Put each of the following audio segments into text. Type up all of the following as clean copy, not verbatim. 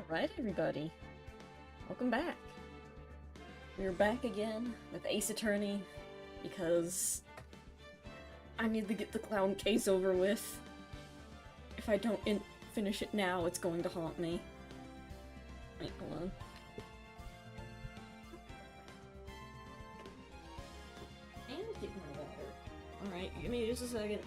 Alright, everybody. Welcome back. We're back again with Ace Attorney because I need to get the clown case over with. If I don't finish it now, it's going to haunt me. Wait, hold on. And get my water. Alright, give me just a second.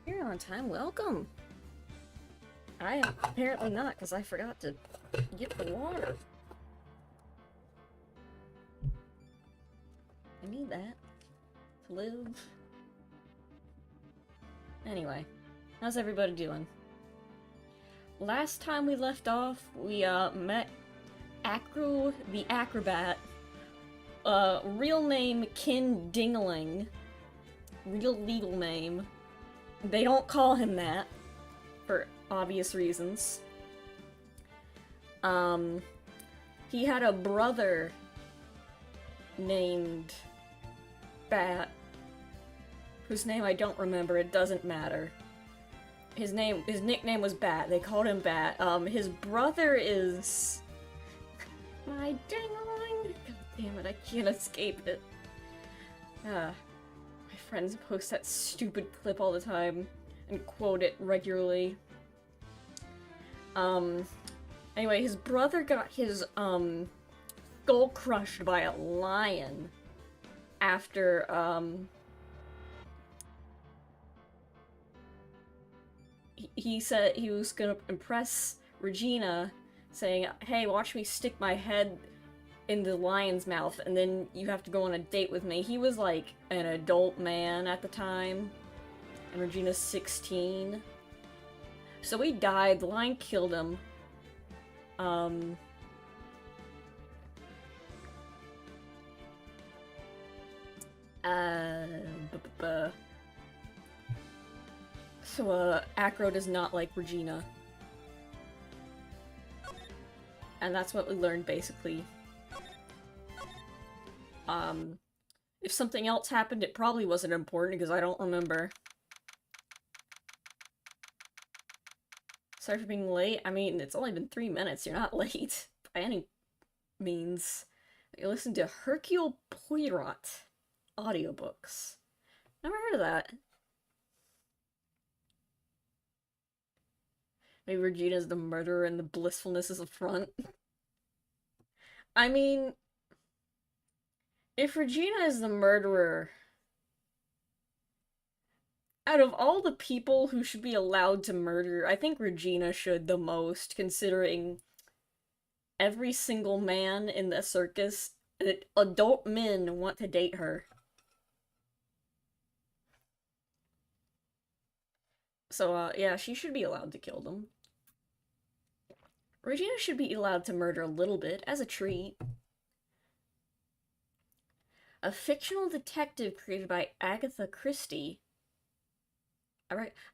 You're on time, welcome! I am apparently not, because I forgot to get the water. I need that to live. Anyway, how's everybody doing? Last time we left off, we met Acro the Acrobat. Real name Kin Dingling. Real legal name. They don't call him that, for obvious reasons. He had a brother named Bat, whose name I don't remember, it doesn't matter. His nickname was Bat, they called him Bat. His brother is... my ding-a-ling! God damn it, I can't escape it. My friends post that stupid clip all the time and quote it regularly. Anyway, his brother got his, skull crushed by a lion after, he said he was gonna impress Regina, saying, hey, watch me stick my head in the lion's mouth, and then you have to go on a date with me. He was like an adult man at the time, and Regina's 16. So he died, the lion killed him. So, Acro does not like Regina. And that's what we learned, basically. If something else happened, it probably wasn't important, because I don't remember. Sorry for being late. I mean, it's only been 3 minutes. You're not late, by any means. You listen to Hercule Poirot audiobooks. Never heard of that. Maybe Regina's the murderer and the blissfulness is a front. I mean... if Regina is the murderer, out of all the people who should be allowed to murder, I think Regina should the most, considering every single man in the circus, adult men want to date her. So, yeah, she should be allowed to kill them. Regina should be allowed to murder a little bit, as a treat. A fictional detective created by Agatha Christie.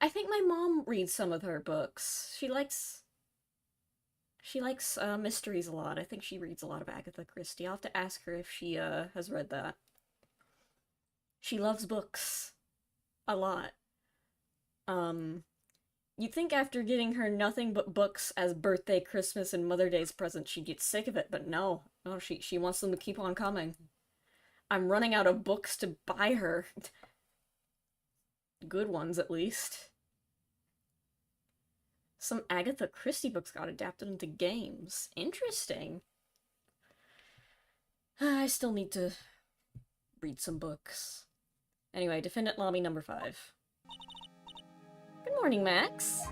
I think my mom reads some of her books. She likes mysteries a lot. I think she reads a lot of Agatha Christie. I'll have to ask her if she has read that. She loves books a lot. You'd think after getting her nothing but books as birthday, Christmas, and Mother's Day presents, she'd get sick of it, but no. No, she wants them to keep on coming. I'm running out of books to buy her. Good ones, at least. Some Agatha Christie books got adapted into games. Interesting. I still need to read some books. Anyway, Defendant Lobby number 5. Good morning, Max.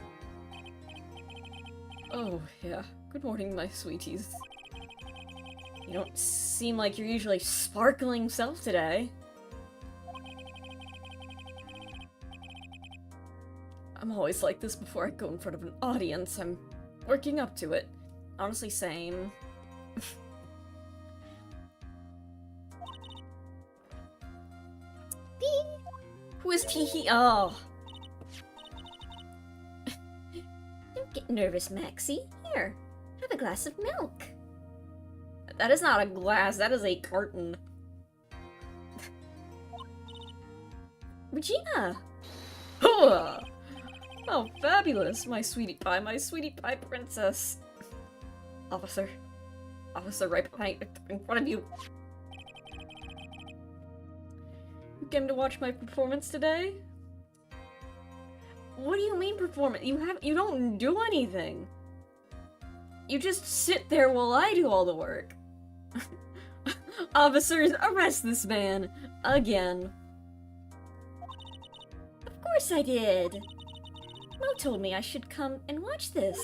Oh, yeah. Good morning, my sweeties. You don't seem like your usually sparkling self today. I'm always like this before I go in front of an audience. I'm working up to it. Honestly, same. Who is Teehee? Oh. Don't get nervous, Maxie. Here, have a a glass of milk. That is not a glass, that is a carton. Regina! Oh, fabulous, my sweetie pie princess. Officer right behind, in front of you. You came to watch my performance today? What do you mean performance? You don't do anything. You just sit there while I do all the work. Officers, arrest this man. Again. Of course I did. Mo told me I should come and watch this.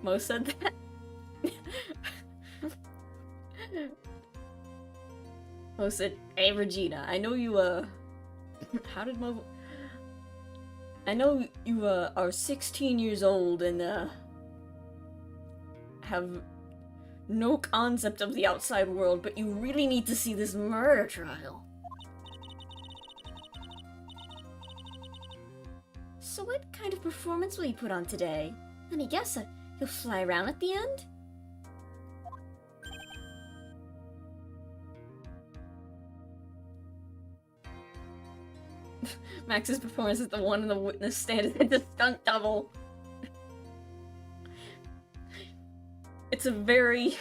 Mo said that. Mo said, hey Regina, I know you, how did Mo... I know you, are 16 years old and, have no concept of the outside world, but you really need to see this murder trial. So what kind of performance will you put on today? Let me guess, you'll fly around at the end? Max's performance is the one in the witness stand is the stunt double. It's a very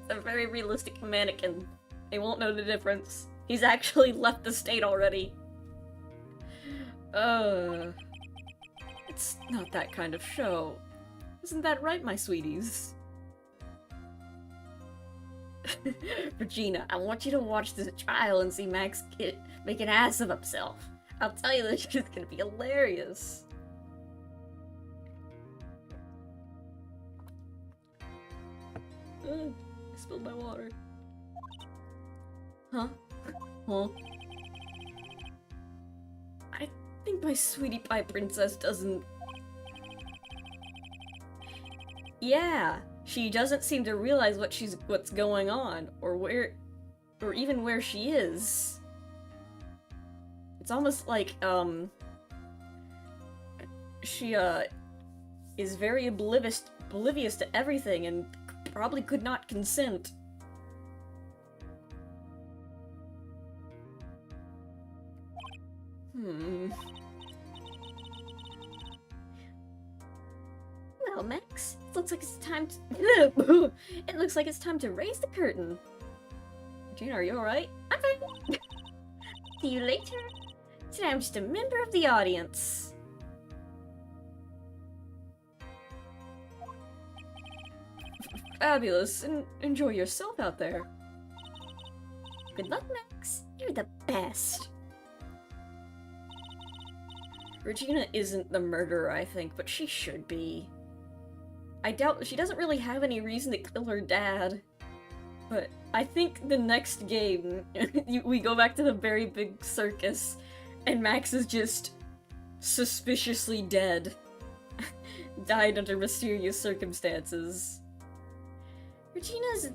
realistic mannequin. They won't know the difference. He's actually left the state already. It's not that kind of show. Isn't that right, my sweeties? Regina, I want you to watch this trial and see Max make an ass of himself. I'll tell you, this is gonna be hilarious. I spilled my water. Huh? Huh? I think my sweetie pie princess doesn't... Yeah, she doesn't seem to realize what's going on, or even where she is. It's almost like, she, is very oblivious to everything and probably could not consent. Well, Max, it looks like it's time to... It looks like it's time to raise the curtain. Regina, are you alright? I'm fine. See you later. Today I'm just a member of the audience. Fabulous, and enjoy yourself out there. Good luck, Max. You're the best. Regina isn't the murderer, I think, but she should be. I doubt she doesn't really have any reason to kill her dad. But I think the next game, we go back to the very big circus, and Max is just suspiciously dead. Died under mysterious circumstances. Regina's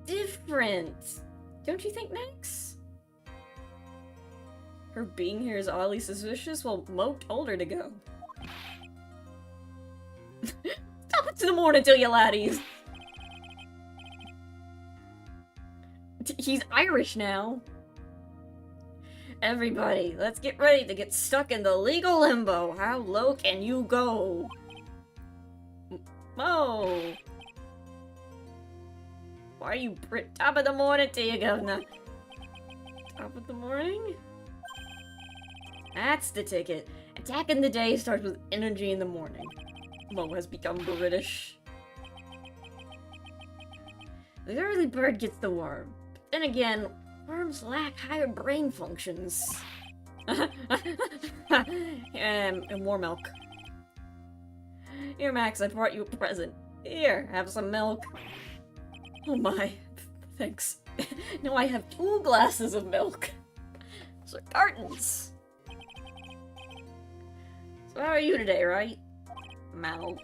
different. Don't you think, Max? Her being here is oddly suspicious? Well, Mo told her to go. Stop it to the morning till you laddies! He's Irish now. Everybody, let's get ready to get stuck in the legal limbo. How low can you go? Mo! Why are you top of the morning to you, governor? Top of the morning? That's the ticket. Attacking the day starts with energy in the morning. Mo has become British. The early bird gets the worm. But then again, worms lack higher brain functions. And more milk. Here, Max, I brought you a present. Here, have some milk. Oh my, thanks. Now I have 2 glasses of milk. Those are cartons. So how are you today, right? Milk.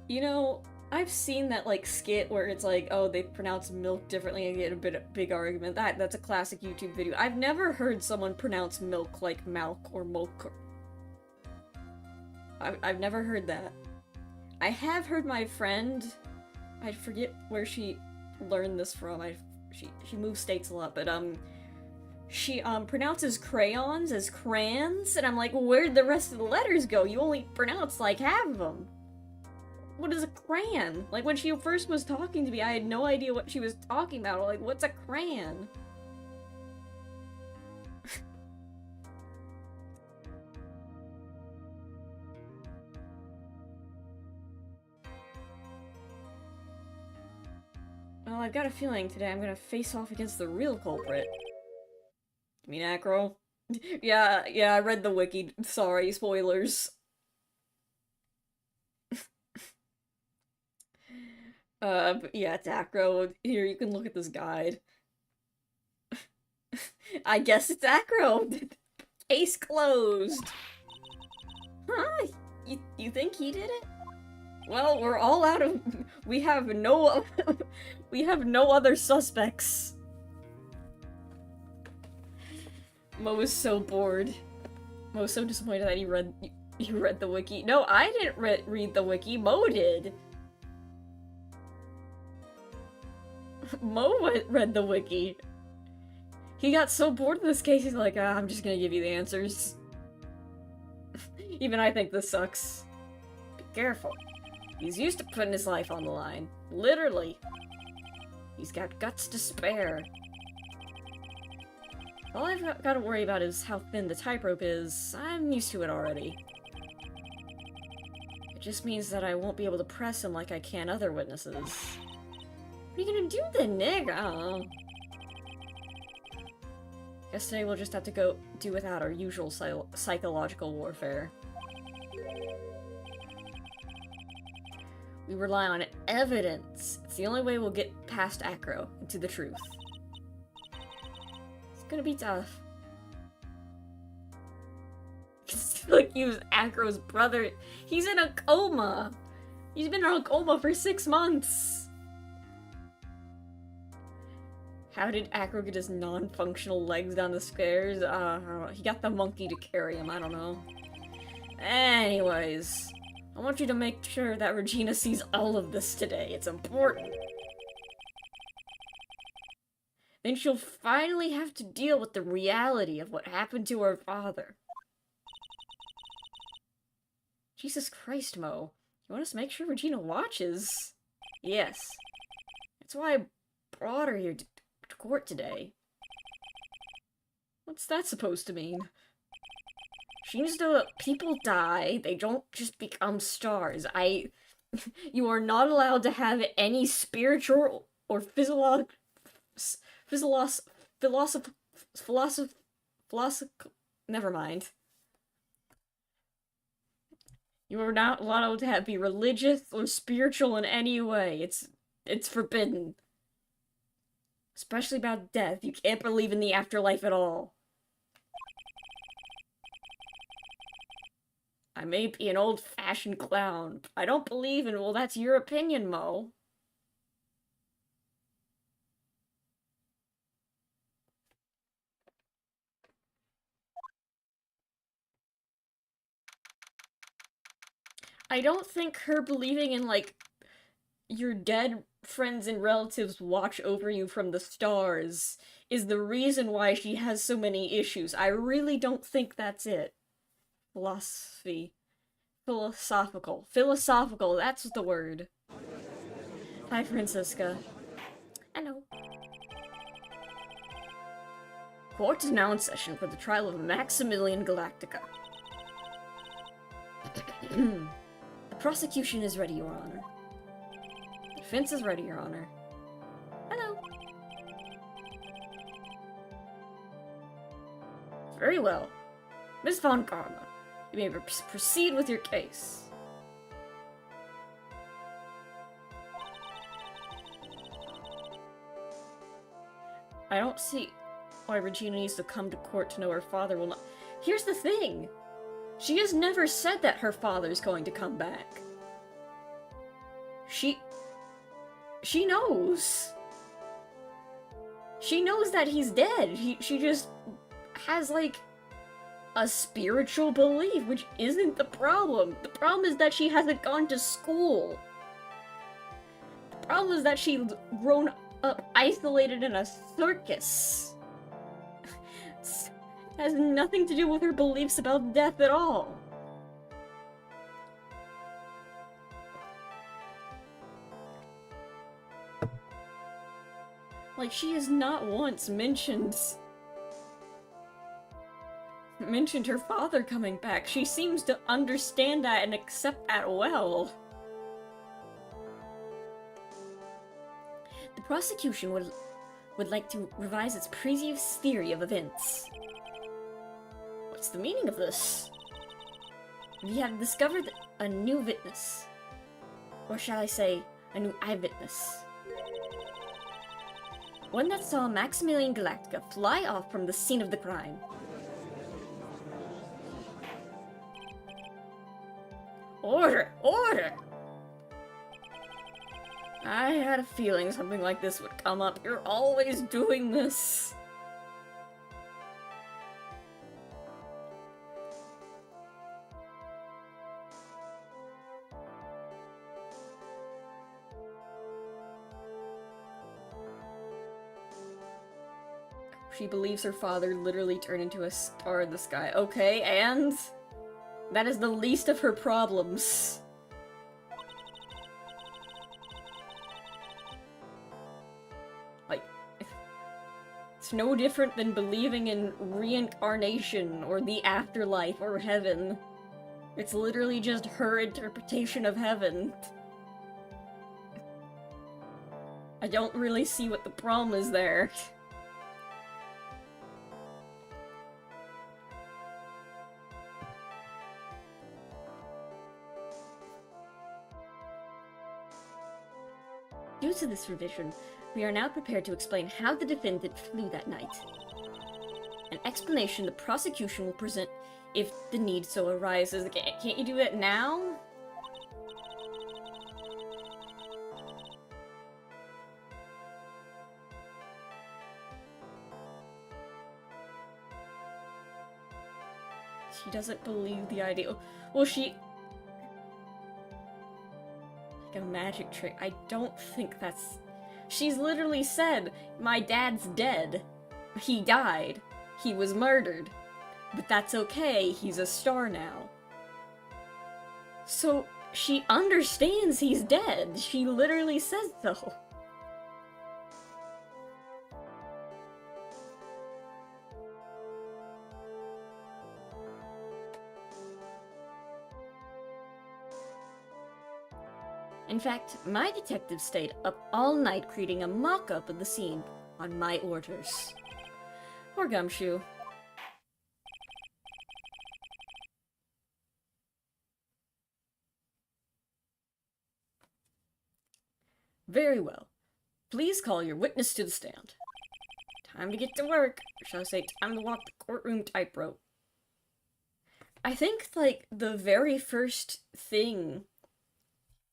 You know, I've seen that, like, skit where it's like, oh, they pronounce milk differently and get a big argument. That's a classic YouTube video. I've never heard someone pronounce milk like Malk or Mulk. I've never heard that. I have heard my friend, I forget where she learned this from, she moves states a lot, but she pronounces crayons as crayons, and I'm like, where'd the rest of the letters go? You only pronounce like half of them. What is a crayon? Like, when she first was talking to me, I had no idea what she was talking about. Like, what's a crayon? Well, I've got a feeling today I'm gonna face off against the real culprit. You mean Acro? Yeah, I read the wiki. Sorry, spoilers. But yeah, it's Acro. Here, you can look at this guide. I guess it's Acro! Case closed! Huh? You think he did it? Well, we're all out of... We have no... we have no other suspects. Mo is so bored. Mo was so disappointed that he read the wiki. No, I didn't read the wiki. Mo did. Mo read the wiki. He got so bored in this case, he's like, I'm just gonna give you the answers. Even I think this sucks. Be careful. He's used to putting his life on the line. Literally. He's got guts to spare. All I've got to worry about is how thin the tightrope is. I'm used to it already. It just means that I won't be able to press him like I can other witnesses. What are you gonna do then, Nick? I don't know. Guess today we'll just have to go do without our usual psychological warfare. We rely on evidence. It's the only way we'll get past Acro and to the truth. It's gonna be tough. Like, he was Acro's brother. He's in a coma. He's been in a coma for 6 months. How did Acro get his non-functional legs down the stairs? I don't know. He got the monkey to carry him, I don't know. Anyways, I want you to make sure that Regina sees all of this today. It's important. Then she'll finally have to deal with the reality of what happened to her father. Jesus Christ, Mo. You want us to make sure Regina watches? Yes. That's why I brought her here to court today. What's that supposed to mean? She needs to know that people die, they don't just become stars. You are not allowed to have any spiritual or never mind. You are not allowed to be religious or spiritual in any way. It's forbidden. Especially about death. You can't believe in the afterlife at all. I may be an old-fashioned clown. I don't believe in, well, that's your opinion, Mo. I don't think her believing in, like, your dead friends and relatives watch over you from the stars is the reason why she has so many issues. I really don't think that's it. Philosophical, that's the word. Hi, Francisca. Hello. Court is now in session for the trial of Maximilian Galactica. The prosecution is ready, Your Honor. The defense is ready, Your Honor. Hello. Very well. Ms. Von Karma, you may proceed with your case. I don't see why Regina needs to come to court to know her father will not— Here's the thing! She has never said that her father's going to come back. She knows. She knows that he's dead. She just has, like, a spiritual belief, which isn't the problem. The problem is that she hasn't gone to school. The problem is that she's grown up isolated in a circus. It has nothing to do with her beliefs about death at all. Like, she has not once mentioned her father coming back. She seems to understand that and accept that well. The prosecution would like to revise its previous theory of events. What's the meaning of this? We have discovered a new witness. Or shall I say, a new eyewitness. One that saw Maximilian Galactica fly off from the scene of the crime. Order! Order! I had a feeling something like this would come up. You're always doing this. She believes her father literally turned into a star in the sky. Okay, and that is the least of her problems. Like, it's no different than believing in reincarnation or the afterlife or heaven. It's literally just her interpretation of heaven. I don't really see what the problem is there. Due to this revision, we are now prepared to explain how the defendant flew that night. An explanation the prosecution will present if the need so arises. Can't you do that now? She doesn't believe the idea. Well, she... Like a magic trick. I don't think that's... She's literally said, my dad's dead. He died. He was murdered. But that's okay, he's a star now. So, she understands he's dead. She literally says so. In fact, my detective stayed up all night creating a mock-up of the scene on my orders. Poor Gumshoe. Very well. Please call your witness to the stand. Time to get to work. Or shall I say, time to walk the courtroom tightrope. I think, like, the very first thing...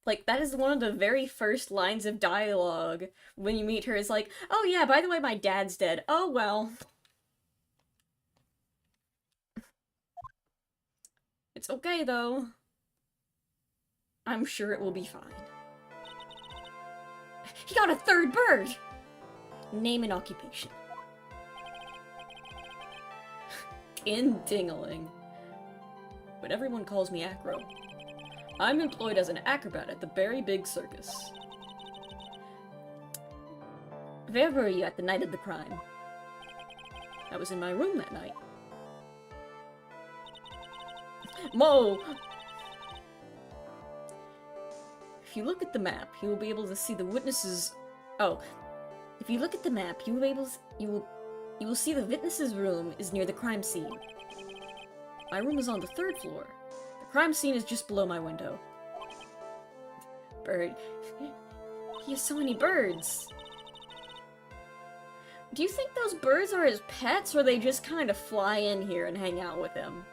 Like, that is one of the very first lines of dialogue when you meet her is like, oh yeah, by the way, my dad's dead. Oh well. It's okay, though. I'm sure it will be fine. He got a third bird! Name and occupation. Ding-a-ling. But everyone calls me Acro. I'm employed as an acrobat at the Very Big Circus. Where were you at the night of the crime? I was in my room that night. Mo! If you look at the map, you will be able to see the witnesses... Oh. If you look at the map, you will be able to... You will see the witness's room is near the crime scene. My room is on the 3rd floor. The crime scene is just below my window. Bird. He has so many birds. Do you think those birds are his pets, or they just kind of fly in here and hang out with him?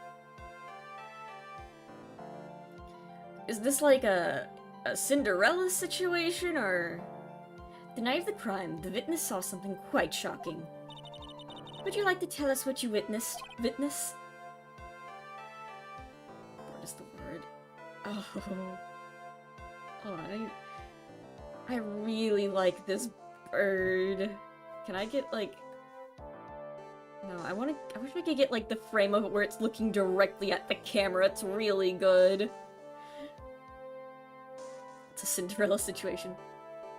Is this like a Cinderella situation, or... The night of the crime, the witness saw something quite shocking. Would you like to tell us what you witnessed, witness? Oh. Oh, I really like this bird. Can I get, like... No, I wish I could get, like, the frame of it where it's looking directly at the camera. It's really good. It's a Cinderella situation.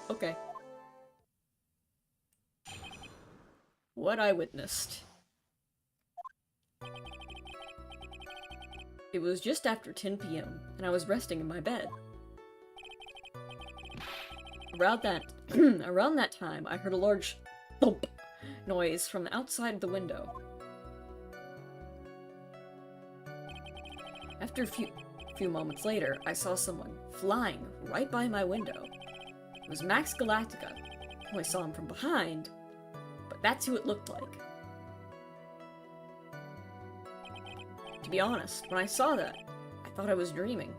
Okay. What I witnessed. It was just after 10 p.m., and I was resting in my bed. Around that time, I heard a large thump noise from the outside of the window. After a few moments later, I saw someone flying right by my window. It was Max Galactica, who I saw him from behind, but that's who it looked like. To be honest, when I saw that, I thought I was dreaming.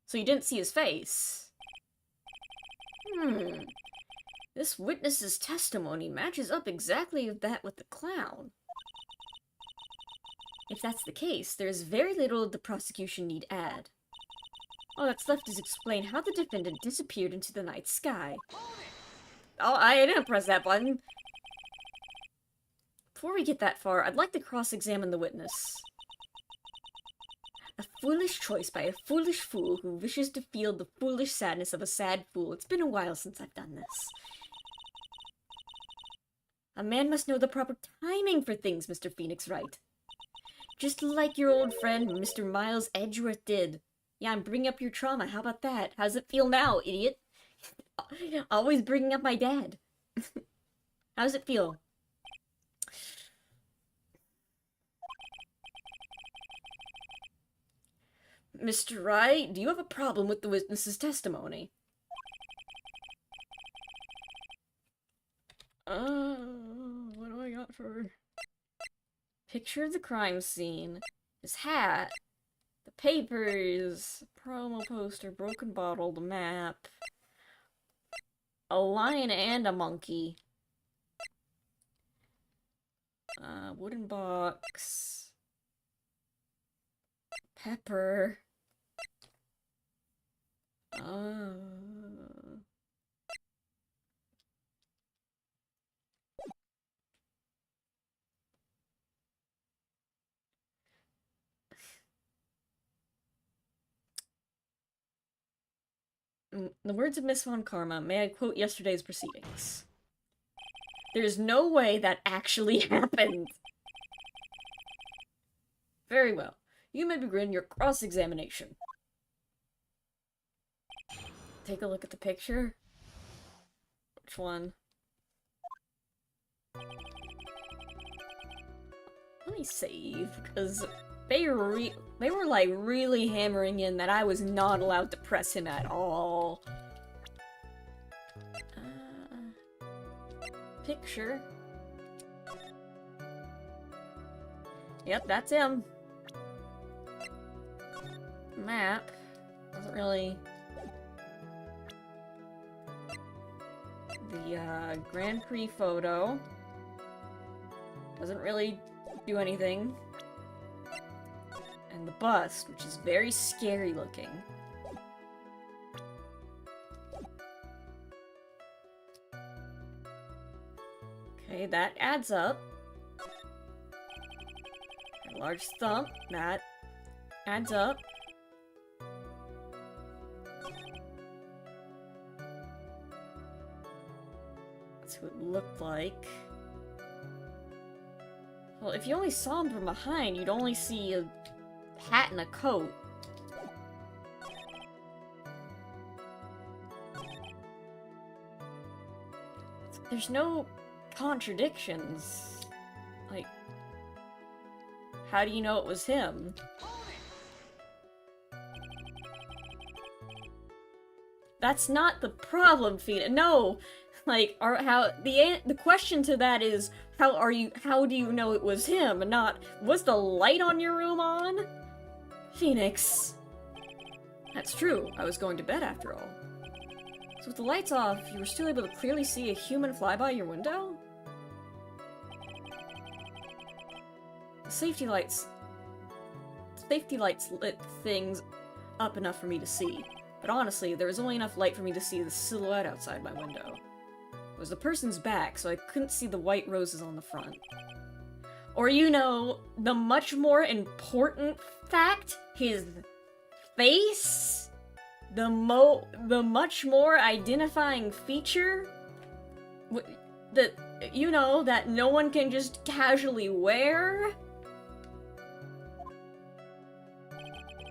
So you didn't see his face? This witness's testimony matches up exactly with that with the clown. If that's the case, there's very little the prosecution need add. All that's left is explain how the defendant disappeared into the night sky. Oh, I didn't press that button. Before we get that far, I'd like to cross-examine the witness. A foolish choice by a foolish fool who wishes to feel the foolish sadness of a sad fool. It's been a while since I've done this. A man must know the proper timing for things, Mr. Phoenix Wright. Just like your old friend, Mr. Miles Edgeworth did. Yeah, I'm bringing up your trauma. How about that? How's it feel now, idiot? Always bringing up my dad. How's it feel? Mr. Wright, do you have a problem with the witness's testimony? What do I got for... Picture of the crime scene. His hat. The papers. Promo poster. Broken bottle. The map. A lion and a monkey. Wooden box. Pepper. In the words of Miss Von Karma, may I quote yesterday's proceedings? There's no way that actually happened. Very well. You may begin your cross-examination. Take a look at the picture. Which one? Let me save, because they were like really hammering in that I was not allowed to press him at all. Picture. Yep, that's him. Map. Doesn't really... The, Grand Prix photo. Doesn't really do anything. And the bust, which is very scary looking. Okay, that adds up. A large thump, that adds up. That's who it looked like. Well, if you only saw him from behind, you'd only see a hat and a coat. There's no contradictions. Like, how do you know it was him? That's not the problem, Phoenix. No! Like, the question to that is, how do you know it was him, and not, was the light on your room on? Phoenix. That's true. I was going to bed after all. So with the lights off, you were still able to clearly see a human fly by your window? The safety lights lit things up enough for me to see. But honestly, there was only enough light for me to see the silhouette outside my window. It was the person's back, so I couldn't see the white roses on the front. Or, you know, the much more important fact, his face? The much more identifying feature? That, you know, that no one can just casually wear?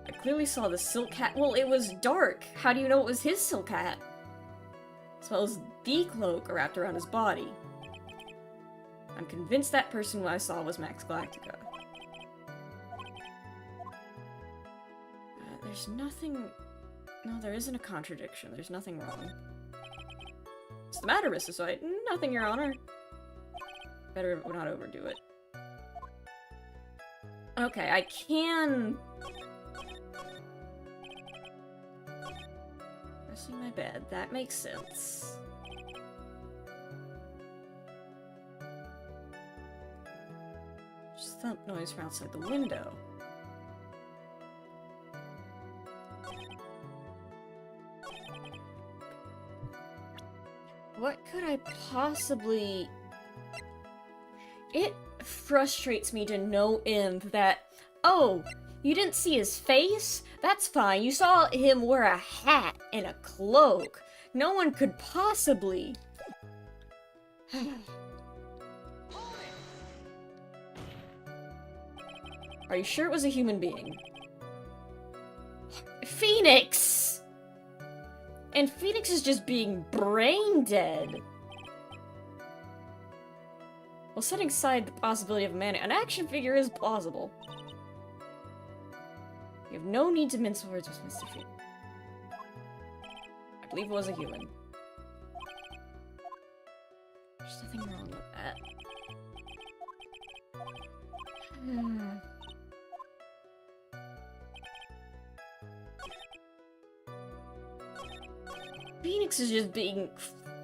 I clearly saw the silk hat. Well, it was dark. How do you know it was his silk hat? As well as the cloak wrapped around his body. I'm convinced that person I saw was Max Galactica. There's nothing... No, there isn't a contradiction. There's nothing wrong. What's the matter, Mrs. White? Nothing, Your Honor. Better not overdo it. Okay, I can... Resting my bed. That makes sense. Just thump noise from outside the window. What could I possibly... It frustrates me to no end that, oh, you didn't see his face? That's fine. You saw him wear a hat and a cloak. No one could possibly... Are you sure it was a human being? Phoenix! And Phoenix is just being brain dead. Well, setting aside the possibility of an action figure is plausible. You have no need to mince words with Mr. Phoenix. I believe it was a human. There's nothing wrong with that. Phoenix is just being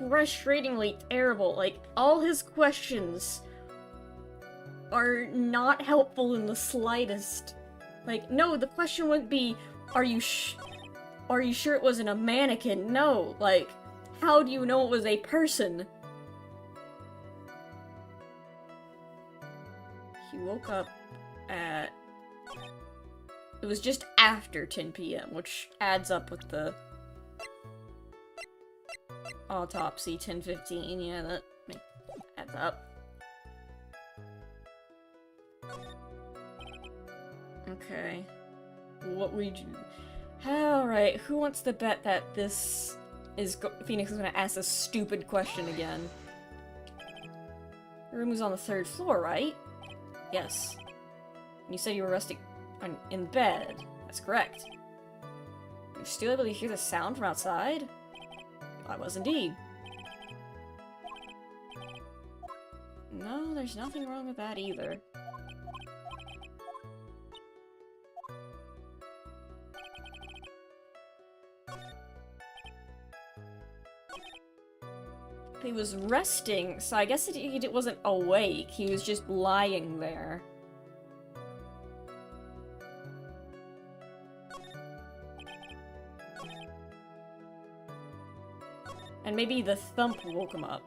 frustratingly terrible. Like, all his questions are not helpful in the slightest. Like, no, the question wouldn't be, are you sure it wasn't a mannequin? No, like, how do you know it was a person? He woke up at... It was just after 10 p.m., which adds up with the... autopsy, 10:15, yeah, that adds up. Okay. What we do... Alright, who wants to bet that this is... Phoenix is gonna ask this stupid question again? The room was on the 3rd floor, right? Yes. You said you were resting in bed. That's correct. You're still able to hear the sound from outside? I was indeed. No, there's nothing wrong with that either. He was resting, so I guess he wasn't awake. He was just lying there. And maybe the thump woke him up.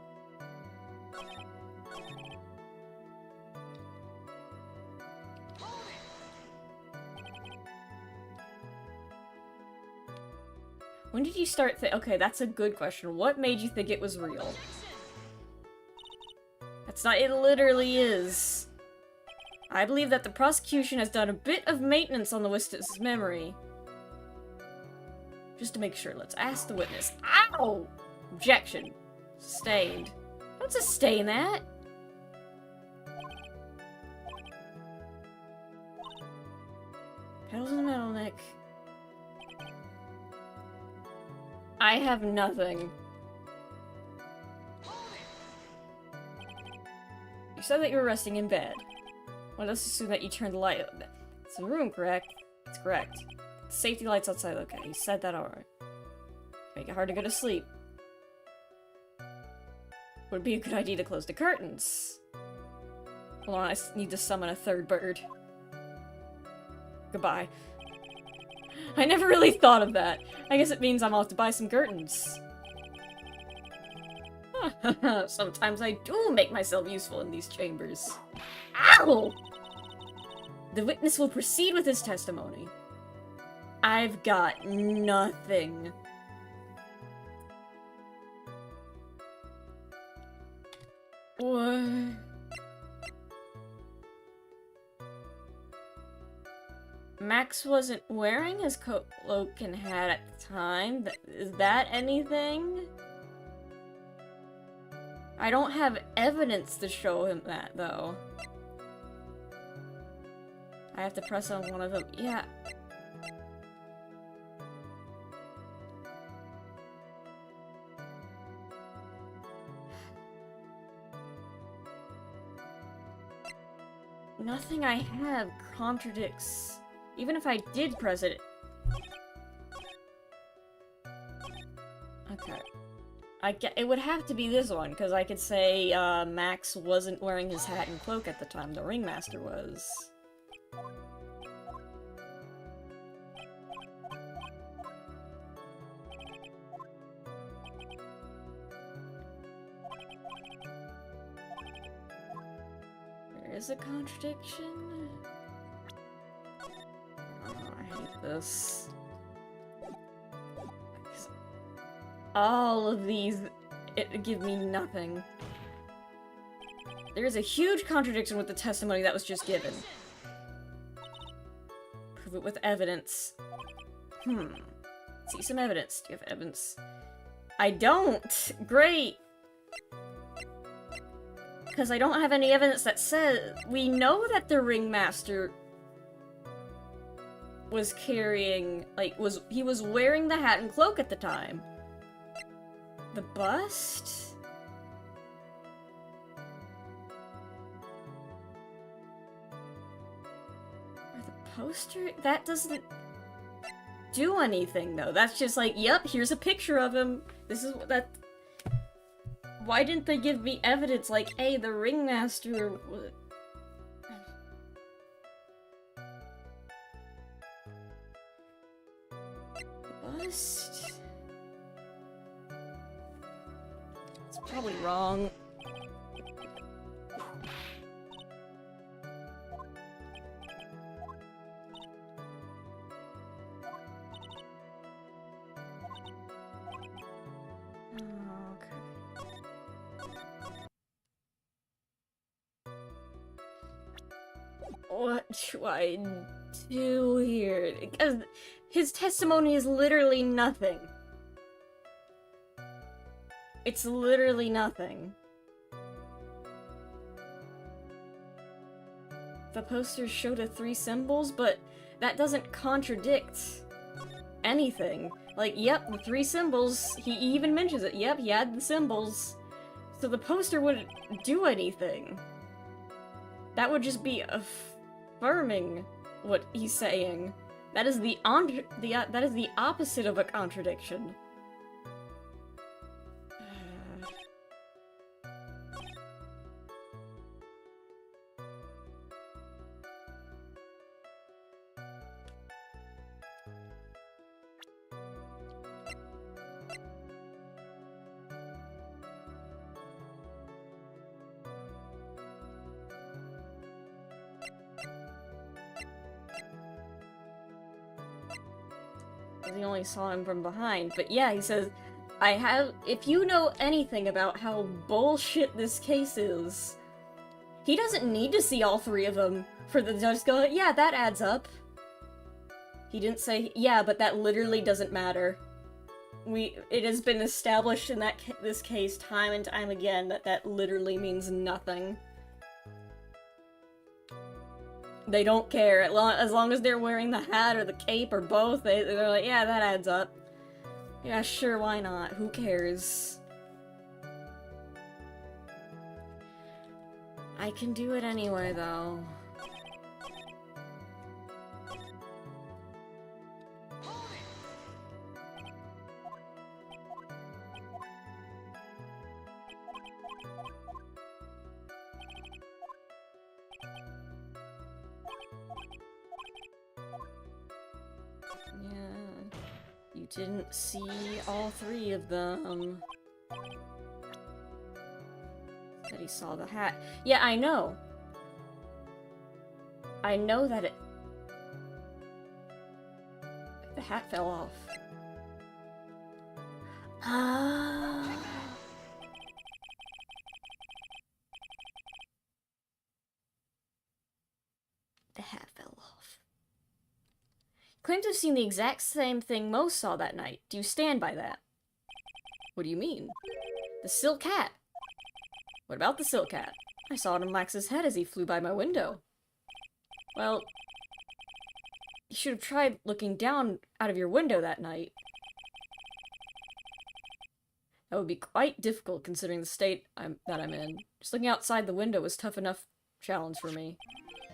When did you start okay, that's a good question. What made you think it was real? That's not- it literally is. I believe that the prosecution has done a bit of maintenance on the witness's memory. Just to make sure, let's ask the witness. Ow! Objection. Sustained. Don't sustain that! Pedals in the metal neck. I have nothing. You said that you were resting in bed. Well, let's assume that you turned the light on. It's the room, correct? It's correct. The safety lights outside, okay. You said that alright. Make it hard to go to sleep. Would be a good idea to close the curtains. Hold on, I need to summon a 3rd bird. Goodbye. I never really thought of that. I guess it means I'm off to buy some curtains. Sometimes I do make myself useful in these chambers. Ow! The witness will proceed with his testimony. I've got nothing. What? Max wasn't wearing his cloak and hat at the time. Is that anything? I don't have evidence to show him that, though. I have to press on one of them. Yeah. Nothing I have contradicts. Even if I did press it. Okay. It would have to be this one, because I could say Max wasn't wearing his hat and cloak at the time. The ringmaster was. There is a contradiction. Oh, I hate this. All of these give me nothing. There is a huge contradiction with the testimony that was just given. Prove it with evidence. See some evidence. Do you have evidence? I don't! Great! Because I don't have any evidence that says... We know that the ringmaster was carrying... He was wearing the hat and cloak at the time. The bust? Or the poster? That doesn't do anything, though. That's just like, yep, here's a picture of him. This is what that... Why didn't they give me evidence like, hey, the ringmaster... Bust? Probably wrong. What do I do here? Because his testimony is literally nothing. It's literally nothing. The poster showed the 3 symbols, but that doesn't contradict anything. Like, yep, the 3 symbols, he even mentions it. Yep, he had the symbols. So the poster wouldn't do anything. That would just be affirming what he's saying. That is the opposite of a contradiction. He only saw him from behind. But yeah, he says, if you know anything about how bullshit this case is, he doesn't need to see all 3 of them for the judge to go, yeah, that adds up. He didn't say, yeah, but that literally doesn't matter. It has been established in this case time and time again that literally means nothing. They don't care. As long as they're wearing the hat or the cape or both, they're like, yeah, that adds up. Yeah, sure, why not? Who cares? I can do it anyway, though. Yeah. didn't see all three of them. That he saw the hat. Yeah, I know. I know that it... The hat fell off. Ah. The hat fell off. Claim to have seen the exact same thing Mo saw that night. Do you stand by that? What do you mean? The silk hat. What about the silk hat? I saw it on Max's head as he flew by my window. Well, you should have tried looking down out of your window that night. That would be quite difficult considering the state that I'm in. Just looking outside the window was tough enough challenge for me.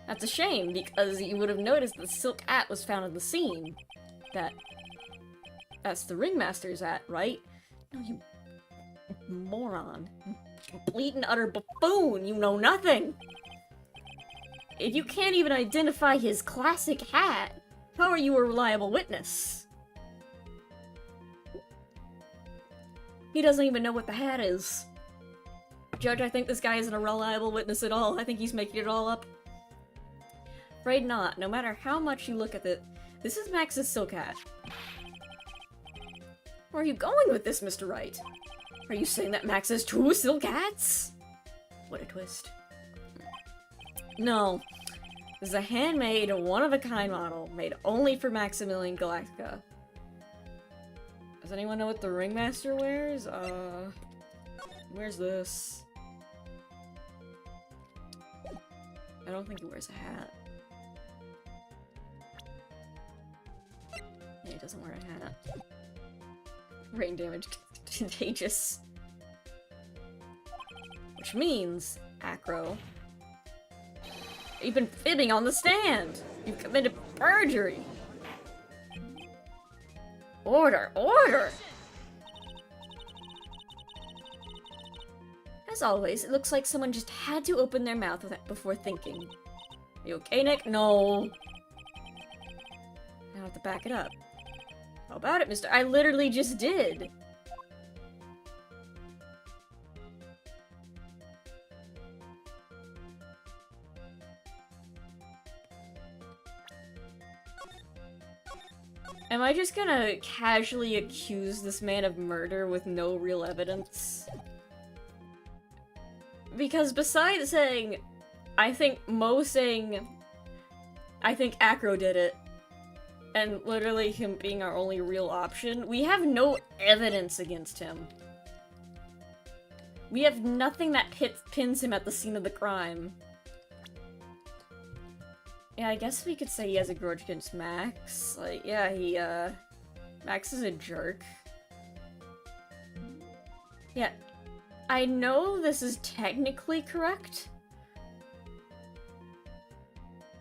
That's a shame, because you would have noticed the silk hat was found in the scene. That's the ringmaster's hat, right? No, you moron. Complete and utter buffoon! You know nothing! If you can't even identify his classic hat, how are you a reliable witness? He doesn't even know what the hat is. Judge, I think this guy isn't a reliable witness at all. I think he's making it all up. Afraid not. No matter how much you look at it, this is Max's silk hat. Where are you going with this, Mr. Wright? Are you saying that Max has 2 silk hats? What a twist. No. This is a handmade, one-of-a-kind model, made only for Maximilian Galactica. Does anyone know what the ringmaster wears? Where's this? I don't think he wears a hat. Yeah, he doesn't wear a hat. Rain damage contagious. Which means, Acro, you've been fibbing on the stand! You've committed perjury! Order! Order! As always, it looks like someone just had to open their mouth before thinking. Are you okay, Nick? No. I have to back it up. How about it, mister? I literally just did! Am I just gonna casually accuse this man of murder with no real evidence? Because besides saying, I think Mo saying, I think Acro did it, and literally him being our only real option, we have no evidence against him. We have nothing that pins him at the scene of the crime. Yeah, I guess we could say he has a grudge against Max. Like, yeah, Max is a jerk. Yeah, I know this is technically correct.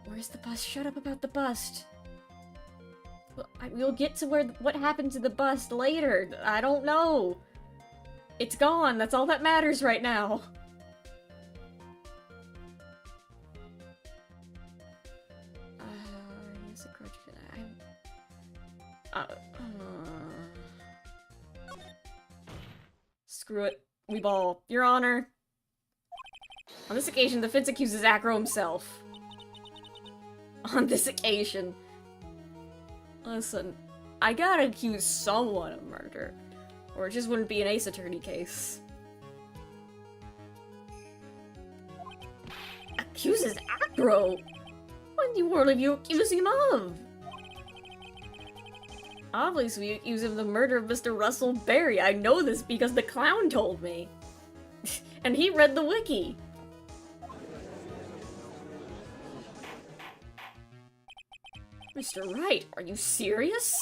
Where's the bust? Shut up about the bust. We'll get to what happened to the bust later. I don't know. It's gone. That's all that matters right now. Yes, a grudge. Screw it. We ball. Your Honor. On this occasion, the defense accuses Acro himself. On this occasion. Listen, I gotta accuse someone of murder, or it just wouldn't be an Ace Attorney case. Accuses Acro? What in the world have you accused him of? Obviously, we accuse him of the murder of Mr. Russell Berry. I know this because the clown told me. And he read the wiki. Mr. Wright, are you serious?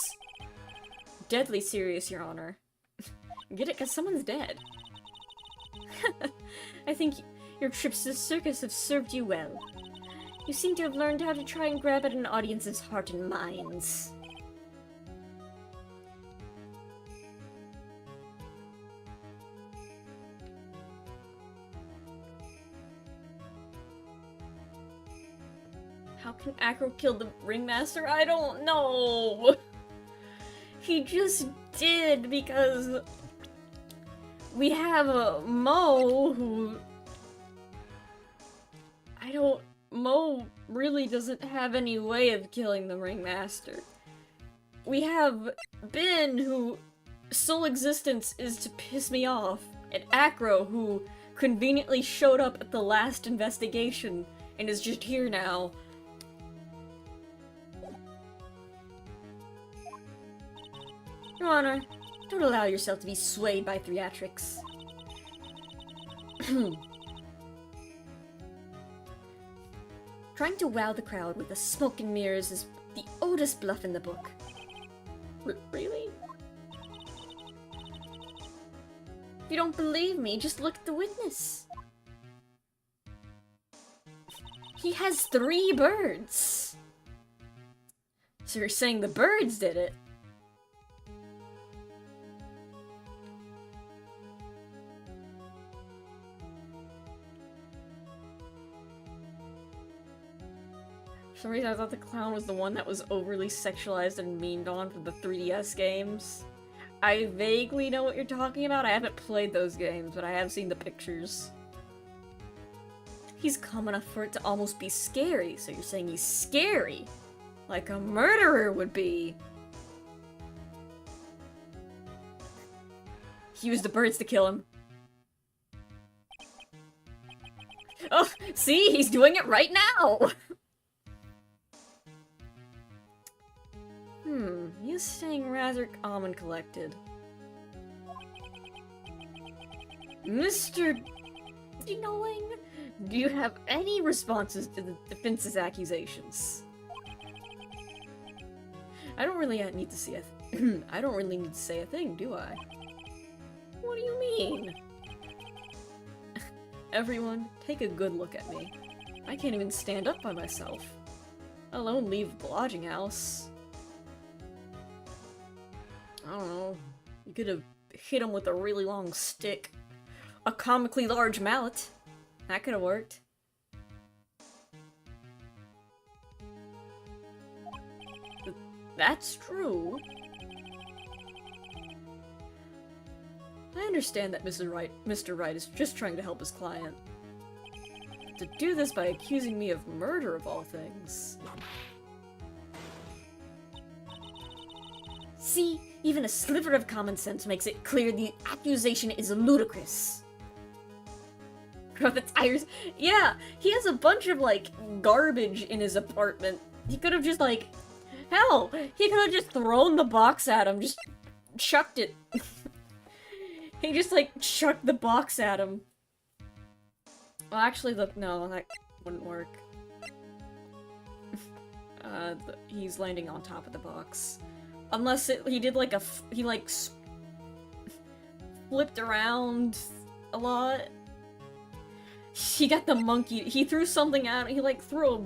Deadly serious, Your Honor. Get it? Because someone's dead. I think your trips to the circus have served you well. You seem to have learned how to try and grab at an audience's heart and minds. How can Acro kill the ringmaster? I don't know! He just did, because we have a Mo who... Mo really doesn't have any way of killing the Ringmaster. We have Ben, who sole existence is to piss me off, and Acro, who conveniently showed up at the last investigation and is just here now. Your Honor, don't allow yourself to be swayed by theatrics. Trying to wow the crowd with the smoke and mirrors is the oldest bluff in the book. Really? If you don't believe me, just look at the witness. He has 3 birds. So you're saying the birds did it? For some reason I thought the clown was the one that was overly sexualized and meaned on for the 3DS games. I vaguely know what you're talking about. I haven't played those games, but I have seen the pictures. He's calm enough for it to almost be scary, so you're saying he's scary? Like a murderer would be. He used the birds to kill him. Oh, see? He's doing it right now! He's staying rather calm and collected. Mr. Knowing, do you have any responses to the defense's accusations? I don't really need to say I don't really need to say a thing, do I? What do you mean? Everyone, take a good look at me. I can't even stand up by myself, let alone leave the lodging house. I don't know. You could have hit him with a really long stick. A comically large mallet. That could have worked. That's true. I understand that Mr. Wright is just trying to help his client. To do this by accusing me of murder of all things. See? Even a sliver of common sense makes it clear the accusation is ludicrous. The tires. Yeah, he has a bunch of, like, garbage in his apartment. He could have just, like... Hell, he could have just thrown the box at him, just chucked it. He just, like, chucked the box at him. Well, actually, no, that wouldn't work. He's landing on top of the box. Unless he did like he like flipped around a lot. He got the monkey. He threw something out. He like threw a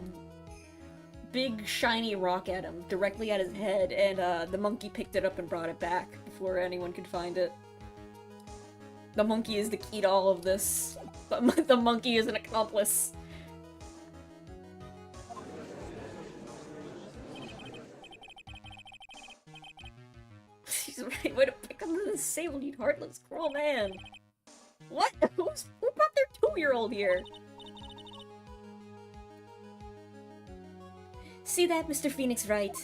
big shiny rock at him, directly at his head, and the monkey picked it up and brought it back before anyone could find it. The monkey is the key to all of this. The monkey is an accomplice. She's right way to pick up the disabled, you heartless cruel man. What? Who brought their 2-year-old here? See that, Mr. Phoenix Wright?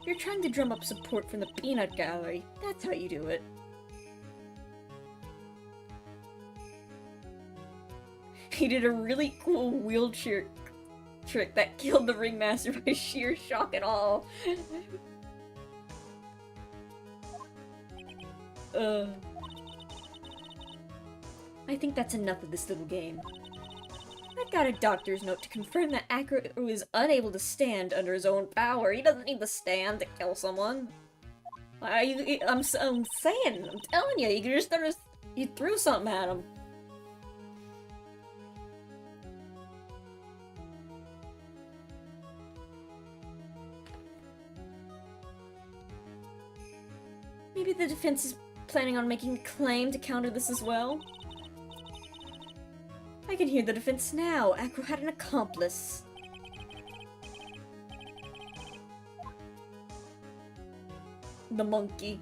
You're trying to drum up support from the peanut gallery. That's how you do it. He did a really cool wheelchair trick that killed the ringmaster by sheer shock and awe. I think that's enough of this little game. I got a doctor's note to confirm that Acro is unable to stand under his own power. He doesn't need to stand to kill someone. I'm saying, I'm telling you, you threw something at him. Maybe the defense is planning on making a claim to counter this as well? I can hear the defense now. Acro had an accomplice. the monkey.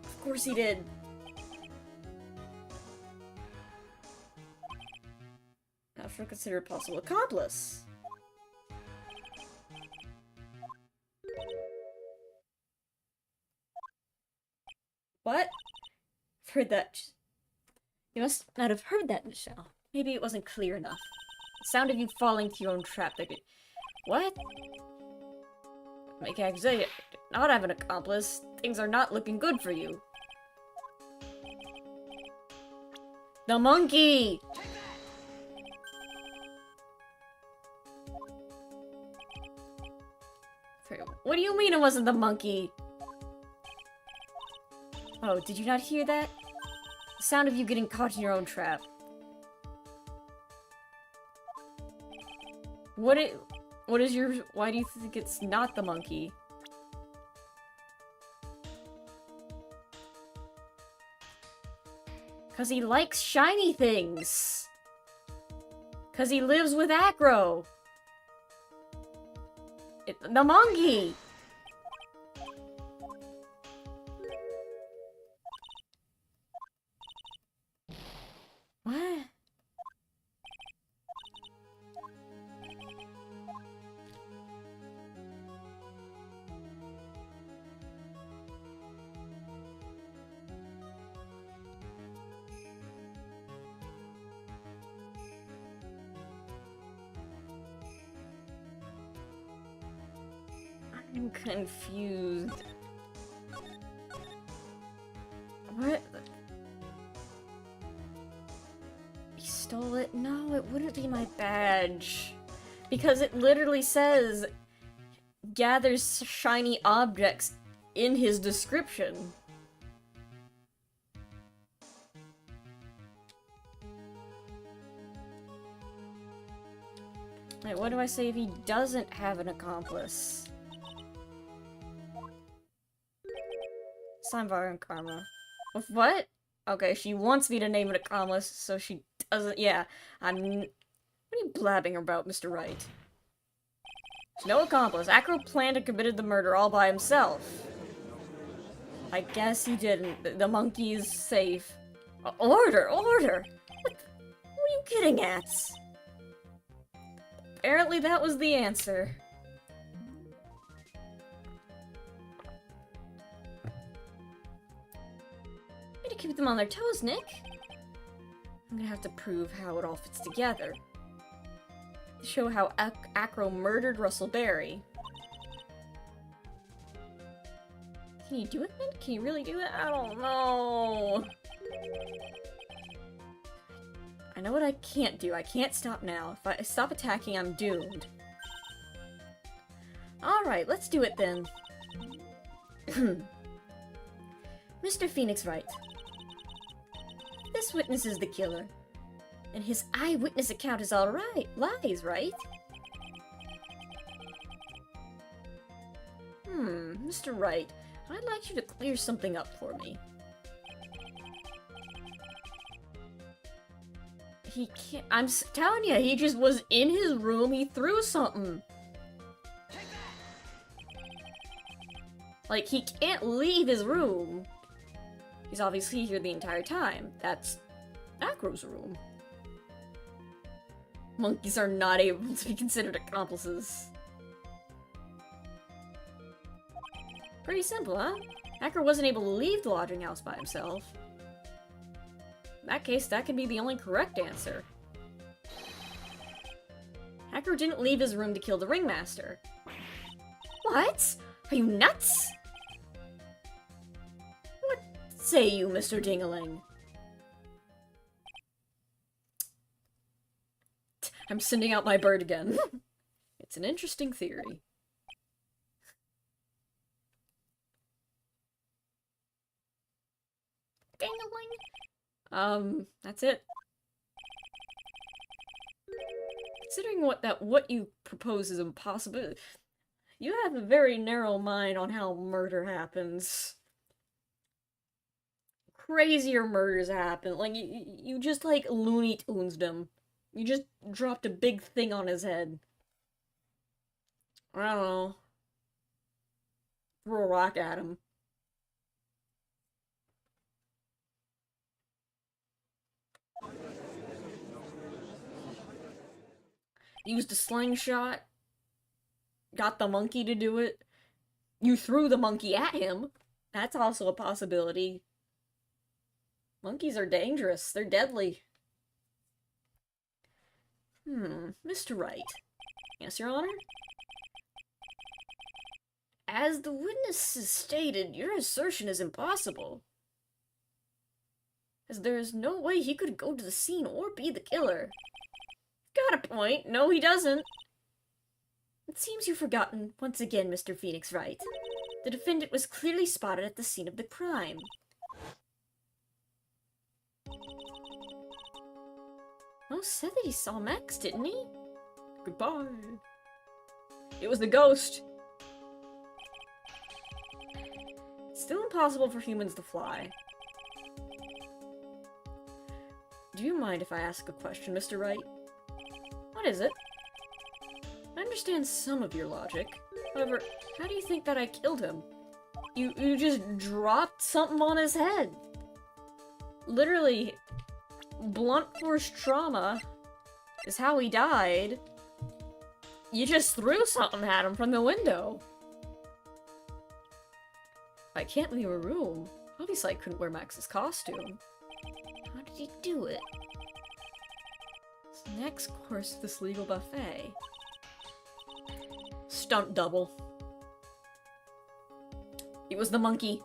Of course he did. After consider a possible accomplice. What? I've heard that. You must not have heard that, Michelle. Maybe it wasn't clear enough. The sound of you falling to your own trap. What? Make accusation. Not have an accomplice. Things are not looking good for you. The monkey! What do you mean it wasn't the monkey? Oh, did you not hear that? The sound of you getting caught in your own trap. What is your... Why do you think it's not the monkey? Cause he likes shiny things! Cause he lives with Acro! The monkey! What? I'm confused. What? He stole it? No, it wouldn't be my badge. Because it literally says gathers shiny objects in his description. Wait, what do I say if he doesn't have an accomplice? Samvar and Karma. With what? Okay, she wants me to name an accomplice, so she doesn't. Yeah, what are you blabbing about, Mr. Wright? There's no accomplice. Acro planned and committed the murder all by himself. I guess he didn't. The monkey is safe. Order! Order! What are you getting at? Apparently that was the answer. Way to keep them on their toes, Nick. I'm gonna have to prove how it all fits together. To show how Acro murdered Russell Berry. Can you do it, man? Can you really do it? I don't know. I know what I can't do. I can't stop now. If I stop attacking, I'm doomed. Alright, let's do it then. Mr. Phoenix Wright. This witness is the killer. And his eyewitness account is all right. Lies, right? Mr. Wright, I'd like you to clear something up for me. He can't- I'm telling you, he just was in his room, he threw something. Like, he can't leave his room. He's obviously here the entire time. That's Acro's room. Monkeys are not able to be considered accomplices. Pretty simple, huh? Acro wasn't able to leave the lodging house by himself. In that case, that could be the only correct answer. Acro didn't leave his room to kill the ringmaster. What? Are you nuts? What say you, Mr. Dingaling? I'm sending out my bird again. It's an interesting theory. Dingaling? That's it. Considering what you propose is impossible, you have a very narrow mind on how murder happens. Crazier murders happen. Like, you just, like, Looney Tunes them. You just dropped a big thing on his head. I don't know. threw a rock at him. Used a slingshot. Got the monkey to do it. You threw the monkey at him. That's also a possibility. Monkeys are dangerous. They're deadly. Mr. Wright. Yes, Your Honor? As the witnesses stated, your assertion is impossible. As there is no way he could go to the scene or be the killer. Got a point. No, he doesn't. It seems you've forgotten, once again, Mr. Phoenix Wright. The defendant was clearly spotted at the scene of the crime. Mo said that he saw Max, didn't he? Goodbye. It was the ghost. It's still impossible for humans to fly. Do you mind if I ask a question, Mr. Wright? What is it? I understand some of your logic. However, how do you think that I killed him? You just dropped something on his head. Literally, blunt force trauma is how he died. You just threw something at him from the window. I can't leave a room. Obviously, I couldn't wear Max's costume. How did he do it? It's the next course of this legal buffet. Stunt double. It was the monkey.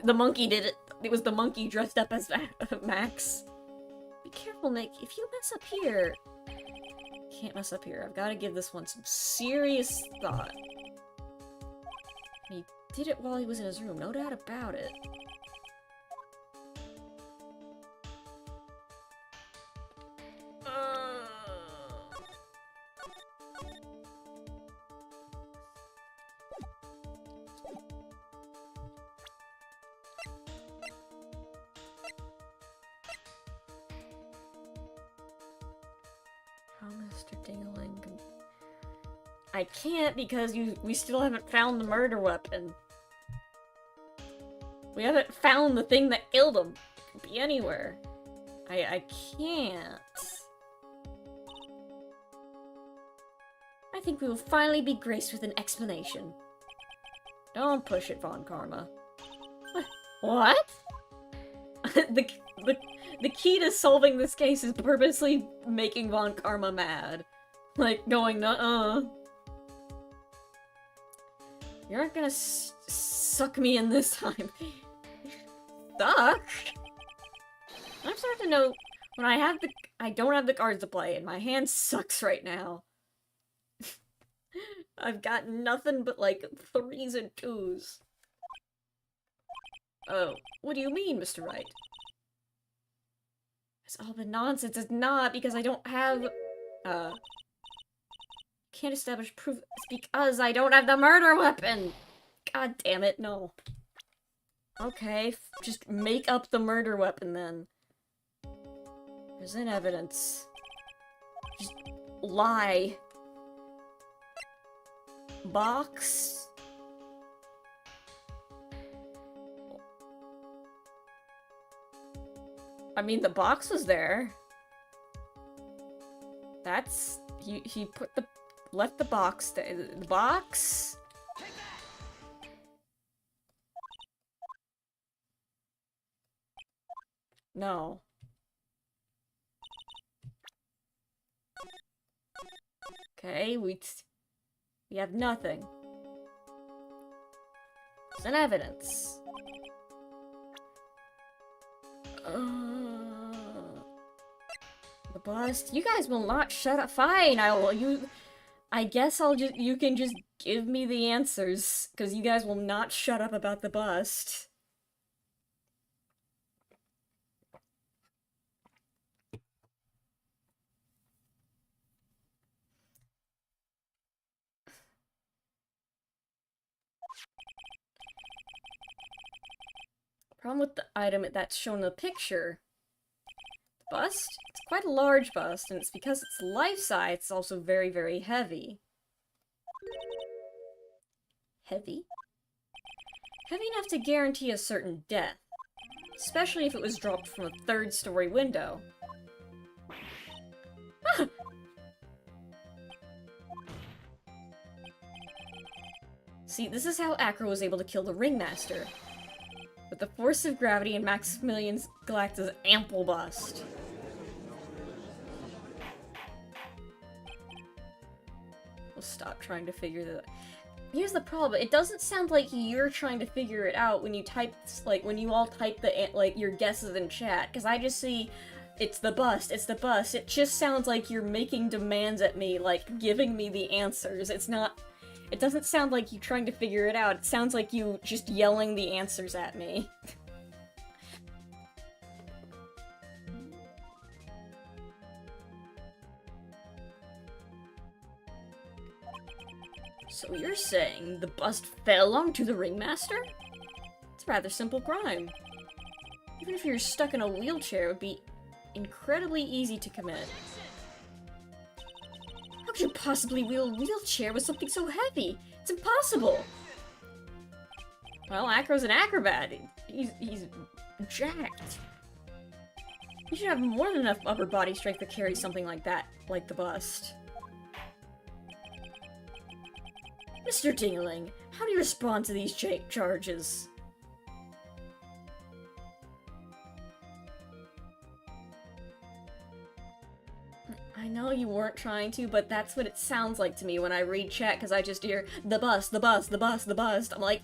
The monkey did it. It was the monkey dressed up as Max. Be careful, Nick. If you mess up here... Can't mess up here. I've got to give this one some serious thought. He did it while he was in his room, no doubt about it. How, Mr. Dingling? I can't because we still haven't found the murder weapon. We haven't found the thing that killed him. It could be anywhere. I can't. I think we will finally be graced with an explanation. Don't push it, Von Karma. What? The key to solving this case is purposely making Von Karma mad. Like, going, nuh-uh. You aren't gonna suck me in this time. Suck? I'm starting to know when I don't have the cards to play, and my hand sucks right now. I've got nothing but, like, 3s and 2s. Oh, what do you mean, Mr. Wright? It's all been nonsense. It's not, because I don't have, can't establish proof. It's because I don't have the murder weapon! God damn it, no. Okay, just make up the murder weapon, then. Present evidence. Just lie. Box. I mean, the box was there. That's... He put the... Left the box there. The box? No. Okay, we have nothing. It's an evidence. The bust. You guys will not shut up. Fine, I guess you can just give me the answers, because you guys will not shut up about the bust. Problem with the item that's shown in the picture. The bust? It's quite a large bust, and it's because it's life-size, it's also very, very heavy. Heavy? Heavy enough to guarantee a certain death. Especially if it was dropped from a third-story window. Ah! See, this is how Acro was able to kill the Ringmaster. With the force of gravity and Maximilian Galacta's ample bust. We'll stop trying to figure that. Here's the problem. It doesn't sound like you're trying to figure it out when you type, like, when you all type the, like, your guesses in chat. Because I just see, it's the bust, it's the bust. It just sounds like you're making demands at me, like, giving me the answers. It's not, it doesn't sound like you trying to figure it out. It sounds like you just yelling the answers at me. So you're saying the bust fell onto the Ringmaster? It's a rather simple crime. Even if you're stuck in a wheelchair, it would be incredibly easy to commit. How could you possibly wheel a wheelchair with something so heavy? It's impossible! Well, Acro's an acrobat. He's jacked. He should have more than enough upper body strength to carry something like that, like the bust. Mr. Dingaling, how do you respond to these charges? I know you weren't trying to, but that's what it sounds like to me when I read chat, because I just hear, the bust, the bust, the bust, the bust. I'm like,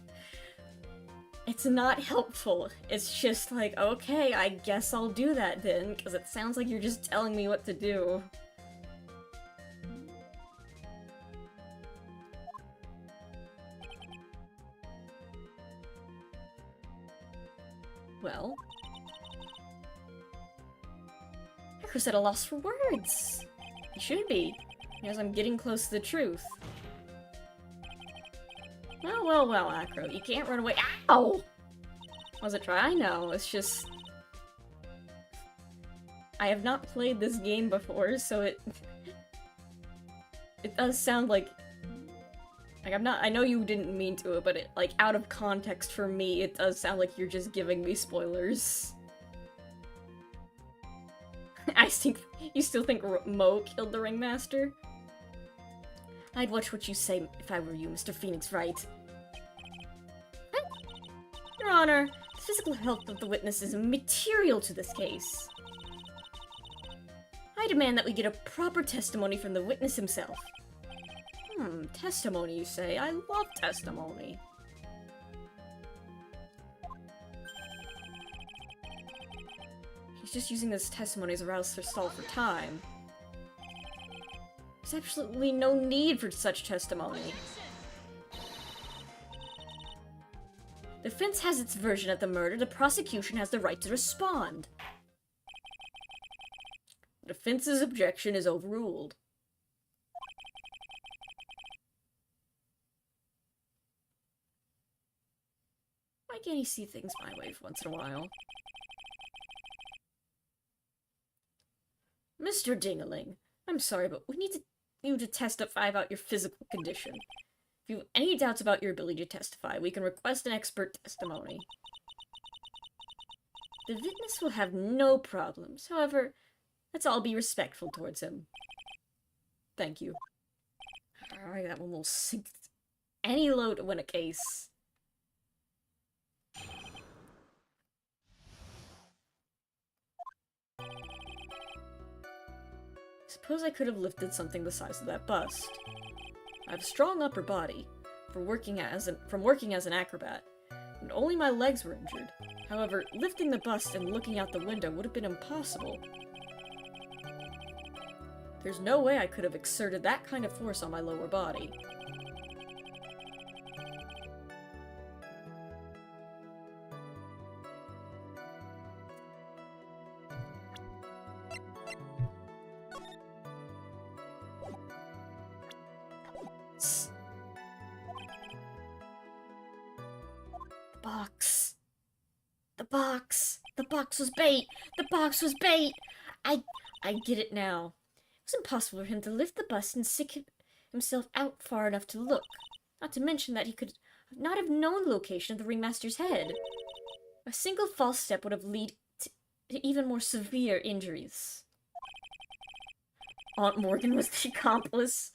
it's not helpful. It's just like, okay, I guess I'll do that then, because it sounds like you're just telling me what to do. Well, Acro's at a loss for words. He should be, because I'm getting close to the truth. Well, well, well, Acro, you can't run away. Ow! Was it try? I know, it's just... I have not played this game before, so it... It does sound like... Like, I know you didn't mean to it, but it, like, out of context for me, it does sound like you're just giving me spoilers. You still think Mo killed the Ringmaster? I'd watch what you say if I were you, Mr. Phoenix Wright. Your Honor, the physical health of the witness is material to this case. I demand that we get a proper testimony from the witness himself. Testimony, you say? I love testimony. He's just using this testimony as a rouse for stall for time. There's absolutely no need for such testimony. The defense has its version of the murder, the prosecution has the right to respond. The defense's objection is overruled. Why can't he see things my way for once in a while? Mr. Dingaling, I'm sorry, but we need you to testify about your physical condition. If you have any doubts about your ability to testify, we can request an expert testimony. The witness will have no problems. However, let's all be respectful towards him. Thank you. Alright, that one will sink any load to win a case. Suppose I could have lifted something the size of that bust. I have a strong upper body from working as an acrobat, and only my legs were injured. However, lifting the bust and looking out the window would have been impossible. There's no way I could have exerted that kind of force on my lower body. The box was bait! The box was bait! I get it now. It was impossible for him to lift the bust and stick himself out far enough to look. Not to mention that he could not have known the location of the Ringmaster's head. A single false step would have led to even more severe injuries. Aunt Morgan was the accomplice.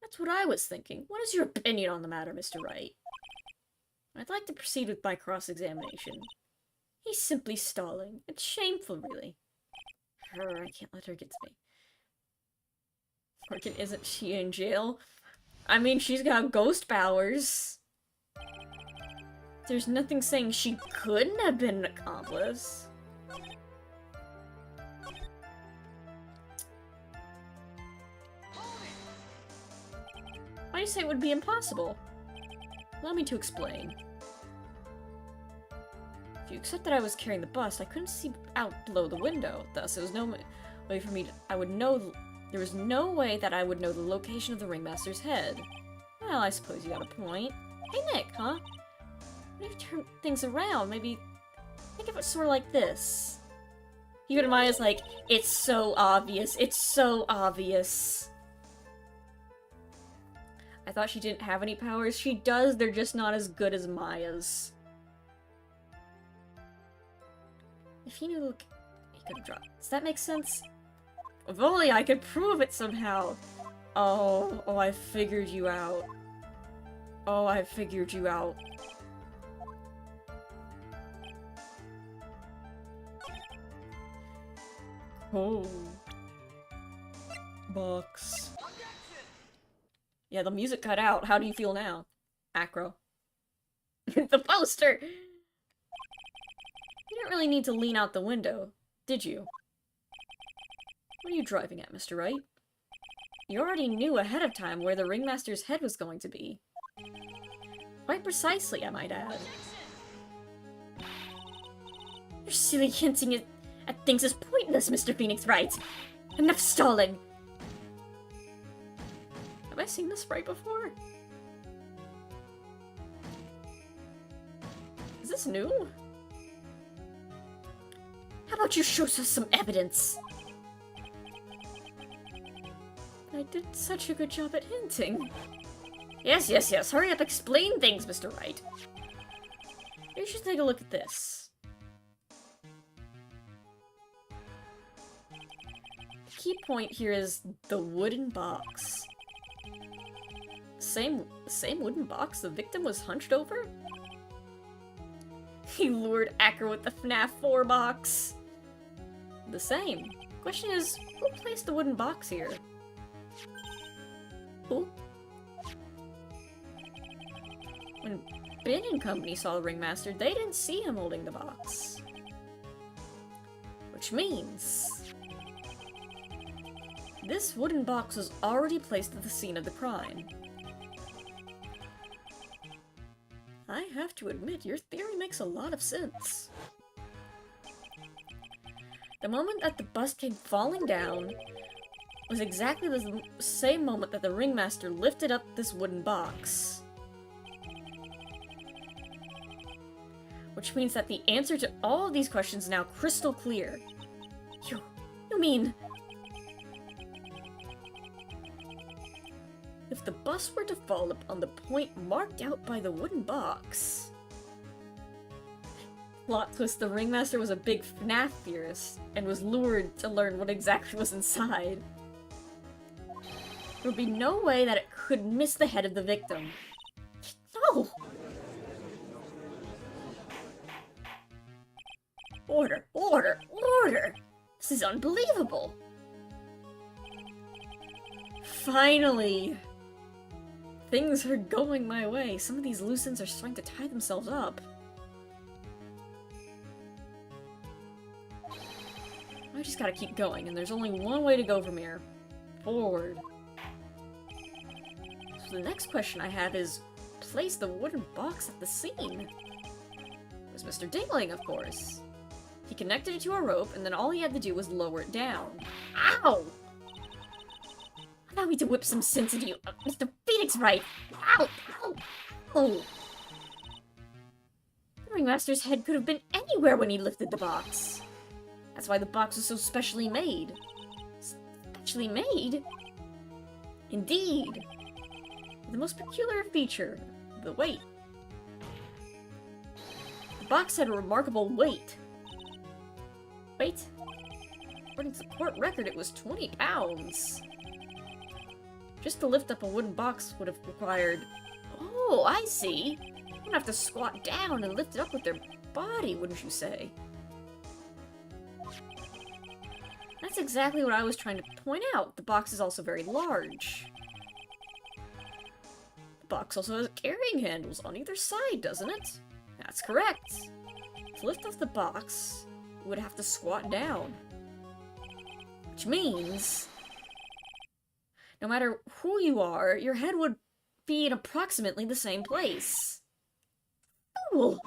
That's what I was thinking. What is your opinion on the matter, Mr. Wright? I'd like to proceed with my cross-examination. He's simply stalling. It's shameful, really. I can't let her get to me. Morgan, isn't she in jail? I mean, she's got ghost powers. There's nothing saying she couldn't have been an accomplice. Why do you say it would be impossible? Allow me to explain. If you accept that I was carrying the bust, I couldn't see out below the window. Thus, there was no way for me to... There was no way that I would know the location of the Ringmaster's head. Well, I suppose you got a point. Hey, Nick, huh? Maybe turn things around. Maybe think of it sort of like this. Even Maya's like, it's so obvious. It's so obvious. I thought she didn't have any powers. She does, they're just not as good as Maya's. If he knew, look, he could have dropped. Does that make sense? If only I could prove it somehow. Oh, I figured you out. Oh, I figured you out. Oh. Box. Yeah, the music cut out. How do you feel now? Acro. The poster! You didn't really need to lean out the window, did you? What are you driving at, Mr. Wright? You already knew ahead of time where the Ringmaster's head was going to be. Quite precisely, I might add. Your silly hinting at things is pointless, Mr. Phoenix Wright. Enough stalling! Have I seen this sprite before? Is this new? How about you show us some evidence? I did such a good job at hinting. Yes, yes, yes. Hurry up, explain things, Mr. Wright. You should take a look at this. The key point here is the wooden box. Same wooden box the victim was hunched over? He lured Acker with the FNAF 4 box. The same. Question is, who placed the wooden box here? Who? When Ben and company saw the Ringmaster, they didn't see him holding the box. Which means... this wooden box was already placed at the scene of the crime. I have to admit, your theory makes a lot of sense. The moment that the bust came falling down was exactly the same moment that the Ringmaster lifted up this wooden box. Which means that the answer to all of these questions is now crystal clear. You mean... if the bus were to fall on the point marked out by the wooden box... Plot twist, the Ringmaster was a big FNAF theorist, and was lured to learn what exactly was inside. There would be no way that it could miss the head of the victim. No! Order, order, order! This is unbelievable! Finally! Things are going my way. Some of these loose ends are starting to tie themselves up. I just gotta keep going, and there's only one way to go from here. Forward. So the next question I have is, place the wooden box at the scene. It was Mr. Dingling, of course. He connected it to a rope, and then all he had to do was lower it down. Ow! Allow me to whip some sense into you, Mr. Phoenix Wright! Ow! Ow! Oh! The Ringmaster's head could have been anywhere when he lifted the box. That's why the box was so specially made. Specially made? Indeed! The most peculiar feature, the weight. The box had a remarkable weight. Wait. According to the court record, it was 20 pounds. Just to lift up a wooden box would have required... Oh, I see. You would have to squat down and lift it up with their body, wouldn't you say? That's exactly what I was trying to point out. The box is also very large. The box also has carrying handles on either side, doesn't it? That's correct. To lift off the box, you would have to squat down. Which means, no matter who you are, your head would be in approximately the same place. Ooh.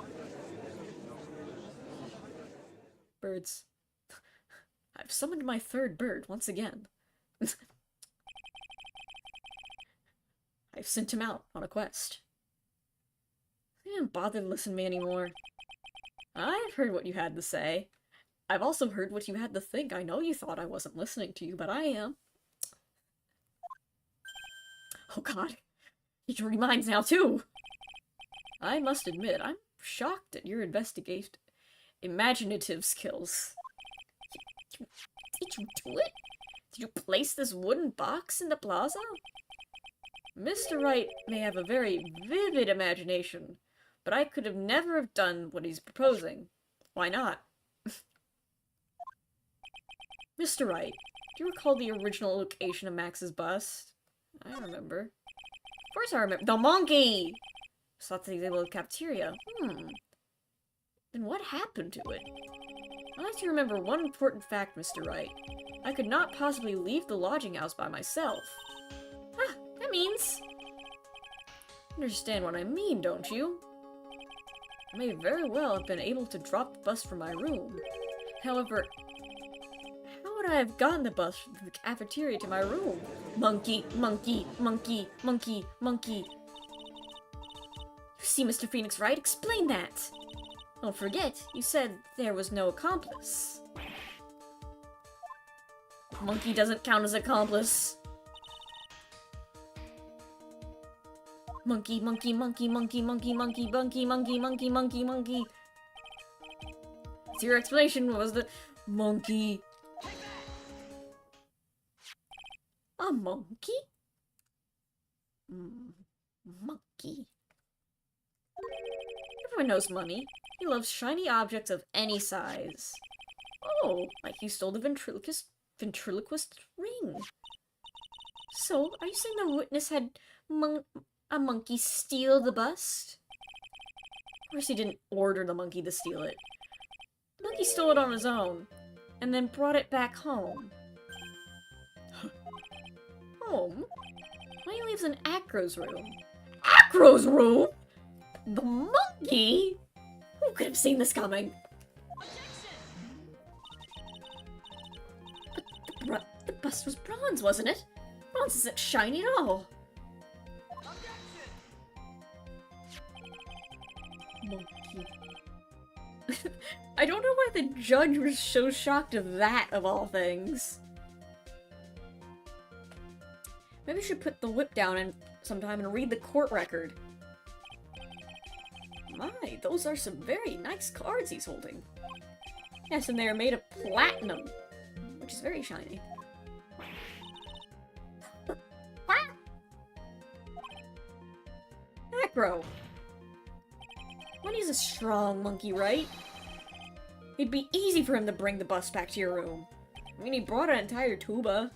Birds. I've summoned my third bird once again. I've sent him out on a quest. He didn't bother to listen to me anymore. I've heard what you had to say. I've also heard what you had to think. I know you thought I wasn't listening to you, but I am. Oh god. He can read minds now, too! I must admit, I'm shocked at your imaginative skills. Did you do it? Did you place this wooden box in the plaza? Mr. Wright may have a very vivid imagination, but I could have never have done what he's proposing. Why not? Mr. Wright, do you recall the original location of Max's bust? I remember. Of course I remember. The monkey! Thought they were in the cafeteria. Then what happened to it? I'd like to remember one important fact, Mr. Wright. I could not possibly leave the lodging house by myself. Ah, that means... Understand what I mean, don't you? I may very well have been able to drop the bus from my room. However, how would I have gotten the bus from the cafeteria to my room? Monkey, monkey, monkey, monkey, monkey. You see, Mr. Phoenix Wright, explain that! Don't forget, you said there was no accomplice. Monkey doesn't count as accomplice. Monkey, monkey, monkey, monkey, monkey, monkey, monkey, monkey, monkey, monkey, monkey. So your explanation was that monkey. A monkey? Monkey. Everyone knows money. He loves shiny objects of any size. Oh, like you stole the ventriloquist ring. So, are you saying the witness had a monkey steal the bust? Of course he didn't order the monkey to steal it. The monkey stole it on his own, and then brought it back home. Home? Why he lives in Acro's room? Acro's room?! The monkey?! Who could have seen this coming? But the bust was bronze, wasn't it? Bronze isn't shiny at all. Monkey. I don't know why the judge was so shocked of that, of all things. Maybe we should put the whip down sometime and read the court record. My, those are some very nice cards he's holding. Yes, and they are made of platinum, which is very shiny. Acro! Money's a strong monkey, right? It'd be easy for him to bring the bus back to your room. I mean, he brought an entire tuba.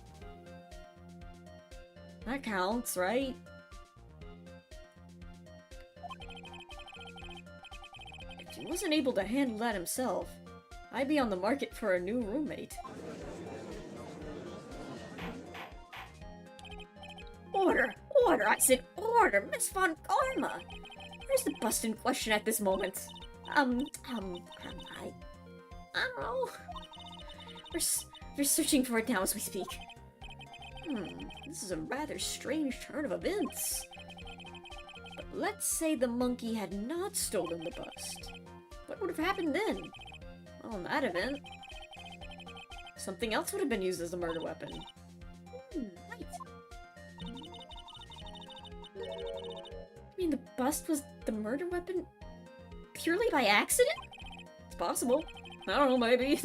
That counts, right? If he wasn't able to handle that himself, I'd be on the market for a new roommate. Order! Order! I said order! Miss Von Karma! Where's the bust in question at this moment? I don't know. We're searching for it now as we speak. This is a rather strange turn of events. But let's say the monkey had not stolen the bust. What would have happened then? Well, in that event, something else would have been used as a murder weapon. Right. mean the bust was the murder weapon purely by accident? It's possible. I don't know, maybe.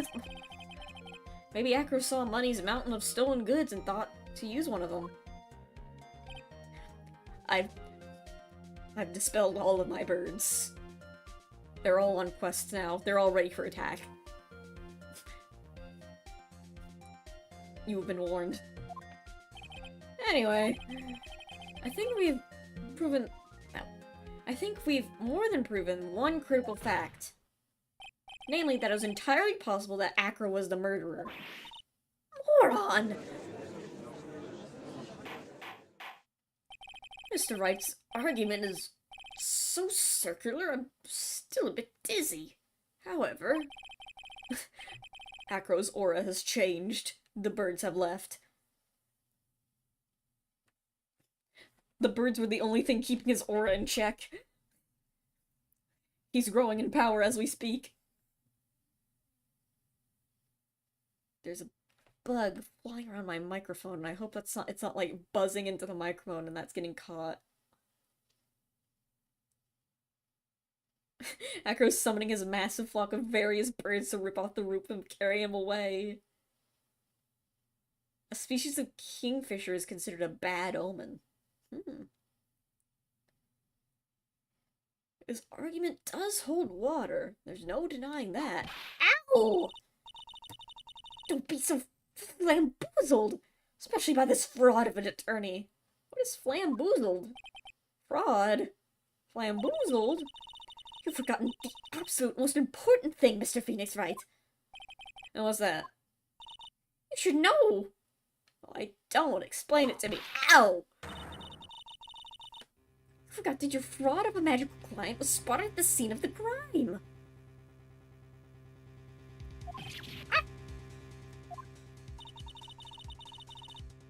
Maybe Acro saw Money's mountain of stolen goods and thought to use one of them. I've dispelled all of my birds. They're all on quests now. They're all ready for attack. You have been warned. Anyway, I think we've proven... No. I think we've more than proven one critical fact. Namely, that it was entirely possible that Acro was the murderer. Moron! Mr. Wright's argument is so circular, I'm still a bit dizzy. However, Acro's aura has changed. The birds have left. The birds were the only thing keeping his aura in check. He's growing in power as we speak. There's a bug flying around my microphone, and I hope it's not like buzzing into the microphone and that's getting caught. Acro's summoning his massive flock of various birds to rip off the roof and carry him away. A species of kingfisher is considered a bad omen. His argument does hold water. There's no denying that. Ow! Don't be so flamboozled, especially by this fraud of an attorney. What is flamboozled? Fraud? Flamboozled? You've forgotten the absolute most important thing, Mr. Phoenix Wright. And what's that? You should know! Well, I don't. Explain it to me. Ow! You forgot that your fraud of a magical client was spotted at the scene of the crime.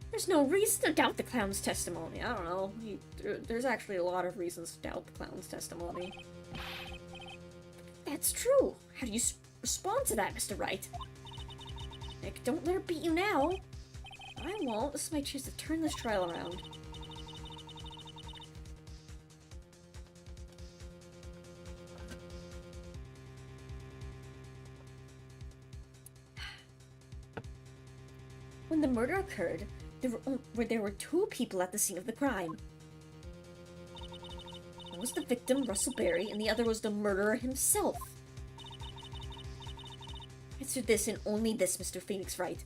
There's no reason to doubt the clown's testimony. I don't know. There's actually a lot of reasons to doubt the clown's testimony. That's true. How do you respond to that, Mr. Wright? Nick, don't let her beat you now. I won't. This is my chance to turn this trial around. When the murder occurred, there were two people at the scene of the crime. One was the victim, Russell Berry, and the other was the murderer himself. Answer this and only this, Mr. Phoenix Wright.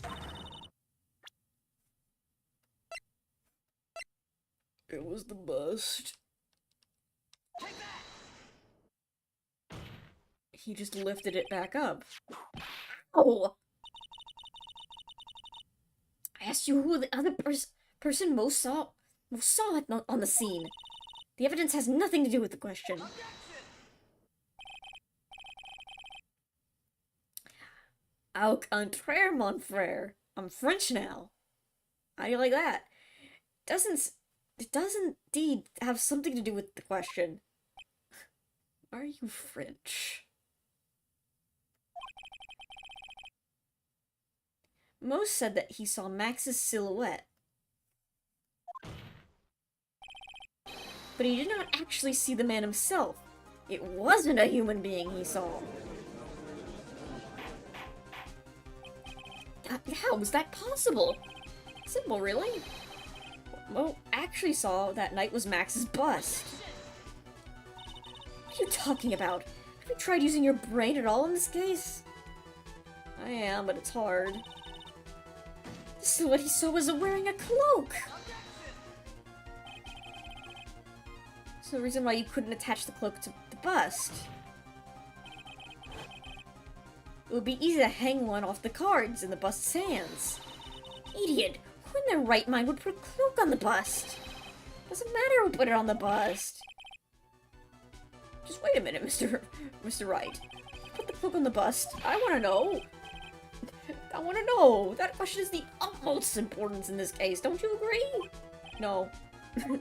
It was the bust. He just lifted it back up. Oh! I asked you who the other person most saw it on the scene. The evidence has nothing to do with the question. Au contraire, mon frère. I'm French now. How do you like that? It does indeed have something to do with the question. Are you French? Most said that he saw Max's silhouette. But he did not actually see the man himself. It wasn't a human being he saw. How was that possible? Simple, really. What Mo actually saw that night was Max's bust. What are you talking about? Have you tried using your brain at all in this case? I am, but it's hard. The silhouette he saw was wearing a cloak! There's no reason why you couldn't attach the cloak to the bust. It would be easy to hang one off the cards in the bust's hands. Idiot! Who in their right mind would put a cloak on the bust? Doesn't matter who put it on the bust. Just wait a minute, Mr. Wright. Put the cloak on the bust. I want to know. I want to know. That question is the utmost importance in this case. Don't you agree? No. I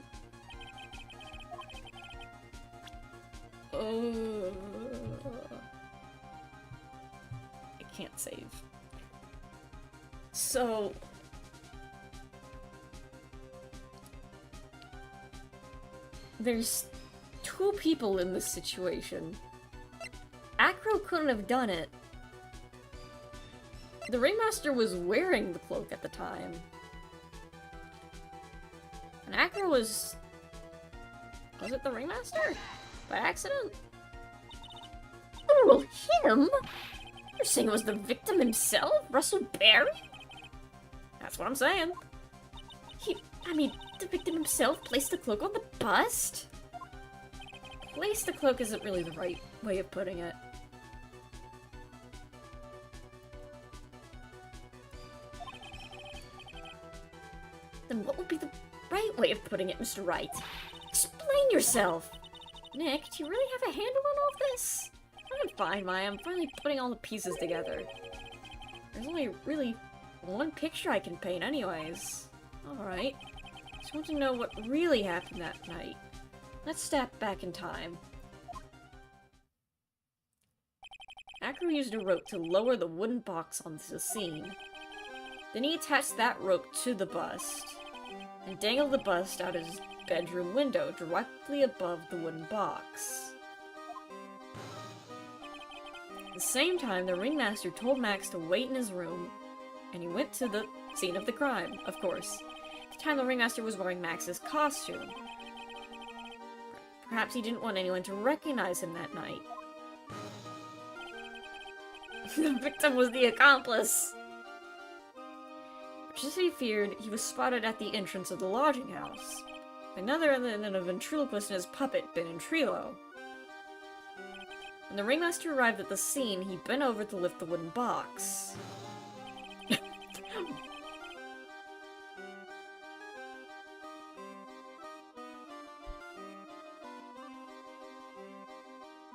can't save. So... there's two people in this situation. Acro couldn't have done it. The Ringmaster was wearing the cloak at the time. And Acro was... Was it the Ringmaster? By accident? Oh, well, him? You're saying it was the victim himself? Russell Barry? That's what I'm saying. I mean, the victim himself placed the cloak on the bust? Place the cloak isn't really the right way of putting it. Then what would be the right way of putting it, Mr. Wright? Explain yourself! Nick, do you really have a handle on all this? I'm fine, Maya. I'm finally putting all the pieces together. There's only really one picture I can paint anyways. Alright. Just want to know what really happened that night. Let's step back in time. Acro used a rope to lower the wooden box onto the scene. Then he attached that rope to the bust, and dangled the bust out his bedroom window directly above the wooden box. At the same time, the Ringmaster told Max to wait in his room, and he went to the scene of the crime, of course. At the time, the Ringmaster was wearing Max's costume. Perhaps he didn't want anyone to recognize him that night. The victim was the accomplice! Just as he feared, he was spotted at the entrance of the lodging house. Another than a ventriloquist and his puppet, Ben and Trilo. When the Ringmaster arrived at the scene, he bent over to lift the wooden box.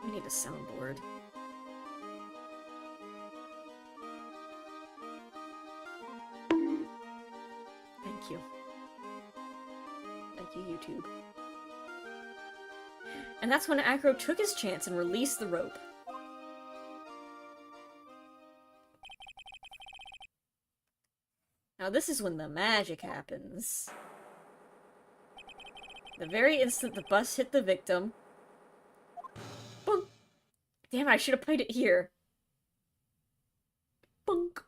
We need a soundboard. Thank you. Thank you, YouTube. And that's when Acro took his chance and released the rope. Now this is when the magic happens. The very instant the bus hit the victim... Bunk! Damn, I should have played it here. Bunk!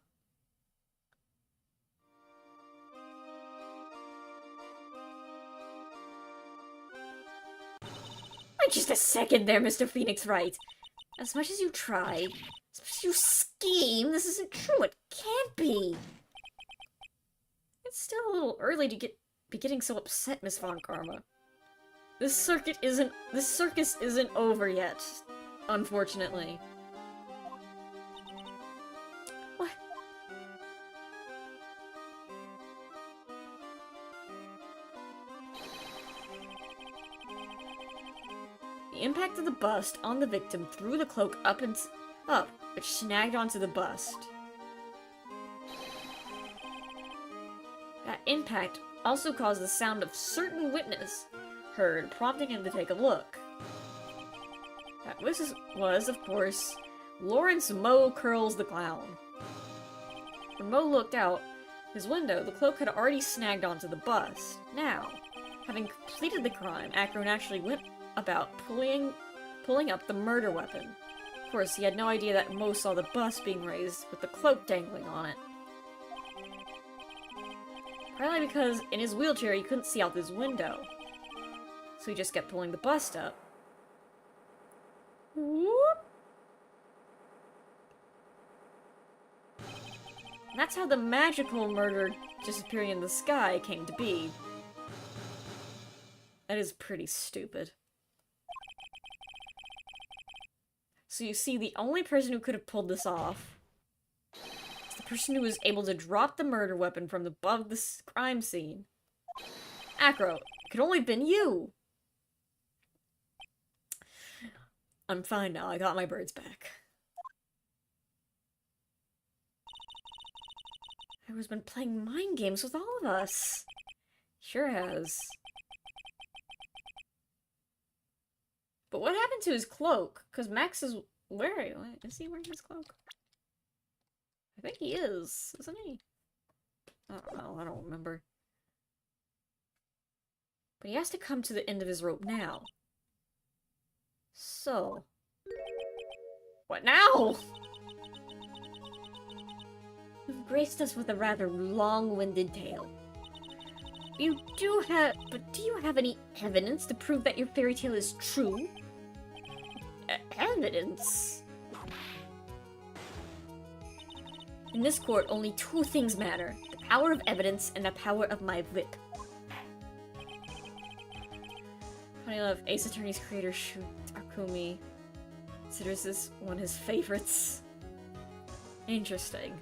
Wait just a second there, Mr. Phoenix Wright. As much as you try, as much as you scheme, this isn't true. It can't be. It's still a little early to be getting so upset, Miss Von Karma. This circus isn't over yet, unfortunately. What? The impact of the bust on the victim threw the cloak up, which snagged onto the bust. That impact also caused the sound of certain witness heard, prompting him to take a look. That witness was, of course, Lawrence Moe Curls the Clown. When Moe looked out his window, the cloak had already snagged onto the bust. Now, having completed the crime, Acro naturally went about pulling up the murder weapon. Of course, he had no idea that Moe saw the bust being raised with the cloak dangling on it. Probably because in his wheelchair he couldn't see out his window. So he just kept pulling the bust up. Whoop. And that's how the magical murder disappearing in the sky came to be. That is pretty stupid. So you see, the only person who could have pulled this off is the person who was able to drop the murder weapon from above the crime scene. Acro, it could only have been you! I'm fine now, I got my birds back. Acro's been playing mind games with all of us. Sure has. But what happened to his cloak? Because Max is wearing... Is he wearing his cloak? I think he is, isn't he? I don't know, I don't remember. But he has to come to the end of his rope now. So... what now? You've graced us with a rather long-winded tale. Do you have any evidence to prove that your fairy tale is true? Evidence? In this court, only two things matter. The power of evidence and the power of my whip. Funny enough, Ace Attorney's creator Shu Takumi considers this one of his favorites. Interesting.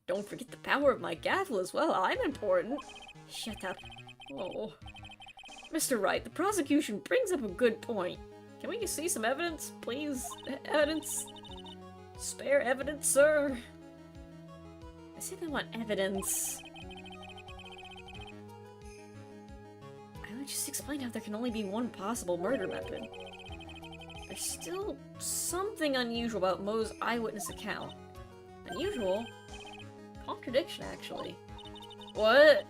Don't forget the power of my gavel as well. I'm important. Shut up. Oh. Mr. Wright, the prosecution brings up a good point. Can we see some evidence, please? Evidence? Spare evidence, sir? I said I want evidence. I would just explain how there can only be one possible murder method. There's still something unusual about Mo's eyewitness account. Unusual? Contradiction, actually. What?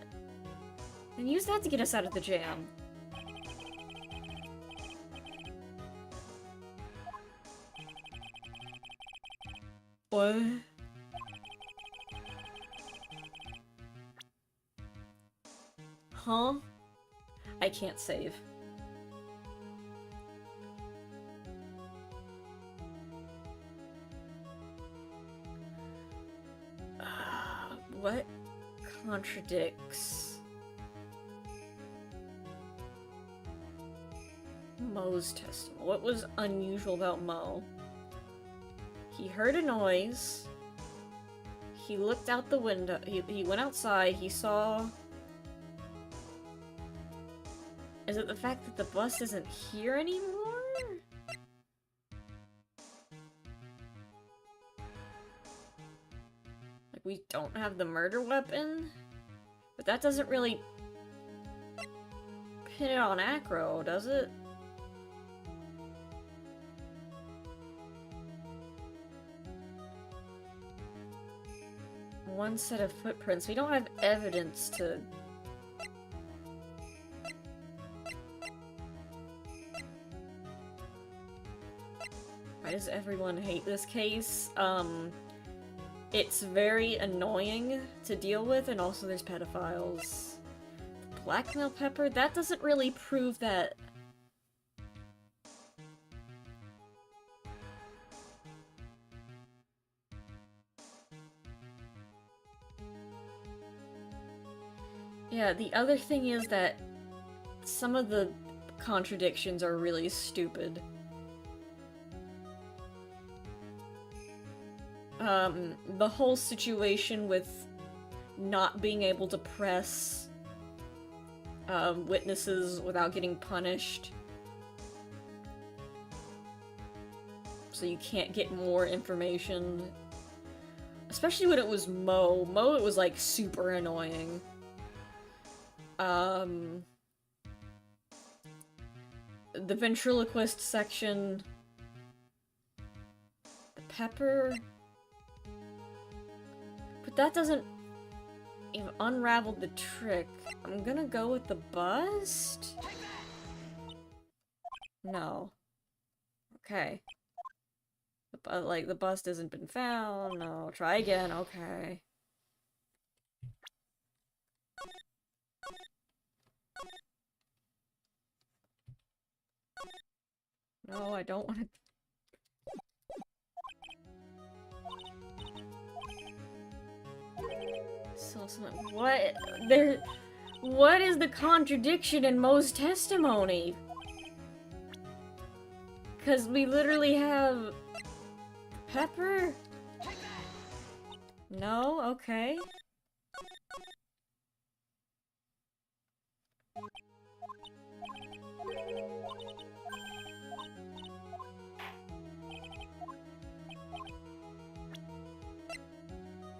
Then use that to get us out of the jam. What? Huh? I can't save. What contradicts Mo's testimony? What was unusual about Mo? He heard a noise. He looked out the window. He went outside. He saw... Is it the fact that the bus isn't here anymore? Like, we don't have the murder weapon? But that doesn't really pin it on Acro, does it? One set of footprints. We don't have evidence to... Why does everyone hate this case? It's very annoying to deal with, and also there's pedophiles. The blackmail pepper? That doesn't really prove that... Yeah, the other thing is that some of the contradictions are really stupid. The whole situation with not being able to press witnesses without getting punished. So you can't get more information. Especially when it was Mo. Mo, it was like super annoying. The ventriloquist section. The pepper. But that doesn't even unravel the trick. I'm gonna go with the bust? No. Okay. Like, the bust hasn't been found. No, try again. Okay. No, I don't want to... So, what? What is the contradiction in Mo's testimony? Because we literally have... Pepper? No? Okay.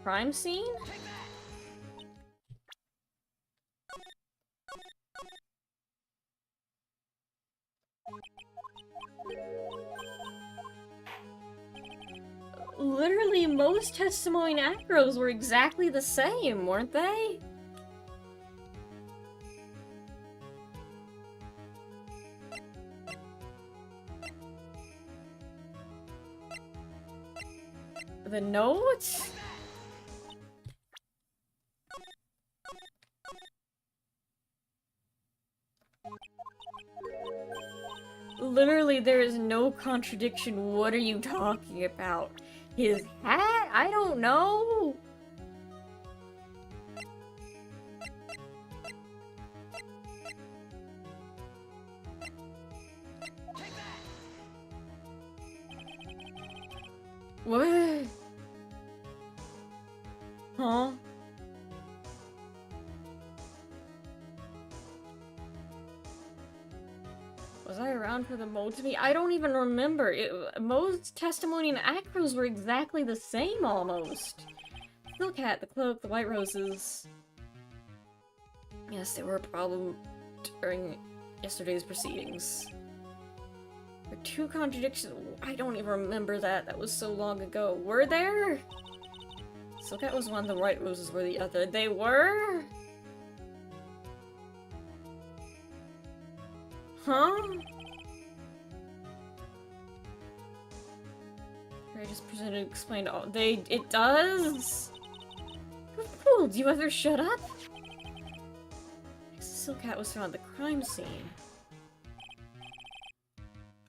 Crime scene? Literally, most testimony and acros were exactly the same, weren't they? The note? Literally, there is no contradiction. What are you talking about? His hat? I don't know. What? Huh? Was I around for the Mojimi? I don't even remember. Mo's testimony and Acro's were exactly the same, almost. Silk hat, the cloak, the white roses. Yes, they were a problem during yesterday's proceedings. There were two contradictions. I don't even remember that. That was so long ago. Were there? Silk hat was one, the white roses were the other. They were? Huh? I just presented and explained all. It does? Cool, do you ever shut up? Silk hat was found at the crime scene.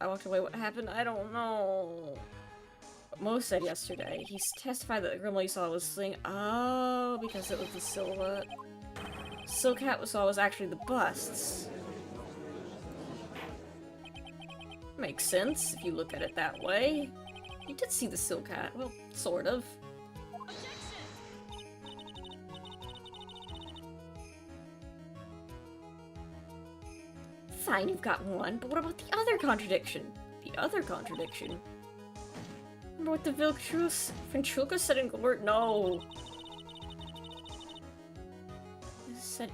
I walked away. What happened? I don't know. But Mo said yesterday. He testified that the grandma you saw was sling. Oh, because it was the silhouette. Silk hat was actually the busts. Makes sense if you look at it that way. You did see the silk hat. Well, sort of. Fine, you've got one, but what about the other contradiction? The other contradiction? Remember what the Ventrulka said in court? No. It said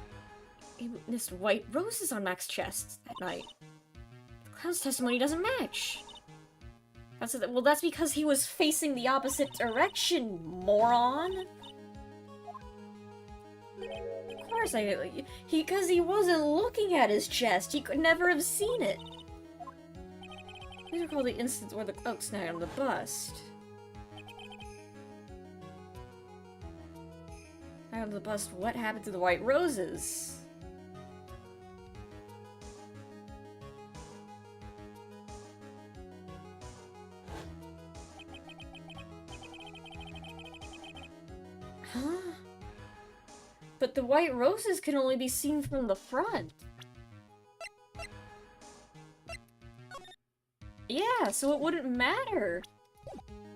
he witnessed white roses on Mac's chest that night. The clown's testimony doesn't match. Well, that's because he was facing the opposite direction, moron! Of course because he wasn't looking at his chest. He could never have seen it. These are called the instance where the cloak snagged on the bust. Snagged on the bust, what happened to the white roses? Huh? But the white roses can only be seen from the front. Yeah, so it wouldn't matter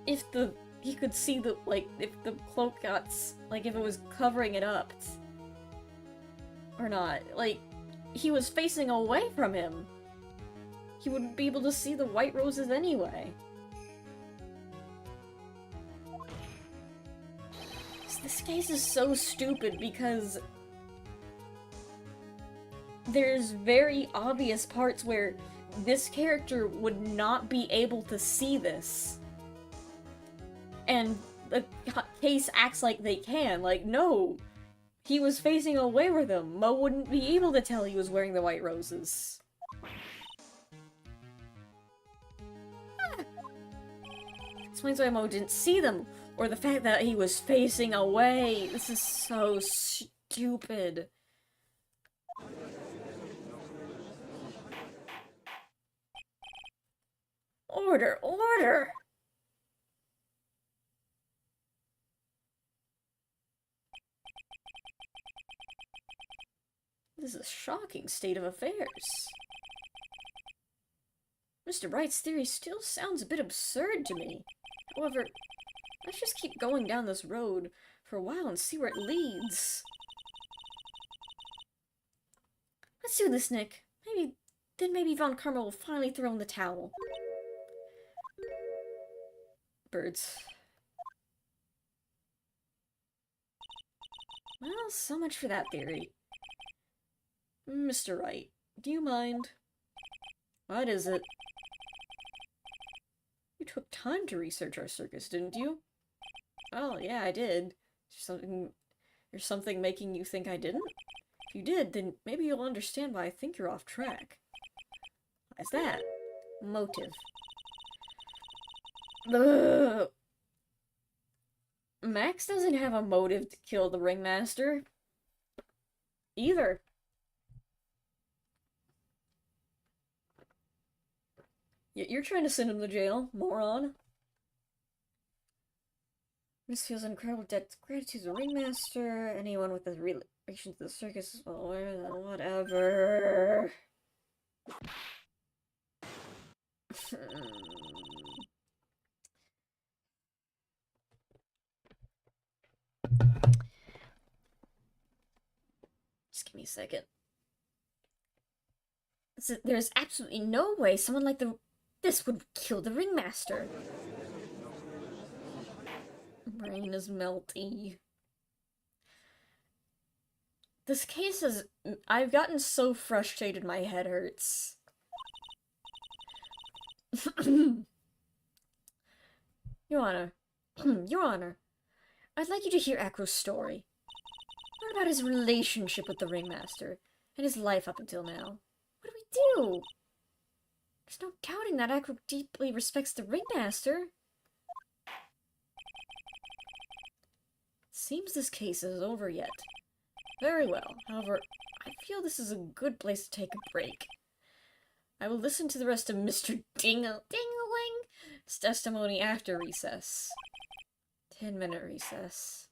if he could see the, if the cloak got, if it was covering it up. Or not. He was facing away from him. He wouldn't be able to see the white roses anyway. This case is so stupid because there's very obvious parts where this character would not be able to see this. And the case acts like they can. No. He was facing away with them. Mo wouldn't be able to tell he was wearing the white roses. Explains why Mo didn't see them. Or the fact that he was facing away. This is so stupid. Order, order! This is a shocking state of affairs. Mr. Wright's theory still sounds a bit absurd to me. However, let's just keep going down this road for a while and see where it leads. Let's do this, Nick. Maybe Von Karma will finally throw in the towel. Birds. Well, so much for that theory. Mr. Wright, do you mind? What is it? You took time to research our circus, didn't you? Oh, yeah, I did. There's something making you think I didn't? If you did, then maybe you'll understand why I think you're off track. Why's that? Motive. Ugh. Max doesn't have a motive to kill the ringmaster. Either. You're trying to send him to jail, moron. This feels an incredible debt gratitude to the ringmaster. Anyone with a relation to the circus is well aware that whatever. Just give me a second. There's absolutely no way someone like this would kill the ringmaster. Brain is melty. This case is... I've gotten so frustrated my head hurts. Your Honor. Your Honor. I'd like you to hear Acro's story. What about his relationship with the ringmaster? And his life up until now? What do we do? There's no doubting that Acro deeply respects the ringmaster. Seems this case is over yet. Very well. However, I feel this is a good place to take a break. I will listen to the rest of Mr. Dingling's testimony after recess. 10-minute recess.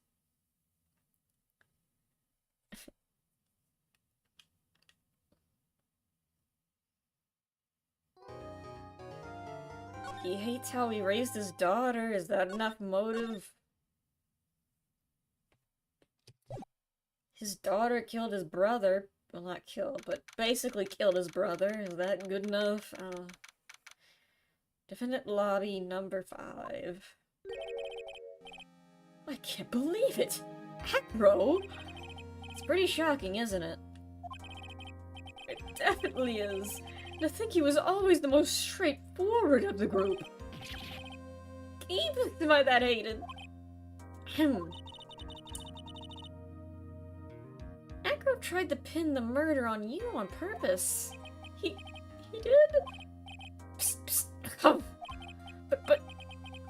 He hates how he raised his daughter. Is that enough motive? His daughter killed his brother. Well, not killed, but basically killed his brother. Is that good enough? Defendant lobby number 5. I can't believe it! Acro! It's pretty shocking, isn't it? It definitely is. To think he was always the most straightforward of the group. Even am I that hated? Acro tried to pin the murder on you on purpose. He did? Psst, psst. Oh. But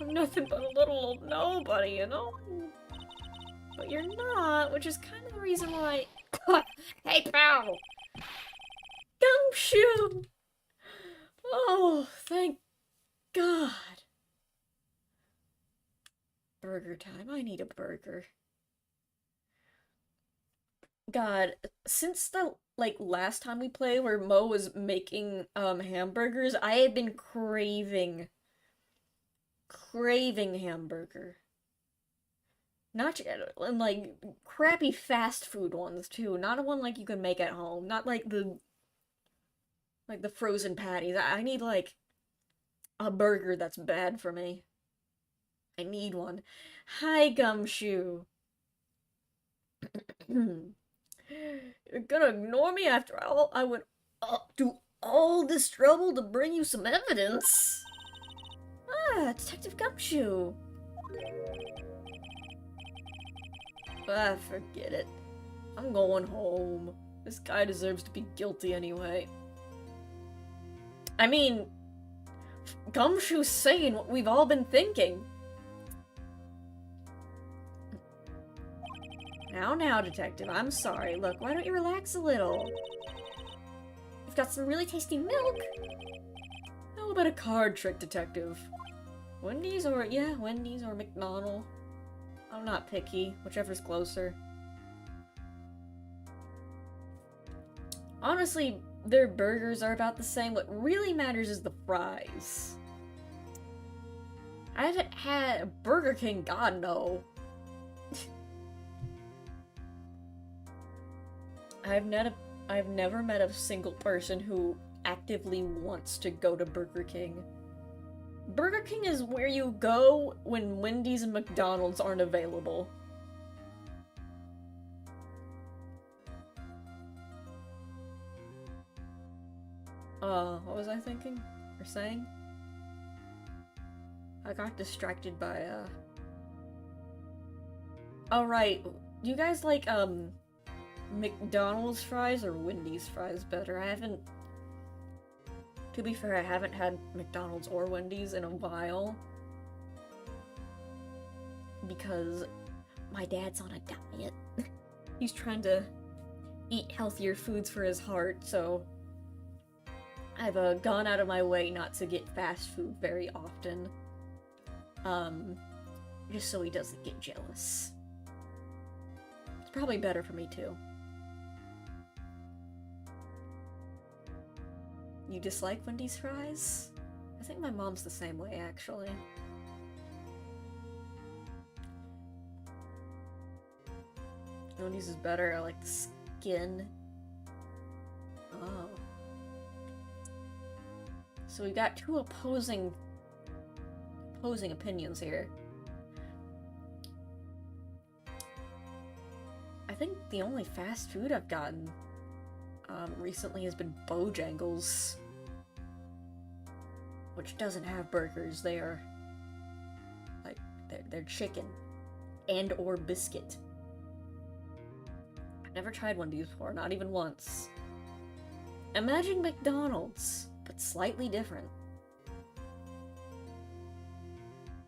I'm nothing but a little old nobody, you know? But you're not, which is kind of the reason why... Hey, pal! Gumshoe! Oh, thank God. Burger time. I need a burger. God, since the, last time we played where Mo was making, hamburgers, I have been craving hamburger. Not, and, crappy fast food ones, too. Not a one, you can make at home. Not, the frozen patties. I need, a burger that's bad for me. I need one. Hi, Gumshoe. You're gonna ignore me after all I went to all this trouble to bring you some evidence? Ah, Detective Gumshoe. Ah, forget it. I'm going home. This guy deserves to be guilty anyway. I mean, Gumshoe's saying what we've all been thinking. Now, Detective, I'm sorry. Look, why don't you relax a little? We've got some really tasty milk. How about a card trick, Detective? Wendy's or McDonald's? I'm not picky, whichever's closer. Honestly, their burgers are about the same. What really matters is the fries. I haven't had Burger King, God no. I've never met a single person who actively wants to go to Burger King. Burger King is where you go when Wendy's and McDonald's aren't available. What was I thinking? Or saying? I got distracted by, Oh, right. Do you guys like, McDonald's fries or Wendy's fries better? To be fair, I haven't had McDonald's or Wendy's in a while. Because my dad's on a diet. He's trying to eat healthier foods for his heart, so I've gone out of my way not to get fast food very often. Just so he doesn't get jealous. It's probably better for me too. You dislike Wendy's fries? I think my mom's the same way, actually. Wendy's is better. I like the skin. Oh. So we've got two opposing opinions here. I think the only fast food I've gotten recently has been Bojangles, which doesn't have burgers. They are like they're chicken and or biscuit. I've never tried one of these before, not even once. Imagine McDonald's, but slightly different.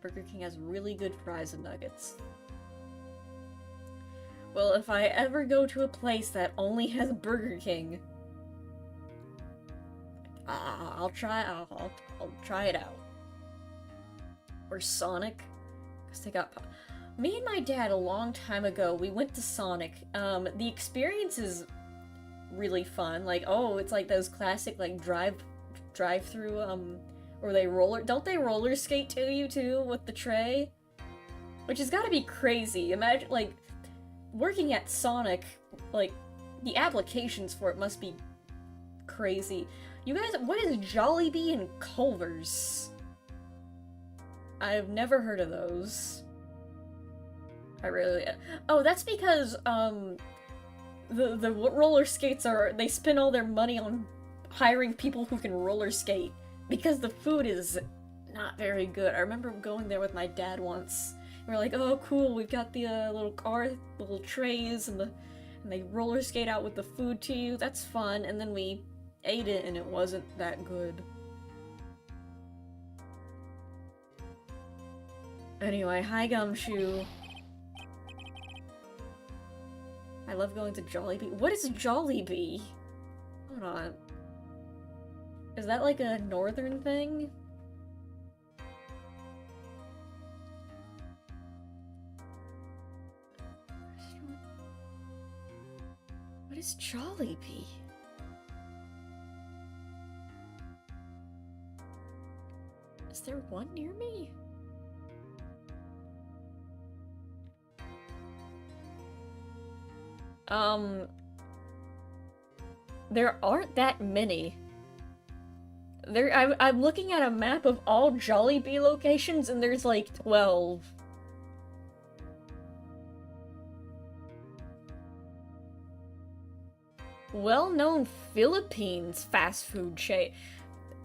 Burger King has really good fries and nuggets. Well, if I ever go to a place that only has Burger King, I'll try it out. Or Sonic, because they got... Me and my dad, a long time ago, we went to Sonic. The experience is really fun. Like, oh, it's like those classic, like, drive-through, or don't they roller skate to you, too, with the tray? Which has gotta be crazy. Imagine, like, working at Sonic, like, the applications for it must be crazy. You guys, what is Jollibee and Culver's? I've never heard of those. Oh, that's because, the roller skates they spend all their money on hiring people who can roller skate, because the food is not very good. I remember going there with my dad once. We're like, oh cool, we've got the little trays, and they roller skate out with the food to you. That's fun. And then we ate it, and it wasn't that good. Anyway, hi Gumshoe. I love going to Jollibee. What is Jollibee? Hold on. Is that like a northern thing? What is Jollibee? Is there one near me? There aren't that many. I'm looking at a map of all Jollibee locations, and there's like 12. Well-known Philippines fast food chain.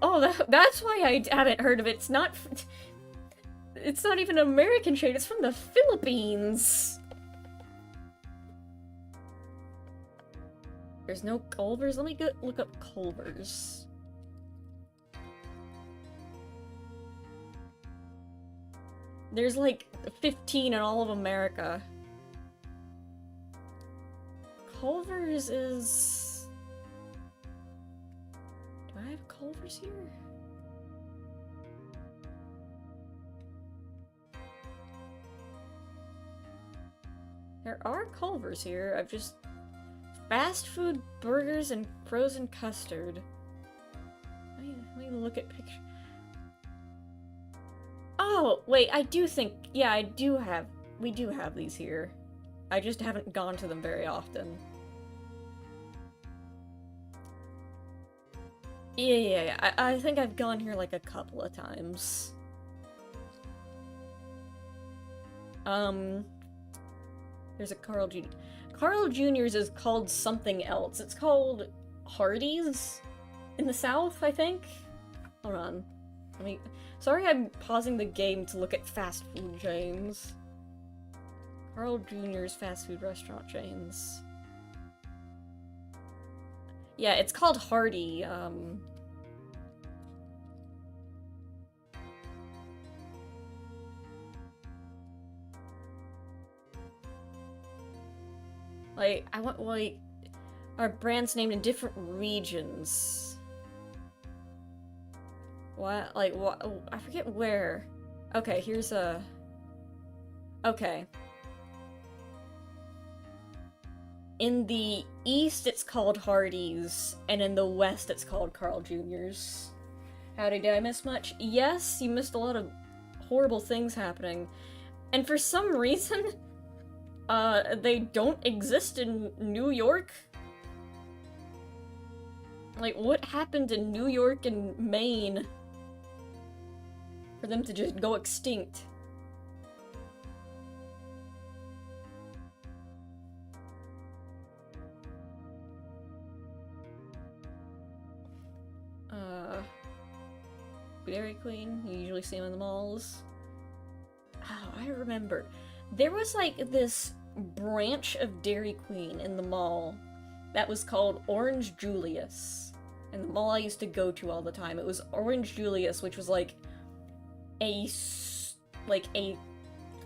Oh, that's why I haven't heard of it. It's not even an American chain, it's from the Philippines. There's no Culver's? Let me look up Culver's. There's like 15 in all of America. Culver's is... Do I have Culver's here? There are Culver's here, I've just... Fast food, burgers, and frozen custard. Let me look at pictures. Oh, wait, I do think... Yeah, we do have these here. I just haven't gone to them very often. Yeah. I think I've gone here like a couple of times. There's a Carl Jr. Carl Jr.'s is called something else. It's called Hardee's in the South, I think. Hold on. Sorry I'm pausing the game to look at fast food chains. Carl Jr.'s fast food restaurant chains. Yeah, it's called Hardy. Like, I want, like, our brands named in different regions. What? Like, what? I forget where. Okay, here's a... Okay. In the east, it's called Hardee's, and in the west, it's called Carl Jr.'s. Howdy, did I miss much? Yes, you missed a lot of horrible things happening. And for some reason, they don't exist in New York. Like, what happened in New York and Maine for them to just go extinct? Dairy Queen, you usually see them in the malls. Oh, I remember. There was like this branch of Dairy Queen in the mall that was called Orange Julius. And the mall I used to go to all the time, it was Orange Julius, which was like a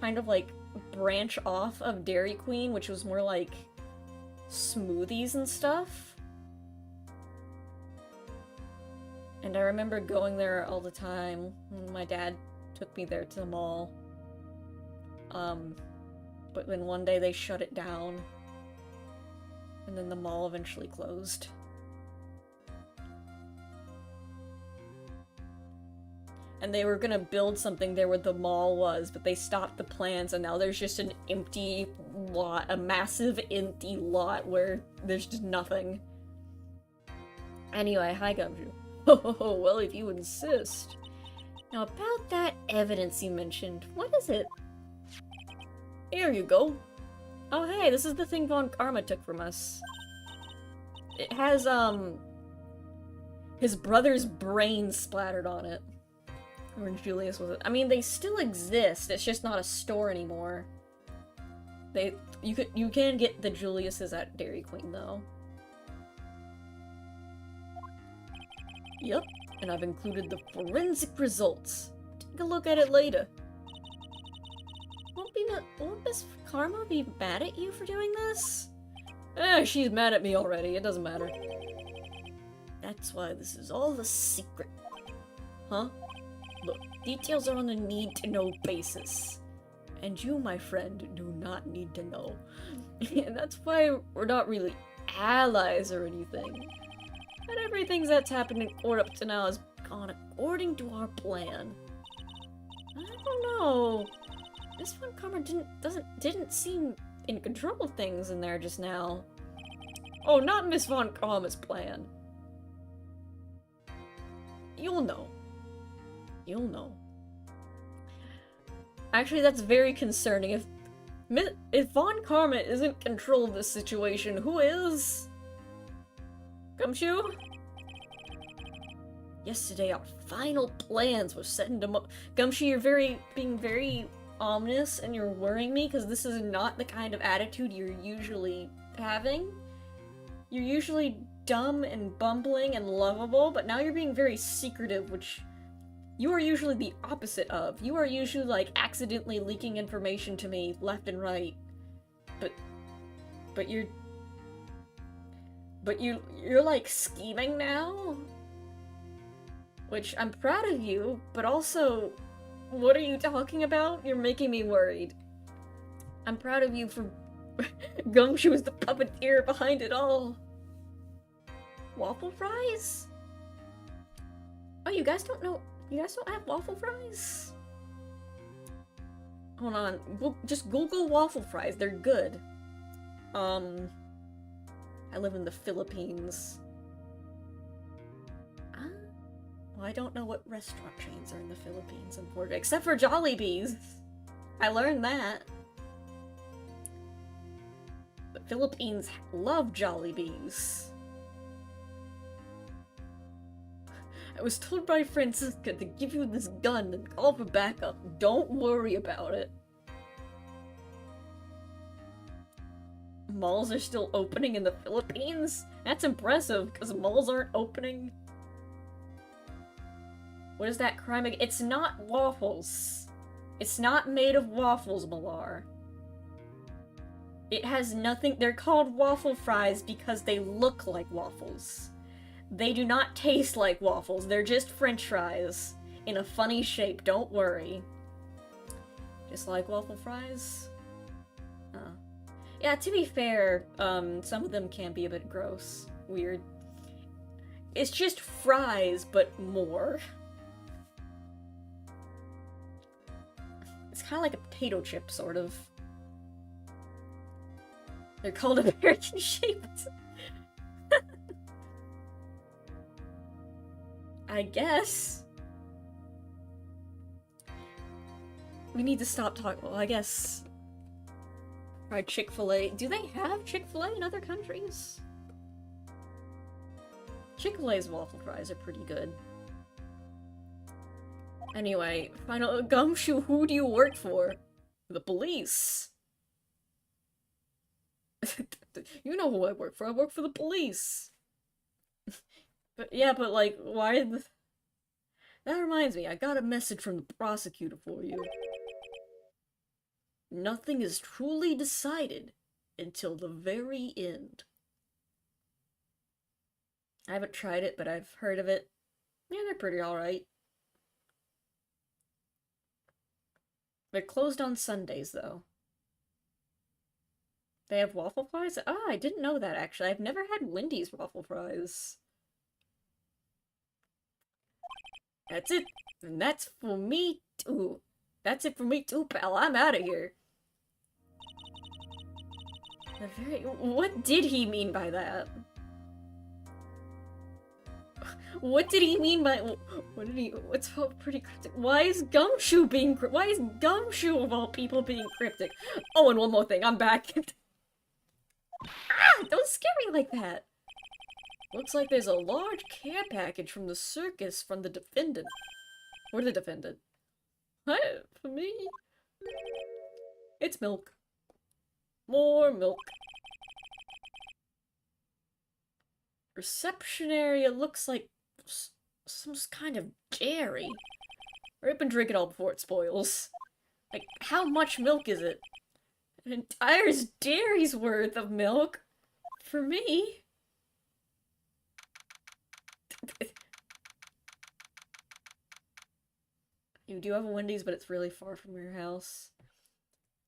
kind of like branch off of Dairy Queen, which was more like smoothies and stuff. And I remember going there all the time. My dad took me there to the mall. But then one day they shut it down. And then the mall eventually closed. And they were gonna build something there where the mall was, but they stopped the plans, and now there's just an empty lot, a massive empty lot where there's just nothing. Anyway, hi Gumshoe. Oh, well, if you insist. Now, about that evidence you mentioned, what is it? Here you go. Oh, hey, this is the thing Von Karma took from us. It has, his brother's brain splattered on it. Orange Julius was it? I mean, they still exist, it's just not a store anymore. You can get the Juliuses at Dairy Queen, though. Yep, and I've included the forensic results. Take a look at it later. Won't Miss Karma be mad at you for doing this? She's mad at me already, it doesn't matter. That's why this is all a secret. Huh? Look, details are on a need-to-know basis. And you, my friend, do not need to know. And that's why we're not really allies or anything. But everything that's happened in court up to now has gone according to our plan. I don't know. Miss Von Karma didn't seem in control of things in there just now. Oh, not Miss Von Karma's plan. You'll know. You'll know. Actually, that's very concerning. If Von Karma isn't in control of this situation, who is? Gumshoe? Yesterday, our final plans were set into Gumshoe, you're being very ominous, and you're worrying me, because this is not the kind of attitude you're usually having. You're usually dumb and bumbling and lovable, but now you're being very secretive, which you are usually the opposite of. You are usually, like, accidentally leaking information to me left and right. But you're like scheming now? Which I'm proud of you, but also, what are you talking about? You're making me worried. I'm proud of you for Gumshoe is the puppeteer behind it all. Waffle fries? Oh, you guys don't know? You guys don't have waffle fries? Hold on, just Google waffle fries. They're good. I live in the Philippines. Well, I don't know what restaurant chains are in the Philippines, unfortunately, except for Jollibee's. I learned that. The Philippines love Jollibee's. I was told by Francisca to give you this gun and call for backup. Don't worry about it. Malls are still opening in the Philippines? That's impressive, because malls aren't opening. What is that crime again? It's not waffles. It's not made of waffles, Malar. It has nothing. They're called waffle fries because they look like waffles. They do not taste like waffles. They're just French fries in a funny shape. Don't worry. Just like waffle fries. Yeah, to be fair, some of them can be a bit gross. Weird. It's just fries, but more. It's kind of like a potato chip, sort of. They're called American shaped. I guess. We need to stop talking. Well, I guess. Right, Chick-fil-A. Do they have Chick-fil-A in other countries? Chick-fil-A's waffle fries are pretty good. Anyway, final Gumshoe, who do you work for? The police. You know who I work for. I work for the police. But yeah, but like, why the... That reminds me, I got a message from the prosecutor for you. Nothing is truly decided until the very end. I haven't tried it, but I've heard of it. Yeah, they're pretty alright. They're closed on Sundays, though. They have waffle fries? Ah, I didn't know that, actually. I've never had Wendy's waffle fries. That's it. And that's for me, too. That's it for me, too, pal. I'm out of here. What did he mean by that? What did he mean by... What's so pretty cryptic? Why is Gumshoe being... Why is Gumshoe, of all people, being cryptic? Oh, and one more thing. I'm back. Ah! Don't scare me like that! Looks like there's a large care package from the circus from the defendant. Or the defendant. What? For me? It's milk. More milk. Reception area looks like some kind of dairy. Hurry up and drink it all before it spoils. Like, how much milk is it? An entire dairy's worth of milk? For me? You do have a Wendy's, but it's really far from your house.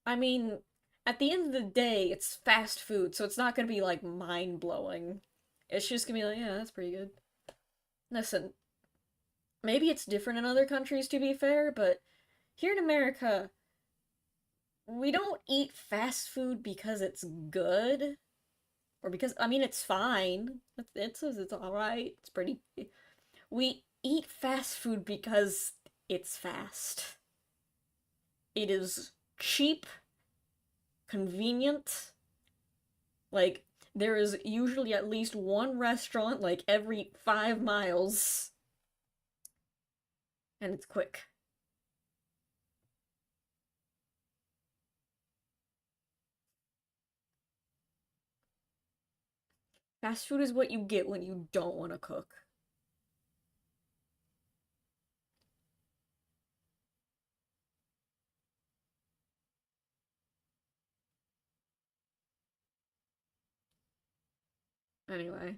I mean, at the end of the day, it's fast food, so it's not gonna be, like, mind-blowing. It's just gonna be like, yeah, that's pretty good. Listen, maybe it's different in other countries, to be fair, but here in America, we don't eat fast food because it's good. Or because, I mean, it's fine. It's alright. It's pretty... We eat fast food because it's fast. It is cheap, convenient. Like, there is usually at least one restaurant, like, every 5 miles. And it's quick. Fast food is what you get when you don't want to cook. Anyway.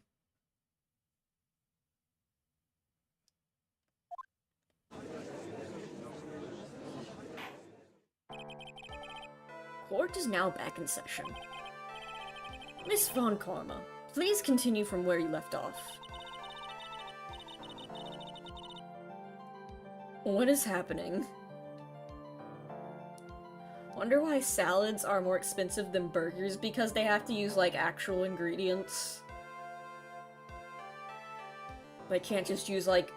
Court is now back in session. Miss Von Karma, please continue from where you left off. What is happening? Wonder why salads are more expensive than burgers, because they have to use, like, actual ingredients. They can't just use, like,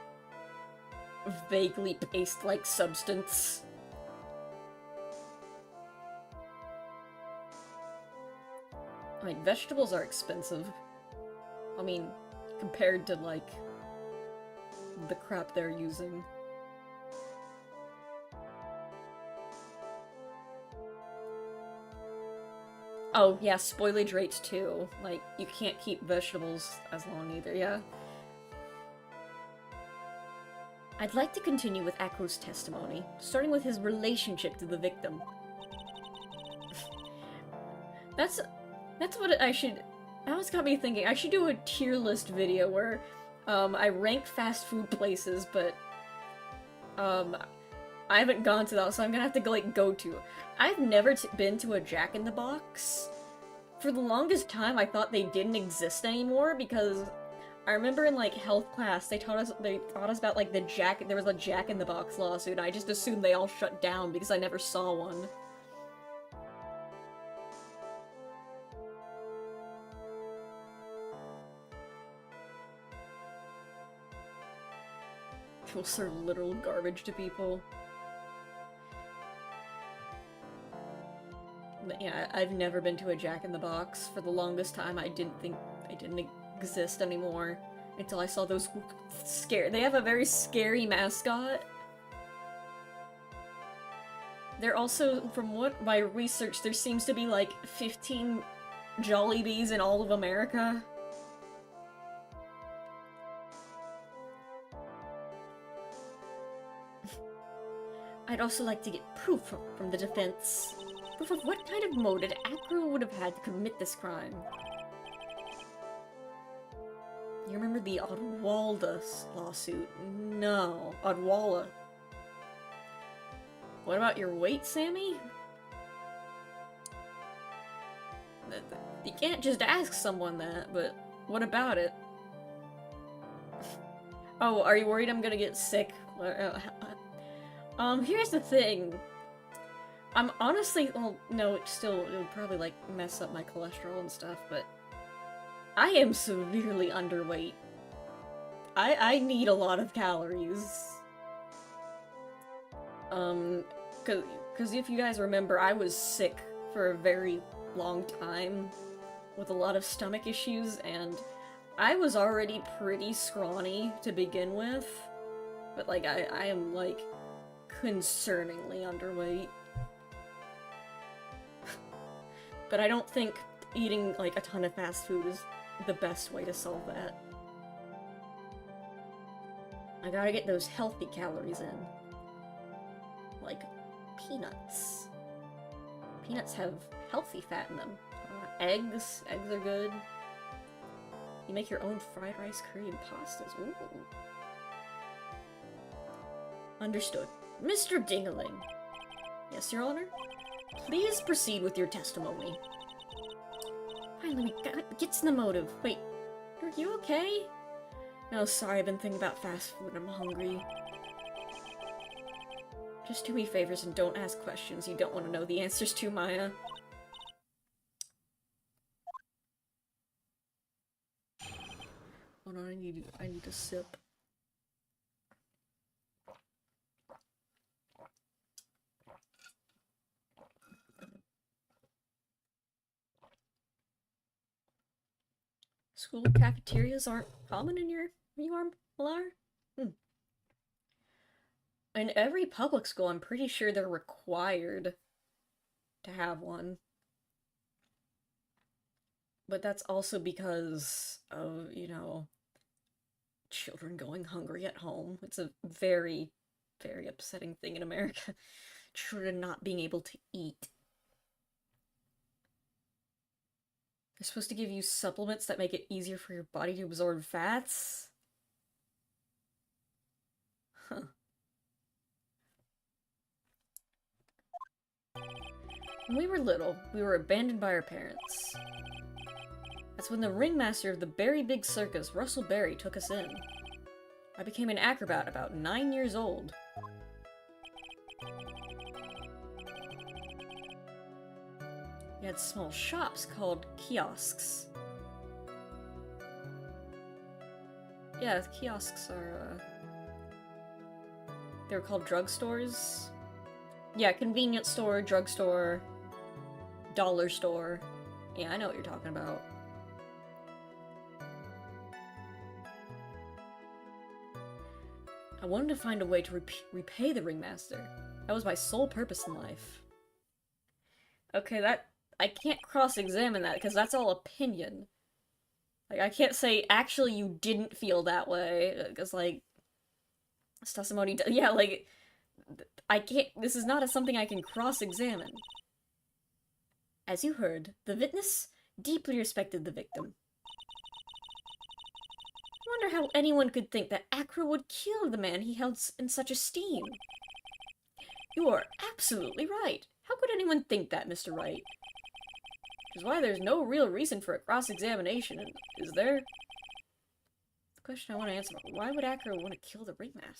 vaguely paste-like substance. Like, vegetables are expensive. I mean, compared to, like, the crap they're using. Oh, yeah, spoilage rates too. Like, you can't keep vegetables as long either, yeah? I'd like to continue with Akro's testimony, starting with his relationship to the victim. That's what I should... That was got me thinking, I should do a tier list video where, I rank fast food places, but, I haven't gone to that, so I'm gonna have to, like, go to. I've never been to a Jack in the Box. For the longest time, I thought they didn't exist anymore, because I remember in, like, health class, they taught us about, like, there was a Jack in the Box lawsuit, and I just assumed they all shut down because I never saw one. Will serve literal garbage to people. But yeah, I've never been to a Jack in the Box. For the longest time, I didn't think they didn't exist anymore. Until I saw those they have a very scary mascot. They're also, from what my research, there seems to be like 15 Jollibees in all of America. I'd also like to get proof from the defense. Proof of what kind of motive Acro would have had to commit this crime. You remember the Odwalda lawsuit? No. Odwalla. What about your weight, Sammy? You can't just ask someone that, but what about it? Oh, are you worried I'm gonna get sick? Here's the thing. I'm honestly, well, no, it would probably, like, mess up my cholesterol and stuff, but I am severely underweight. I need a lot of calories. Cause if you guys remember, I was sick for a very long time with a lot of stomach issues, and I was already pretty scrawny to begin with, but, like, I am, like, concerningly underweight. But I don't think eating, like, a ton of fast food is the best way to solve that. I gotta get those healthy calories in. Like, peanuts. Peanuts have healthy fat in them. Eggs are good. You make your own fried rice, curry, and pastas. Ooh. Understood. Mr. Dingaling. Yes, Your Honor? Please proceed with your testimony. Finally, gets in the motive. Wait, are you okay? No, sorry, I've been thinking about fast food. I'm hungry. Just do me favors and don't ask questions you don't want to know the answers to, Maya. Hold on, I need a sip. School cafeterias aren't common in where you are, Malar? In every public school, I'm pretty sure they're required to have one. But that's also because of, you know, children going hungry at home. It's a very, very upsetting thing in America. Children not being able to eat. They're supposed to give you supplements that make it easier for your body to absorb fats? Huh. When we were little, we were abandoned by our parents. That's when the ringmaster of the Berry Big Circus, Russell Berry, took us in. I became an acrobat about 9 years old. We had small shops called kiosks. Yeah, kiosks are, they were called drugstores. Yeah, convenience store, drugstore, dollar store. Yeah, I know what you're talking about. I wanted to find a way to repay the ringmaster. That was my sole purpose in life. Okay, I can't cross-examine that, because that's all opinion. Like, I can't say, actually, you didn't feel that way, because, like, this testimony, yeah, like, I can't, this is not something I can cross-examine. As you heard, the witness deeply respected the victim. I wonder how anyone could think that Acro would kill the man he held in such esteem. You are absolutely right. How could anyone think that, Mr. Wright? Which is why there's no real reason for a cross-examination, is there? The question I want to answer, why would Acro want to kill the ringmaster?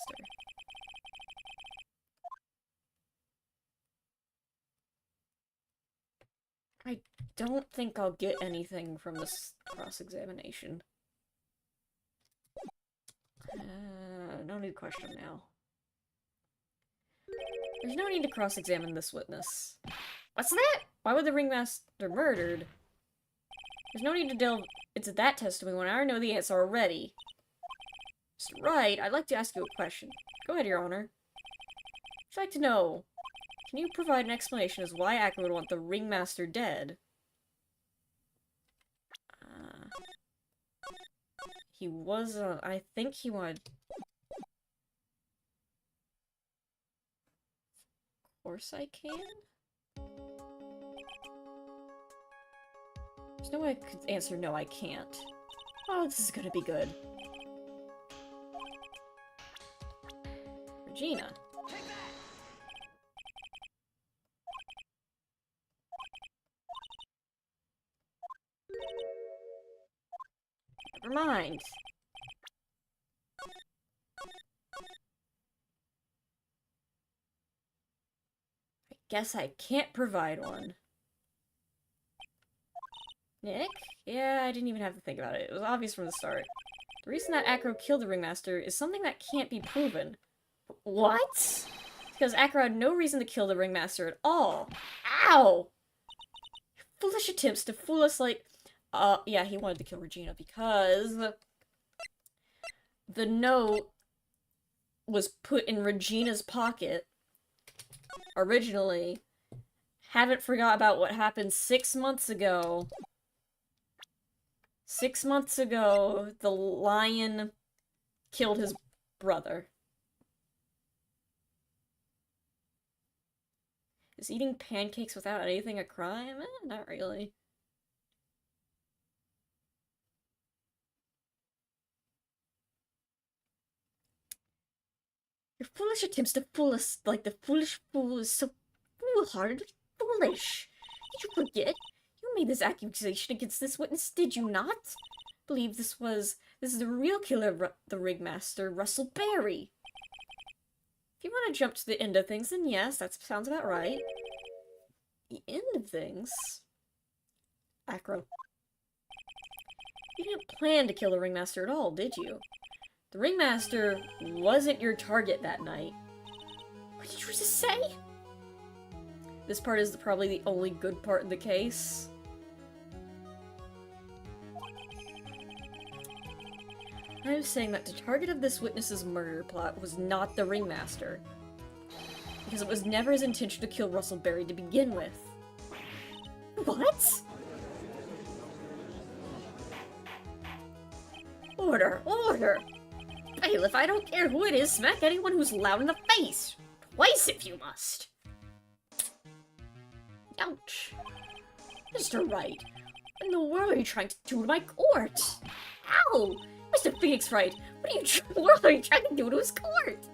I don't think I'll get anything from this cross-examination. No need to question now. There's no need to cross-examine this witness. What's that? Why would the ringmaster murdered? There's no need to delve into that testimony when I already know the answer already. Mr. Wright, I'd like to ask you a question. Go ahead, Your Honor. I'd like to know, can you provide an explanation as why Acro would want the ringmaster dead? He was, I think he wanted... Of course I can? There's no way I could answer no, I can't. Oh, this is gonna be good. Regina. Never mind. I guess I can't provide one. Nick? Yeah, I didn't even have to think about it. It was obvious from the start. The reason that Acro killed the ringmaster is something that can't be proven. What? Because Acro had no reason to kill the ringmaster at all. Ow! Foolish attempts to fool us like... yeah, he wanted to kill Regina because... the note was put in Regina's pocket originally. Haven't forgot about what happened 6 months ago. 6 months ago, the lion killed his brother. Is eating pancakes without anything a crime? Not really. Your foolish attempts to fool us like the foolish fool is so foolhardy, foolish. Did you forget? You made this accusation against this witness, did you not? Believe this is the real killer of the ringmaster, Russell Berry. If you want to jump to the end of things, then yes, that sounds about right. The end of things? Acro. You didn't plan to kill the ringmaster at all, did you? The ringmaster wasn't your target that night. What did you just say? This part is probably the only good part of the case. I was saying that the target of this witness's murder plot was not the ringmaster. Because it was never his intention to kill Russell Berry to begin with. What? Order! Order! Bailiff, I don't care who it is, smack anyone who's loud in the face! Twice if you must! Ouch. Mr. Wright, what in the world are you trying to do to my court? Ow! Mr. Phoenix Wright, what are you trying to do to his court?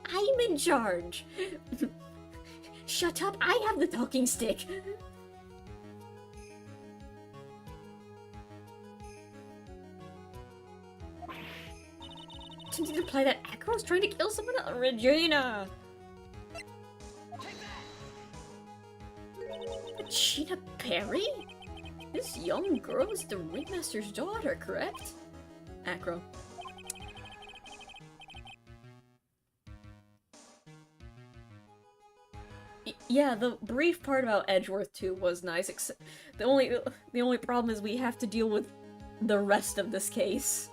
I'm in charge. Shut up, I have the talking stick. Did you imply that Acro's trying to kill someone else? Regina! Regina Berry? This young girl is the ringmaster's daughter, correct? Acro. Yeah, the brief part about Edgeworth too was nice, except the only problem is we have to deal with the rest of this case.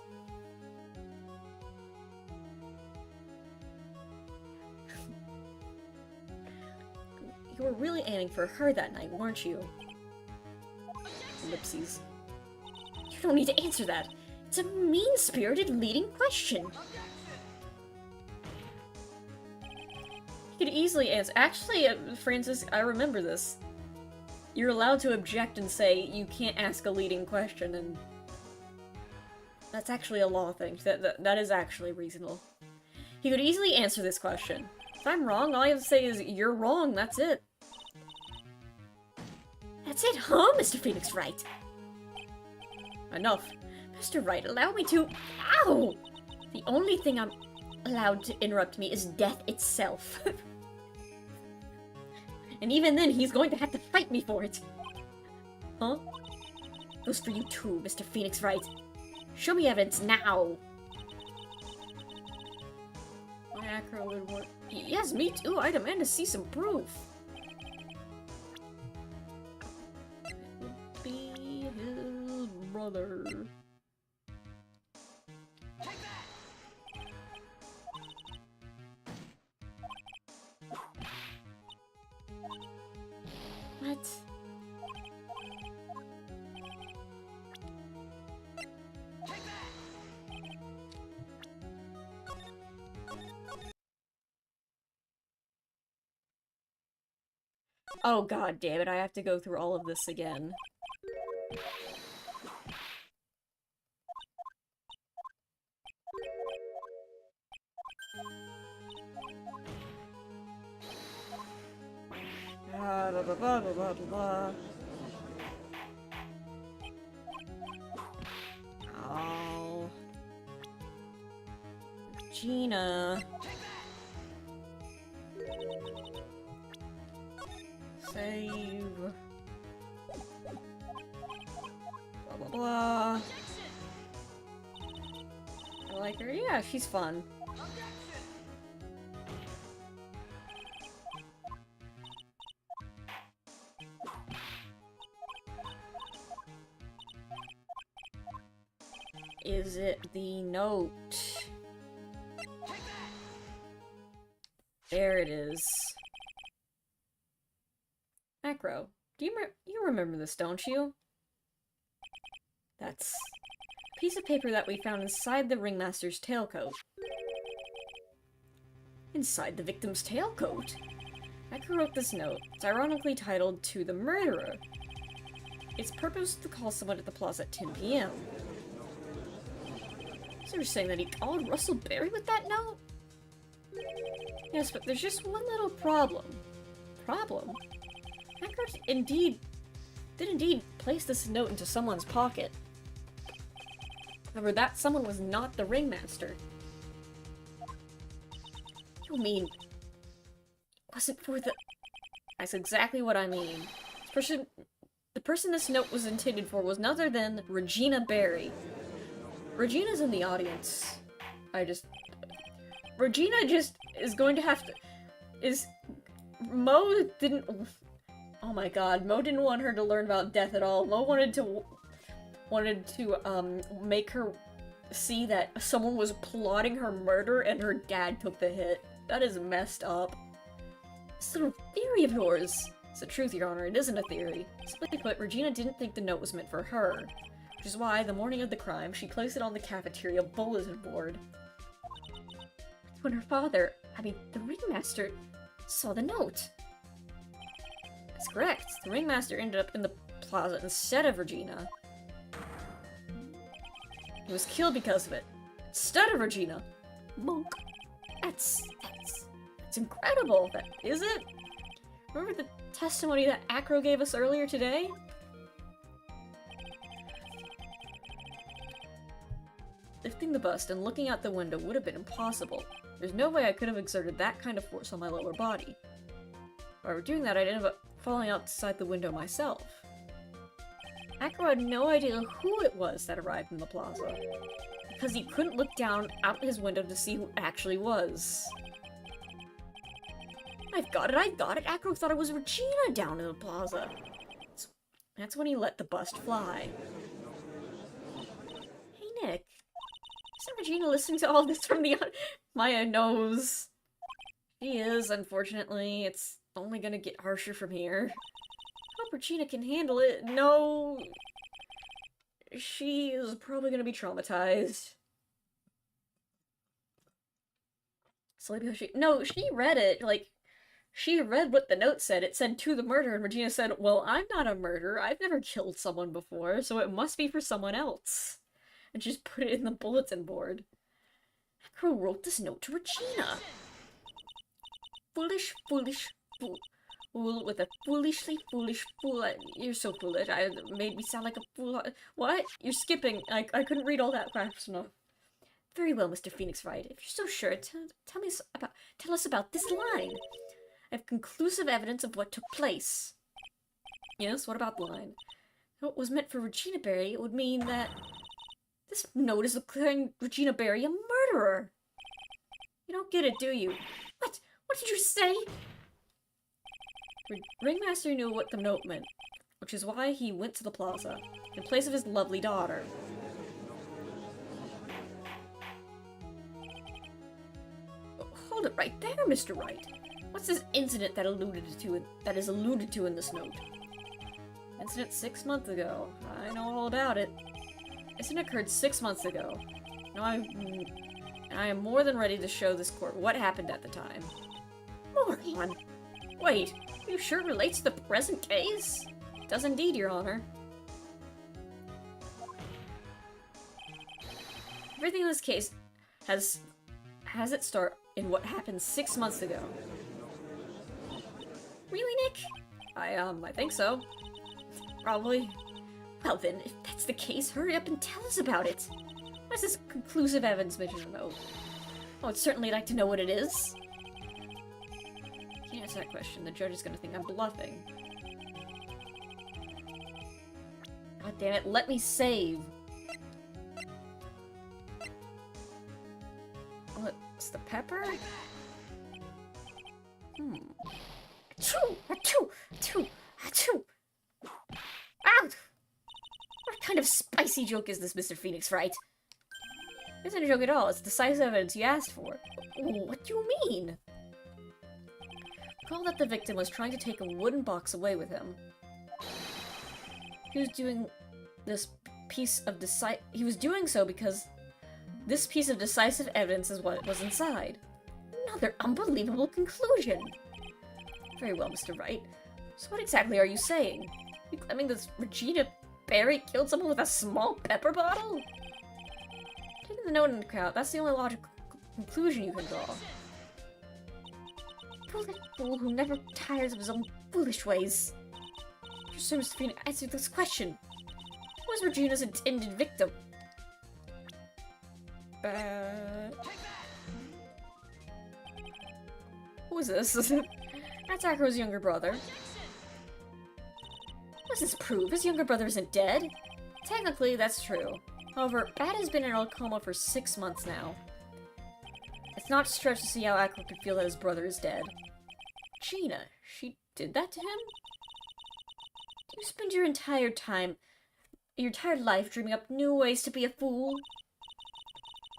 You were really aiming for her that night, weren't you? Ellipses. You don't need to answer that. It's a mean-spirited leading question. You could easily answer. Actually, Francis, I remember this. You're allowed to object and say you can't ask a leading question, and that's actually a law thing. That is actually reasonable. He could easily answer this question. If I'm wrong, all I have to say is, you're wrong, that's it. That's it, huh, Mr. Phoenix Wright? Enough. Mr. Wright, allow me to— Ow! The only thing I'm allowed to interrupt me is death itself. And even then, he's going to have to fight me for it. Huh? Goes for you too, Mr. Phoenix Wright. Show me evidence now. My acro would work. Yes, me too. I demand to see some proof. It would be his brother. What? Oh god damn it, I have to go through all of this again. Blah, blah, blah, blah, blah, blah, blah. Oh. Gina. Save. Blah, blah, blah. I like her. Yeah, she's fun. Is it the note? There it is. Acro, you remember this, don't you? That's a piece of paper that we found inside the ringmaster's tailcoat. Inside the victim's tailcoat? Acro wrote this note. It's ironically titled, "To the Murderer." Its purpose is to call someone at the plaza at 10 p.m. So you're saying that he called Russell Berry with that note? Yes, but there's just one little problem. Problem? Acro did indeed place this note into someone's pocket. However, that someone was not the ringmaster. You mean... wasn't for the... That's exactly what I mean. The person this note was intended for was none other than Regina Berry. Regina's in the audience. Regina just is going to have to... Mo didn't... Oh my god, Mo didn't want her to learn about death at all. Mo wanted to make her see that someone was plotting her murder and her dad took the hit. That is messed up. This little theory of yours. It's the truth, Your Honor. It isn't a theory. Simply put, Regina didn't think the note was meant for her. Which is why, the morning of the crime, she placed it on the cafeteria bulletin board. When her father, the ringmaster, saw the note. That's correct. The ringmaster ended up in the plaza instead of Regina. He was killed because of it. Instead of Regina. Monk. That's incredible. Is it? Remember the testimony that Acro gave us earlier today? Lifting the bust and looking out the window would have been impossible. There's no way I could have exerted that kind of force on my lower body. However, doing that, I'd end up falling outside the window myself. Acro had no idea who it was that arrived in the plaza, because he couldn't look down out his window to see who it actually was. I've got it! Acro thought it was Regina down in the plaza. That's when he let the bust fly. Hey, Nick. Isn't Regina listening to all this from the... Maya knows. She is, unfortunately. It's only gonna get harsher from here. Hope Regina can handle it. No... She is probably gonna be traumatized. Solely because she... No, she read it. Like, She read what the note said. It said to the murderer, and Regina said, well, I'm not a murderer. I've never killed someone before, so it must be for someone else. And she just put it in the bulletin board. Acro wrote this note to Regina. Foolish, foolish fool. Fool with a foolishly foolish fool. You're so foolish. I made me sound like a fool. What? You're skipping. I couldn't read all that fast enough. Very well, Mr. Phoenix Wright. If you're so sure, tell us about this line. I have conclusive evidence of what took place. Yes, what about the line? If it was meant for Regina Berry, it would mean that this note is declaring Regina Berry a murderer. You don't get it, do you? What? What did you say? Ringmaster knew what the note meant, which is why he went to the plaza, in place of his lovely daughter. Hold it right there, Mr. Wright. What's this incident that is alluded to in this note? Incident 6 months ago. I know all about it. Incident occurred 6 months ago. Now I am more than ready to show this court what happened at the time. Moron! Wait, are you sure it relates to the present case? It does indeed, Your Honor. Everything in this case has its start in what happened 6 months ago. Really, Nick? I think so. Probably. Well then, if that's the case, hurry up and tell us about it. What is this conclusive evidence mentioned in the note? Oh, I'd certainly like to know what it is. Can't answer that question. The judge is gonna think I'm bluffing. God damn it, let me save. What's the pepper? Achoo! Achoo! Achoo! Achoo! Ow! What kind of spicy joke is this, Mr. Phoenix Wright? It isn't a joke at all. It's decisive evidence you asked for. What do you mean? Recall that the victim was trying to take a wooden box away with him. He was doing so because this piece of decisive evidence is what was inside. Another unbelievable conclusion. Very well, Mr. Wright. So what exactly are you saying? You claiming this Regina Berry killed someone with a small pepper bottle? Taking the note into account, that's the only logical conclusion you can draw. Foolish fool who never tires of his own foolish ways. Just so Mr. Phoenix, answer this question. Who was Regina's intended victim? Who is this? That's Acro's younger brother. What does this prove? His younger brother isn't dead. Technically, that's true. However, Bat has been in a coma for 6 months now. It's not a stretch to see how Acro could feel that his brother is dead. Gina, she did that to him? You spend your entire life dreaming up new ways to be a fool.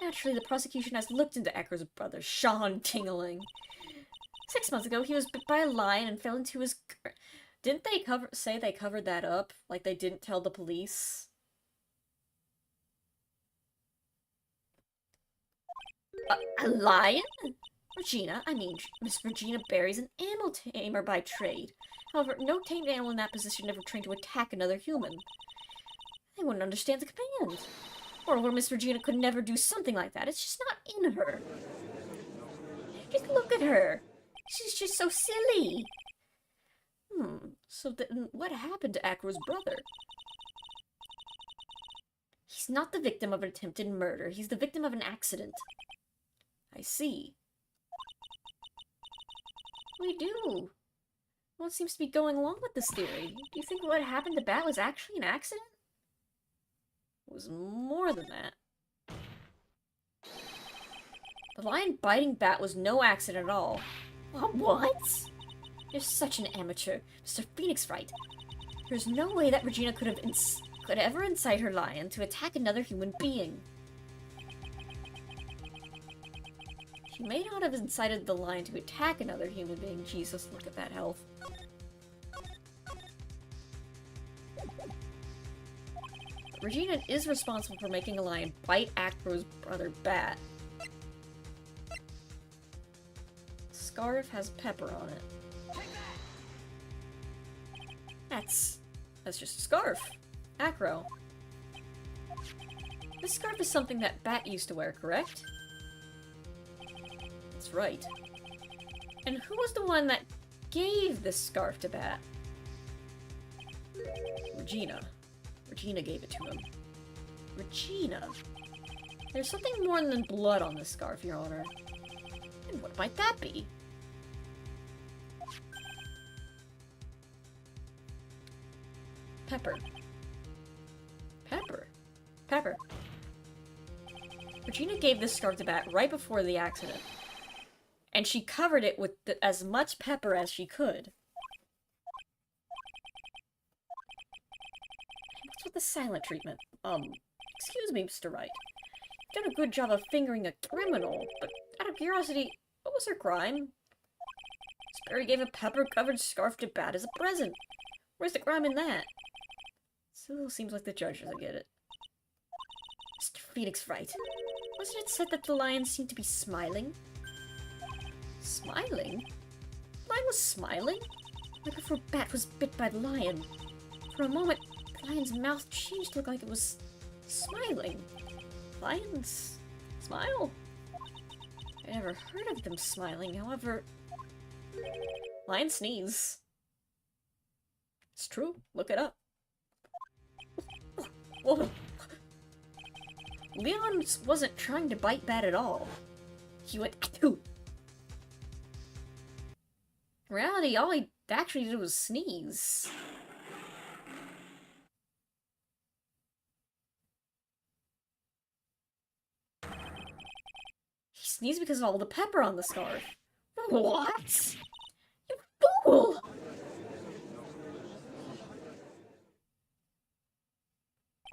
Naturally, the prosecution has looked into Acro's brother, Sean Tingling. 6 months ago, he was bit by a lion and fell into his... Didn't they say they covered that up? Like they didn't tell the police? A lion? Regina, Miss Regina Berry's an animal tamer by trade. However, no tamed animal in that position never trained to attack another human. They wouldn't understand the command. Or Miss Regina could never do something like that. It's just not in her. Just look at her. She's just so silly. So then what happened to Acro's brother? He's not the victim of an attempted murder. He's the victim of an accident. I see. We do. What seems to be going along with this theory? Do you think what happened to Bat was actually an accident? It was more than that. The lion biting Bat was no accident at all. What? You're such an amateur, Mr. Phoenix Wright. There's no way that Regina could ever incite her lion to attack another human being. She may not have incited the lion to attack another human being. Jesus, look at that health. Regina is responsible for making a lion bite Acro's brother Bat. Scarf has pepper on it. bats. That's just a scarf. Acro. This scarf is something that Bat used to wear, correct? That's right. And who was the one that gave this scarf to Bat? Regina. Regina gave it to him. Regina. There's something more than blood on this scarf, Your Honor. And what might that be? Pepper. Pepper. Pepper. Regina gave this scarf to Bat right before the accident. And she covered it with as much pepper as she could. What's with the silent treatment? Excuse me, Mr. Wright. You've done a good job of fingering a criminal, but out of curiosity, what was her crime? Sperry gave a pepper-covered scarf to Bat as a present. Where's the crime in that? Still seems like the judge doesn't get it. Mr. Phoenix Wright, wasn't it said that the lion seemed to be smiling? Smiling? The lion was smiling? Right before Bat was bit by the lion. For a moment, the lion's mouth changed to look like it was smiling. Lions smile? I never heard of them smiling, however... Lions sneeze. It's true. Look it up. Whoa. Leon wasn't trying to bite Bat at all. He went achoo. In reality, all he actually did was sneeze. He sneezed because of all the pepper on the scarf. What? You fool!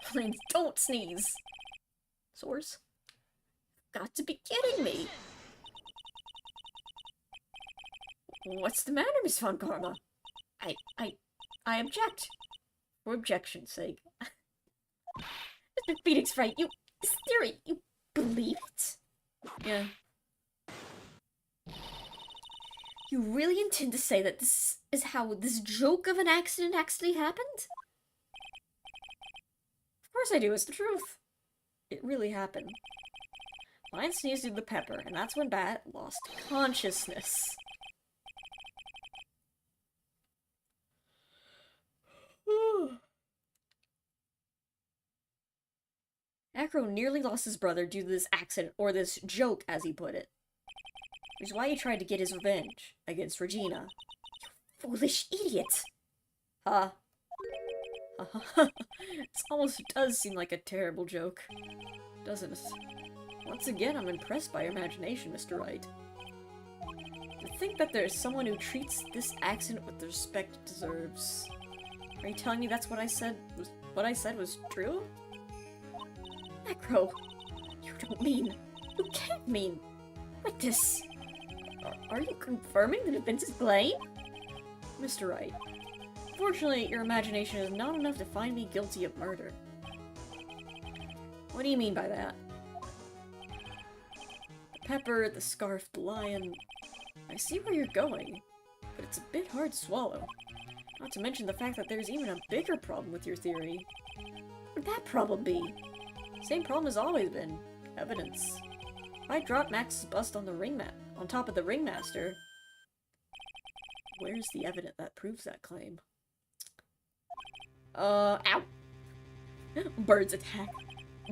Please don't sneeze. Source? Got to be kidding me. What's the matter, Miss Von Karma? I object. For objection's sake. Mr. Phoenix Wright, this theory, you believe it? Yeah. You really intend to say that this is how this joke of an accident actually happened? Of course I do, it's the truth. It really happened. Lion sneezed through the pepper, and that's when Bat lost consciousness. Acro nearly lost his brother due to this accident, or this joke, as he put it. Which is why he tried to get his revenge against Regina. You foolish idiot! Ha. This almost does seem like a terrible joke, doesn't it? Once again, I'm impressed by your imagination, Mr. Wright. To think that there's someone who treats this accident with the respect it deserves. Are you telling me that's what I said was true? Acro, you don't mean, you can't mean, witness. Are you confirming the defense's claim? Mr. Wright, fortunately, your imagination is not enough to find me guilty of murder. What do you mean by that? The pepper, the scarf, the lion... I see where you're going, but it's a bit hard to swallow. Not to mention the fact that there's even a bigger problem with your theory. What would that problem be? Same problem has always been. Evidence. If I drop Max's bust on on top of the ringmaster... Where's the evidence that proves that claim? Ow! Birds attack.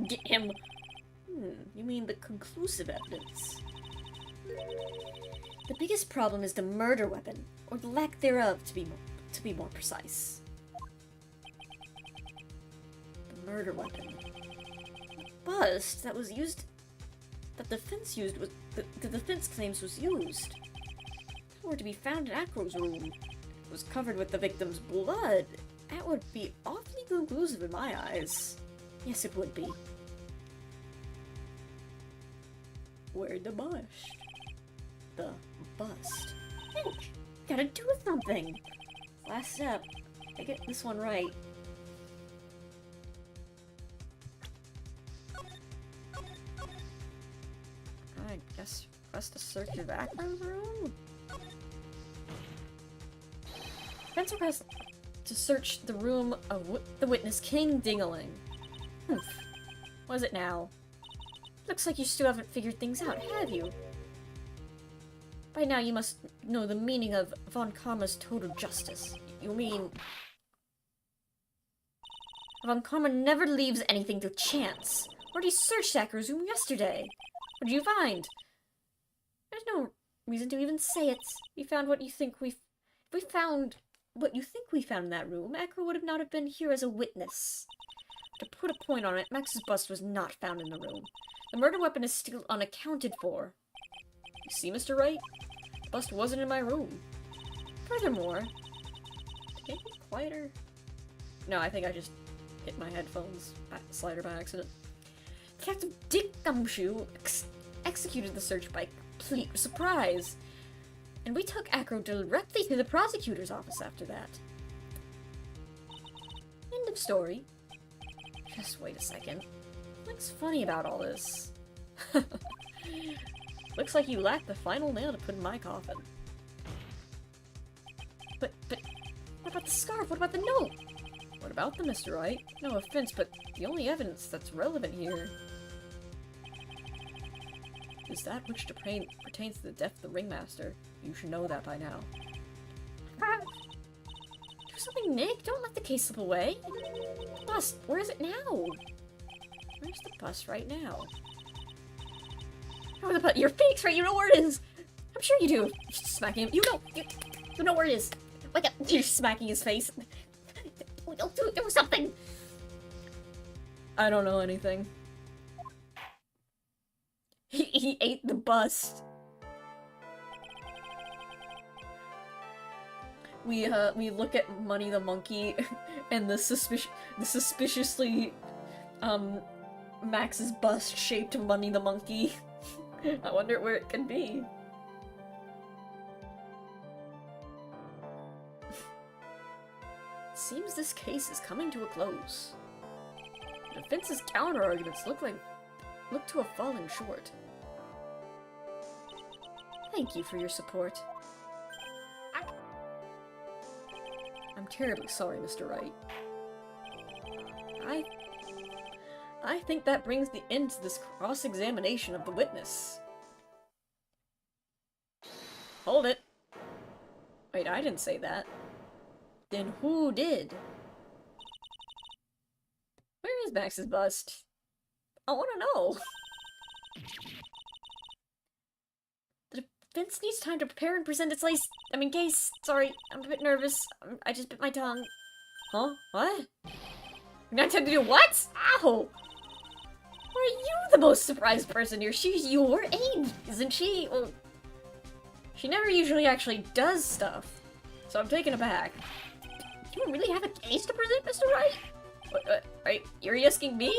Get him! You mean the conclusive evidence? The biggest problem is the murder weapon, or the lack thereof, to be more precise. The murder weapon. The bust that was used, that the defense claims was used. If it were to be found in Acro's room, it was covered with the victim's blood. That would be awfully conclusive in my eyes. Yes, it would be. Where'd the bust? The bust. Think! Gotta do something! Last step. I get this one right. I guess request a search of Acro's room? Defense request. to search the room of the witness King Dingaling. Humph. What is it now? Looks like you still haven't figured things out, have you? By now you must know the meaning of Von Karma's total justice. You mean... Von Karma never leaves anything to chance. Already searched Acro's room yesterday. What did you find? There's no reason to even say it. We found what you think we... If we found what you think we found in that room, Acro would have not have been here as a witness. To put a point on it, Max's bust was not found in the room. The murder weapon is still unaccounted for. You see, Mr. Wright? The bust wasn't in my room. Furthermore... Can you be quieter? No, I think I just hit my headphones slider by accident. Detective Dick Gumshoe executed the search by complete surprise. And we took Acro directly to the prosecutor's office after that. End of story. Just wait a second. What's funny about all this? Looks like you lack the final nail to put in my coffin. But, what about the scarf? What about the note? What about them, Mr. Wright? No offense, but the only evidence that's relevant here is that which pertains to the death of the ringmaster. You should know that by now. Do something, Nick! Don't let the case slip away! Bust, where is it now? Where's the bus right now? Oh, your face, right? You know where it is! I'm sure you do! You're smacking him. You know where it is! Wake up! You're smacking his face. Do something! I don't know anything. He ate the bust. We look at Money the Monkey and the suspiciously Max's bust shaped Money the Monkey. I wonder where it can be. Seems this case is coming to a close. The defense's counter-arguments look to have fallen short. Thank you for your support. I'm terribly sorry, Mr. Wright. I think that brings the end to this cross-examination of the witness. Hold it. Wait, I didn't say that. Then who did? Where is Max's bust? I want to know. The defense needs time to prepare and present its case. Sorry, I'm a bit nervous. I just bit my tongue. Huh? What? You're not time to do what? Ow! Why are you the most surprised person here? She's your age, isn't she? Well, she never usually actually does stuff, so I'm taken aback. Do you really have a case to present, Mr. Wright? Right, you're asking me?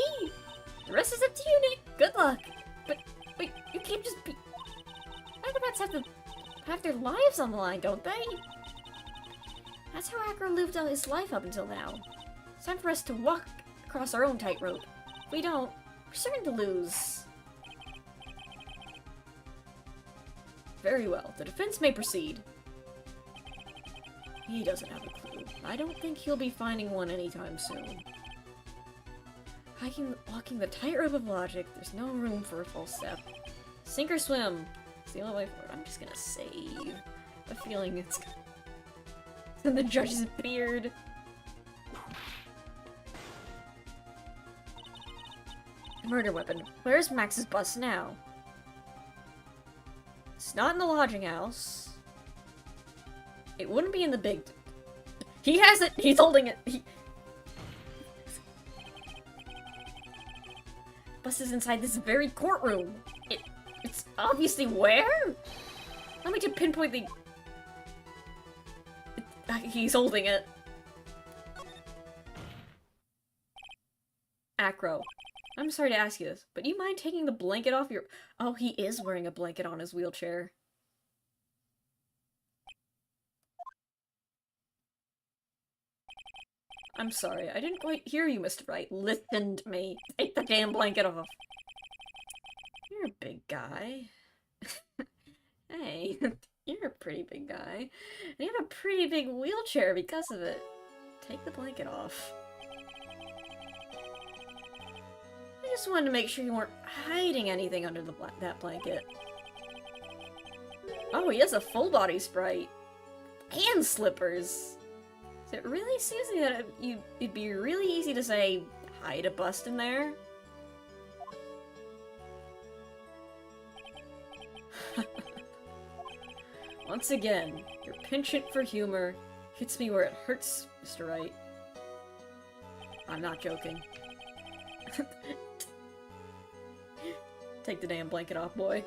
The rest is up to you, Nick. Good luck. But, wait, you can't just be... Acrobats have their lives on the line, don't they? That's how Acro lived his life up until now. It's time for us to walk across our own tightrope. If we don't, we're certain to lose. Very well. The defense may proceed. He doesn't have a clue. I don't think he'll be finding one anytime soon. Walking the tightrope of logic, there's no room for a false step. Sink or swim. It's the only way forward. I'm just gonna save. A feeling it's... in the judge's beard. Murder weapon. Where's Max's bus now? It's not in the lodging house. It wouldn't be in the big... He has it! He's holding it! Bus is inside this very courtroom. It's obviously where? Let me just pinpoint the... He's holding it. Acro. I'm sorry to ask you this, but do you mind taking the blanket off your... Oh, he is wearing a blanket on his wheelchair. I'm sorry, I didn't quite hear you, Mr. Wright. Listen to me. Take the damn blanket off. You're a big guy. Hey, you're a pretty big guy. And you have a pretty big wheelchair because of it. take the blanket off. I just wanted to make sure you weren't hiding anything under that blanket. Oh, he has a full body sprite. And slippers. So it really seems to me that it'd be really easy to say, hide a bust in there. Once again, your penchant for humor hits me where it hurts, Mr. Wright. I'm not joking. Take the damn blanket off, boy.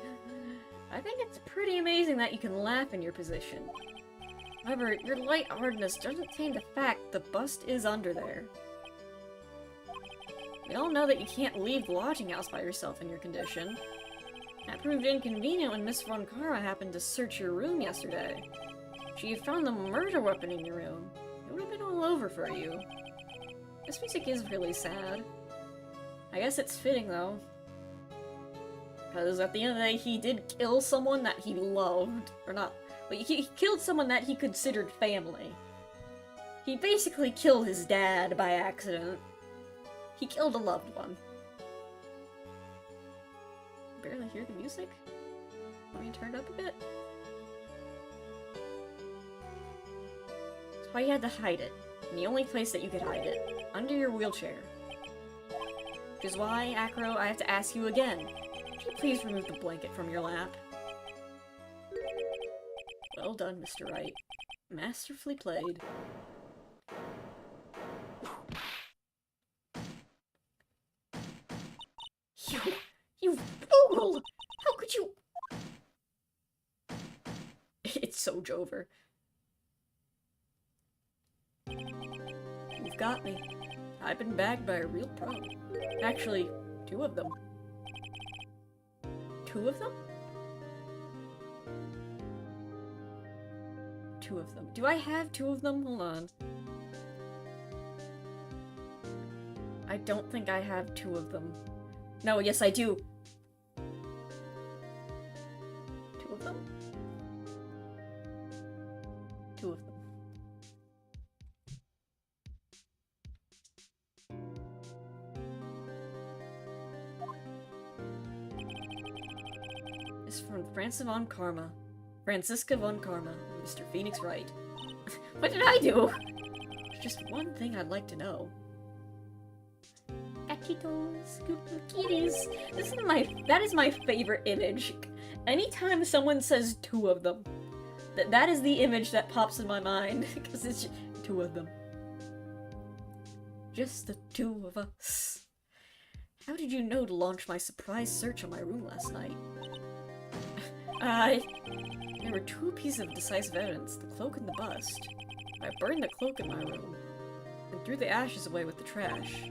I think it's pretty amazing that you can laugh in your position. However, your lightheartedness doesn't change the fact the bust is under there. We all know that you can't leave the lodging house by yourself in your condition. That proved inconvenient when Miss Von Karma happened to search your room yesterday. She found the murder weapon in your room. It would have been all over for you. This music is really sad. I guess it's fitting, though. Because at the end of the day, he did kill someone that he loved. Or not. But he killed someone that he considered family. He basically killed his dad by accident. He killed a loved one. Barely hear the music? Want me to turn it up a bit? That's why you had to hide it. And the only place that you could hide it. Under your wheelchair. Which is why, Acro, I have to ask you again. Could you please remove the blanket from your lap? Well done, Mr. Wright. Masterfully played. You fool! How could you— It's so Jover. You've got me. I've been bagged by a real pro. Actually, 2 of them. 2 of them? 2 of them. Do I have 2 of them? Hold on. I don't think I have 2 of them. No, yes I do. 2 of them? 2 of them. It's from Franziska von Karma, Mr. Phoenix Wright. What did I do? There's just one thing I'd like to know. Gachitos, kitties. That is my favorite image. Anytime someone says 2 of them, that is the image that pops in my mind, because it's just 2 of them. Just the 2 of us. How did you know to launch my surprise search on my room last night? There were 2 pieces of decisive evidence, the cloak and the bust. I burned the cloak in my room, and threw the ashes away with the trash.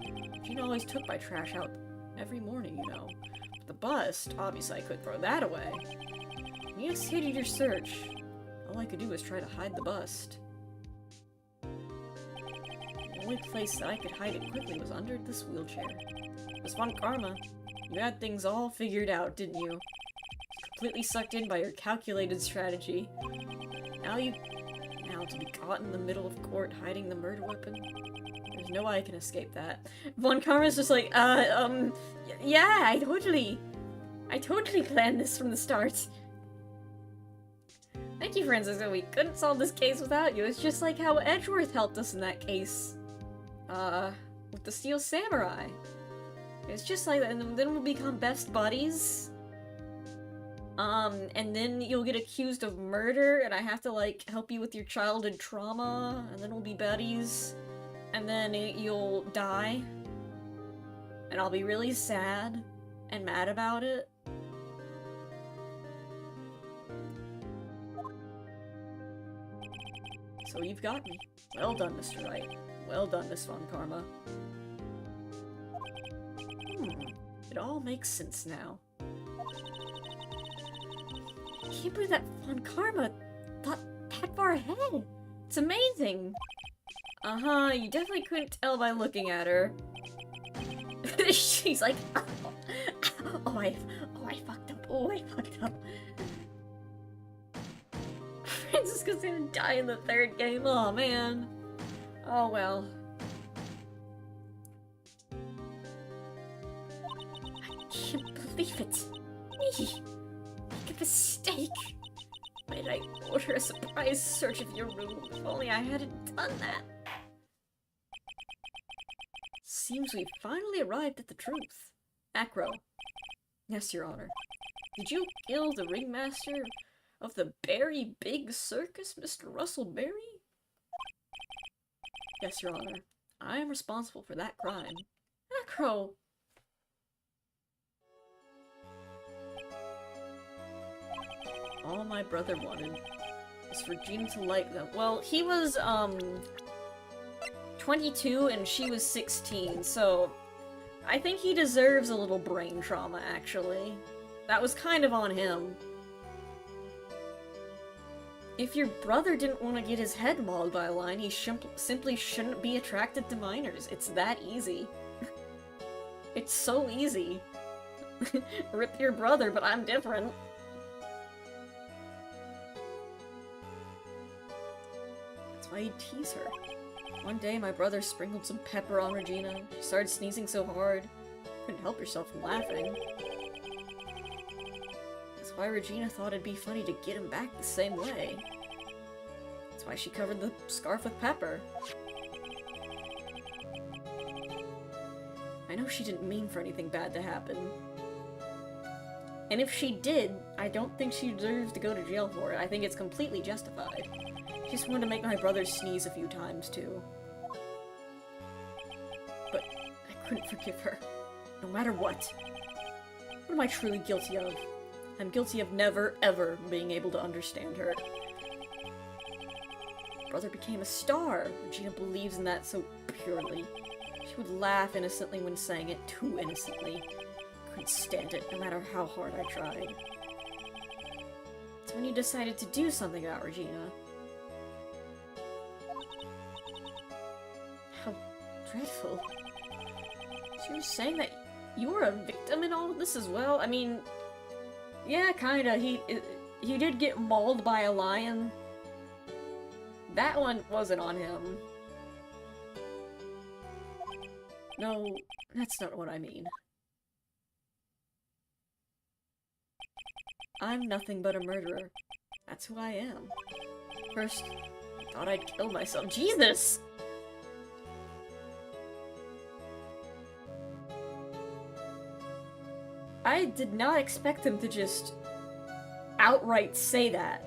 Gina always took my trash out every morning, you know. But the bust, obviously I couldn't throw that away. And you hated your search. All I could do was try to hide the bust. The only place that I could hide it quickly was under this wheelchair. Miss Von Karma, you had things all figured out, didn't you? Completely sucked in by your calculated strategy. Now to be caught in the middle of court hiding the murder weapon? There's no way I can escape that. Von Karma's just like, yeah, I totally planned this from the start. Thank you, Francisco. We couldn't solve this case without you. It's just like how Edgeworth helped us in that case. With the Steel Samurai. It's just like that, and then we'll become best buddies. And then you'll get accused of murder, and I have to, like, help you with your childhood trauma, and then we'll be buddies. And then you'll die. And I'll be really sad and mad about it. So you've got me. Well done, Mr. Wright. Well done, Miss Von Karma. It all makes sense now. I can't believe that Von Karma thought that far ahead. It's amazing. You definitely couldn't tell by looking at her. She's like, oh, I fucked up. Oh, I fucked up. Francisco's gonna die in the 3rd game. Oh, man. Oh well. I can't believe it. Me! Make a mistake! Why did I order a surprise search of your room? If only I hadn't done that. Seems we've finally arrived at the truth. Acro. Yes, Your Honor. Did you kill the ringmaster of the Berry Big Circus, Mr. Russell Berry? Yes, Your Honor. I am responsible for that crime. Acro! All my brother wanted was for Gina to like them. Well, he was, 22 and she was 16, so I think he deserves a little brain trauma, actually. That was kind of on him. If your brother didn't want to get his head mauled by a lion, he simply shouldn't be attracted to minors. It's that easy. It's so easy. Rip your brother, but I'm different. That's why he'd tease her. One day, my brother sprinkled some pepper on Regina. She started sneezing so hard, couldn't help herself from laughing. That's why Regina thought it'd be funny to get him back the same way. That's why she covered the scarf with pepper. I know she didn't mean for anything bad to happen. And if she did, I don't think she deserves to go to jail for it. I think it's completely justified. She just wanted to make my brother sneeze a few times, too. But I couldn't forgive her. No matter what. What am I truly guilty of? I'm guilty of never, ever being able to understand her. Brother became a star. Regina believes in that so purely. She would laugh innocently when saying it, too innocently. Couldn't stand it, no matter how hard I tried. So when you decided to do something about Regina... How dreadful. So you're saying that you were a victim in all of this as well? I mean... Yeah, kinda. He did get mauled by a lion. That one wasn't on him. No, that's not what I mean. I'm nothing but a murderer. That's who I am. First, I thought I'd kill myself. Jesus! I did not expect him to just outright say that.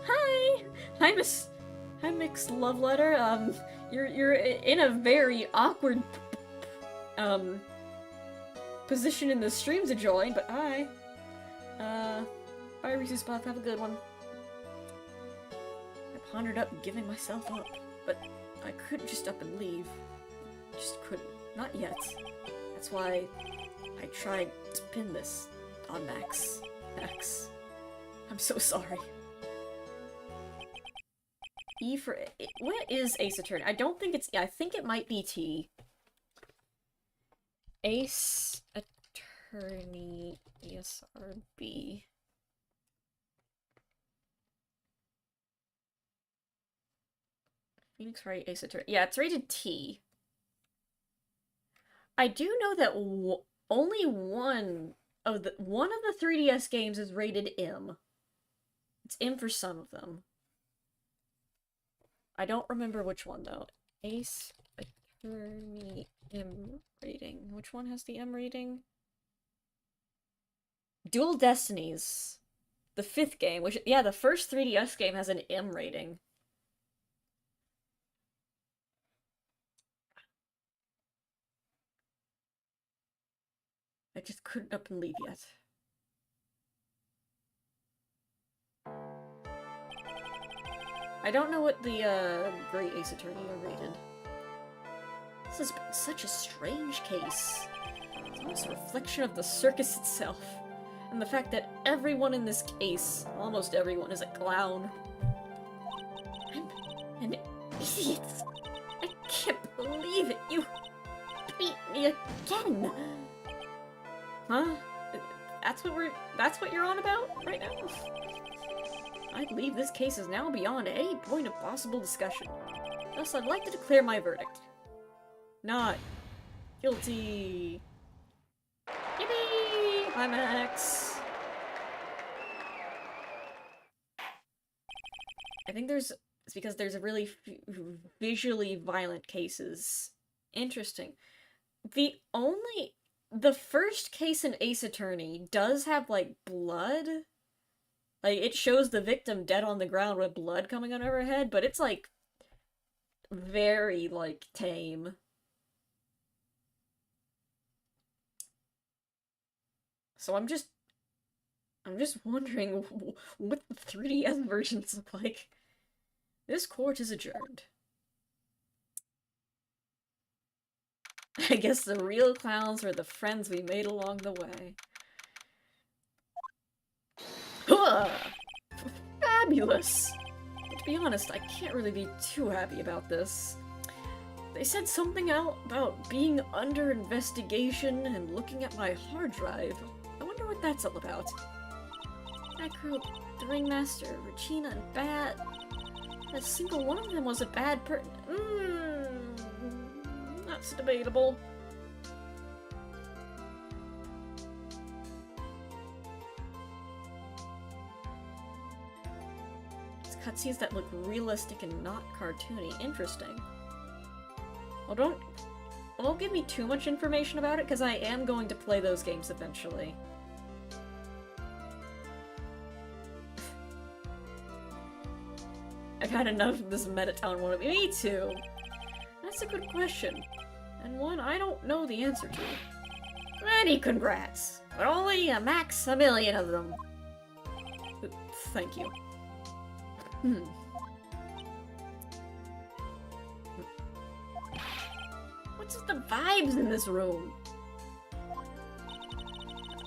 Hi! Hi, Mixed Love Letter. You're in a very awkward, position in the stream to join, but hi. Bye, Reese's Puff, have a good one. I pondered up giving myself up, but I couldn't just up and leave. Just couldn't. Not yet. That's why I tried to pin this on Max. Max, I'm so sorry. E for... What is Ace Attorney? I don't think it's... I think it might be T. Ace Attorney... ESRB. Phoenix Wright, Ace Attorney. Yeah, it's rated T. I do know that only one of the 3DS games is rated M. It's M for some of them. I don't remember which one, though. Ace Attorney M rating. Which one has the M rating? Dual Destinies. The 5th game, which, yeah, the first 3DS game has an M rating. I just couldn't up and leave yet. I don't know what the Great Ace Attorney are rated. This has been such a strange case. It's almost a reflection of the circus itself. And the fact that everyone in this case, almost everyone, is a clown. I'm an idiot. I can't believe it. You beat me again. Huh? That's what you're on about right now? I believe this case is now beyond any point of possible discussion. Thus, I'd like to declare my verdict. Not guilty. Yippee! Hi, Max. I think it's because there's a really visually violent cases. Interesting. The first case in Ace Attorney does have, like, blood. Like, it shows the victim dead on the ground with blood coming out of her head, but it's, like, very, like, tame. So I'm just wondering what the 3DS versions look like. This court is adjourned. I guess the real clowns were the friends we made along the way. Fabulous! But to be honest, I can't really be too happy about this. They said something out about being under investigation and looking at my hard drive. I wonder what that's all about. Acro, the Ringmaster, Regina, and Bat. Not a single one of them was a bad person. That's debatable. It's cutscenes that look realistic and not cartoony. Interesting. Well, don't give me too much information about it, because I am going to play those games eventually. I've had enough of this Metatown one. Me too. That's a good question, and one I don't know the answer to. Many congrats, but only a max a million of them. Thank you. What's with the vibes in this room?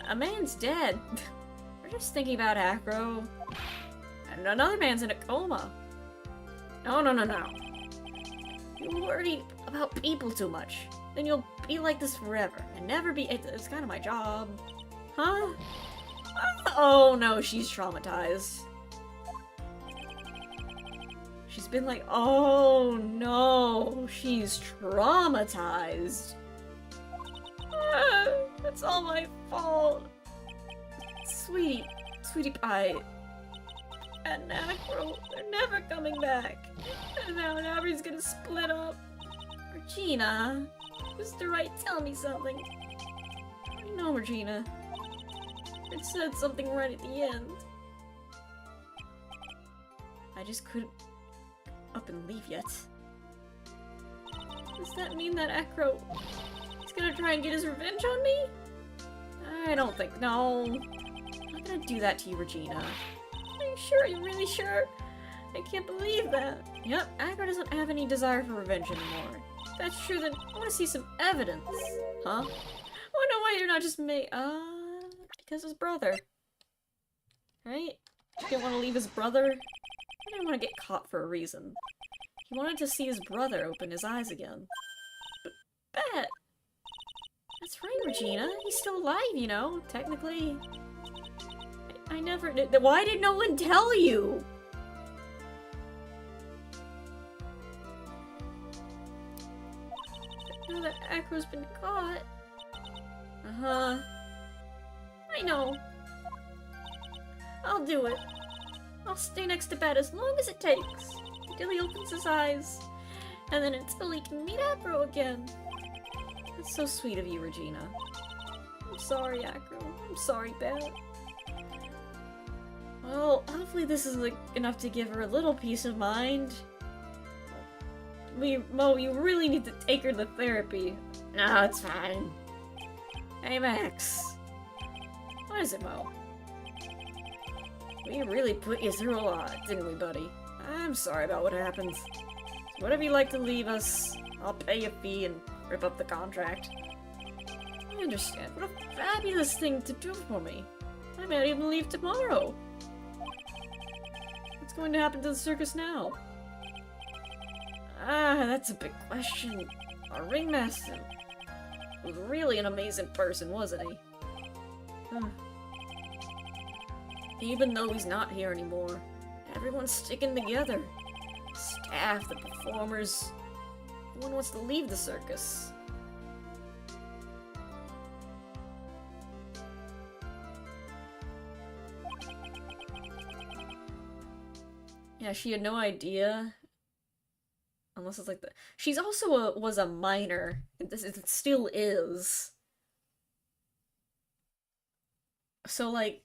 A man's dead. We're just thinking about Acro. And another man's in a coma. No. You worry about people too much. Then you'll be like this forever. And never be- it's kind of my job. Huh? Oh no, she's traumatized. She's been like, oh no, she's traumatized. It's all my fault. Sweetie pie. And Acro, they're never coming back. And now Avery's gonna split up. Regina, Mr. Wright, tell me something. No, Regina. It said something right at the end. I just couldn't up and leave yet. Does that mean that Acro is gonna try and get his revenge on me? I don't think, no. I'm not gonna do that to you, Regina. Are you sure? Are you really sure? I can't believe that. Yep, Acro doesn't have any desire for revenge anymore. If that's true, then I want to see some evidence. Huh? Oh no, why you're not just me? Because his brother. Right? He didn't want to leave his brother. He didn't want to get caught for a reason. He wanted to see his brother open his eyes again. But Bet! That's right, Regina. He's still alive, you know, technically. I never did. Why did no one tell you? Now that Acro's been caught. Uh-huh. I know. I'll do it. I'll stay next to Bat as long as it takes. Until he opens his eyes. And then until he can meet Acro again. That's so sweet of you, Regina. I'm sorry, Acro. I'm sorry, Bat. Well, hopefully this is enough to give her a little peace of mind. Mo, you really need to take her to therapy. No, it's fine. Hey, Max. What is it, Mo? We really put you through a lot, didn't we, buddy? I'm sorry about what happened. So whatever you like to leave us, I'll pay a fee and rip up the contract. I understand. What a fabulous thing to do for me. I might even leave tomorrow. What's going to happen to the circus now? That's a big question. Our ringmaster was really an amazing person, wasn't he? Even though he's not here anymore, Everyone's sticking together. Staff, the performers. No one wants to leave the circus. Yeah, she had no idea. Unless it's like the... She's also was a minor. It still is. So, like,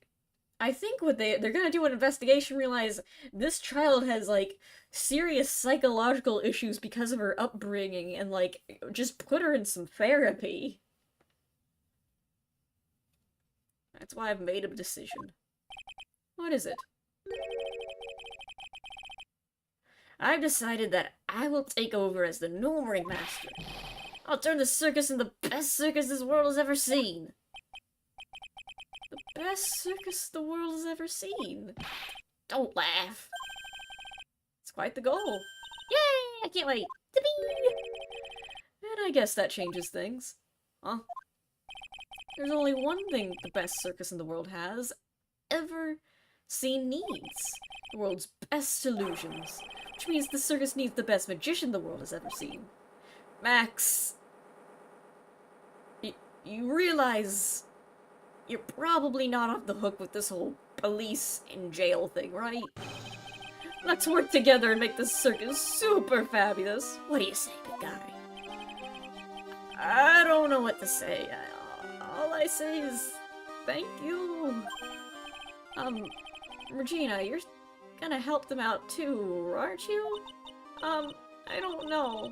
I think what they're gonna do an investigation, realize this child has, like, serious psychological issues because of her upbringing, and, like, just put her in some therapy. That's why I've made a decision. What is it? I've decided that I will take over as the new ringmaster. I'll turn the circus into the best circus this world has ever seen. The best circus the world has ever seen. Don't laugh. It's quite the goal. Yay! I can't wait. Yippee! And I guess that changes things. Huh? There's only one thing the best circus in the world has ever seen needs. The world's best illusions. Which means the circus needs the best magician the world has ever seen. Max, you realize you're probably not off the hook with this whole police in jail thing, right? Let's work together and make this circus super fabulous. What do you say, big guy? I don't know what to say. All I say is thank you. Regina, you're gonna help them out too, aren't you? I don't know.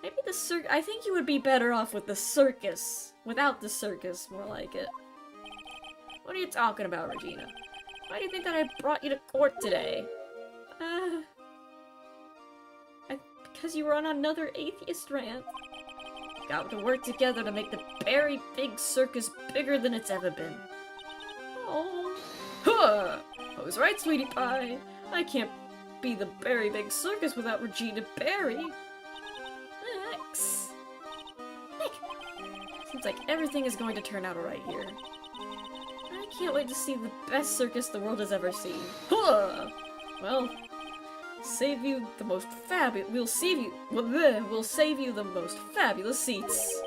Maybe the I think you would be better off with the circus. Without the circus, more like it. What are you talking about, Regina? Why do you think that I brought you to court today? Because you were on another atheist rant. Got to work together to make the very big circus bigger than it's ever been. Oh. Huh! I was right, sweetie pie. I can't be the very big circus without Regina Berry. Thanks. Nick! Seems like everything is going to turn out alright here. I can't wait to see the best circus the world has ever seen. Huh! Well, save you the most fabulous. We'll save you the most fabulous seats.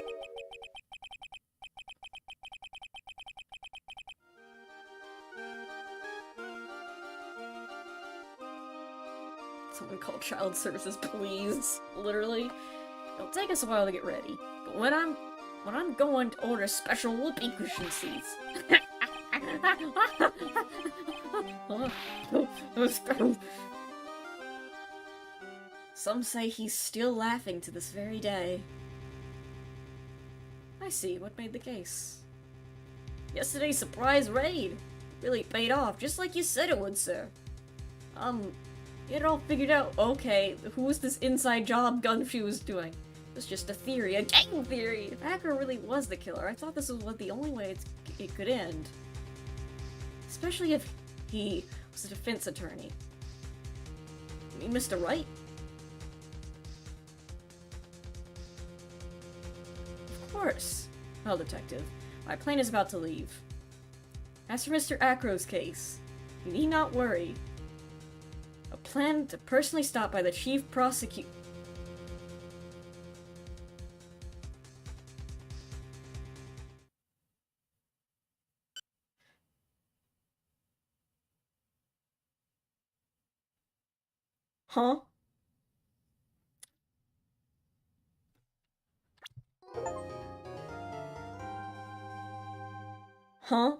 Someone call child services, please. Literally. It'll take us a while to get ready, but when I'm going to order special whoopee cushion seats. Some say he's still laughing to this very day. I see. What made the case? Yesterday's surprise raid really paid off, just like you said it would, sir. Get it all figured out. Okay, who was this inside job Gumshoe was doing? It was just a theory, a gang theory. If Hacker really was the killer, I thought this was the only way it could end. Especially if he was a defense attorney. You mean Mr. Wright? Of course. Well, Detective, my plane is about to leave. As for Mr. Acro's case, you need not worry. A plan to personally stop by the chief prosecutor. Huh? Huh?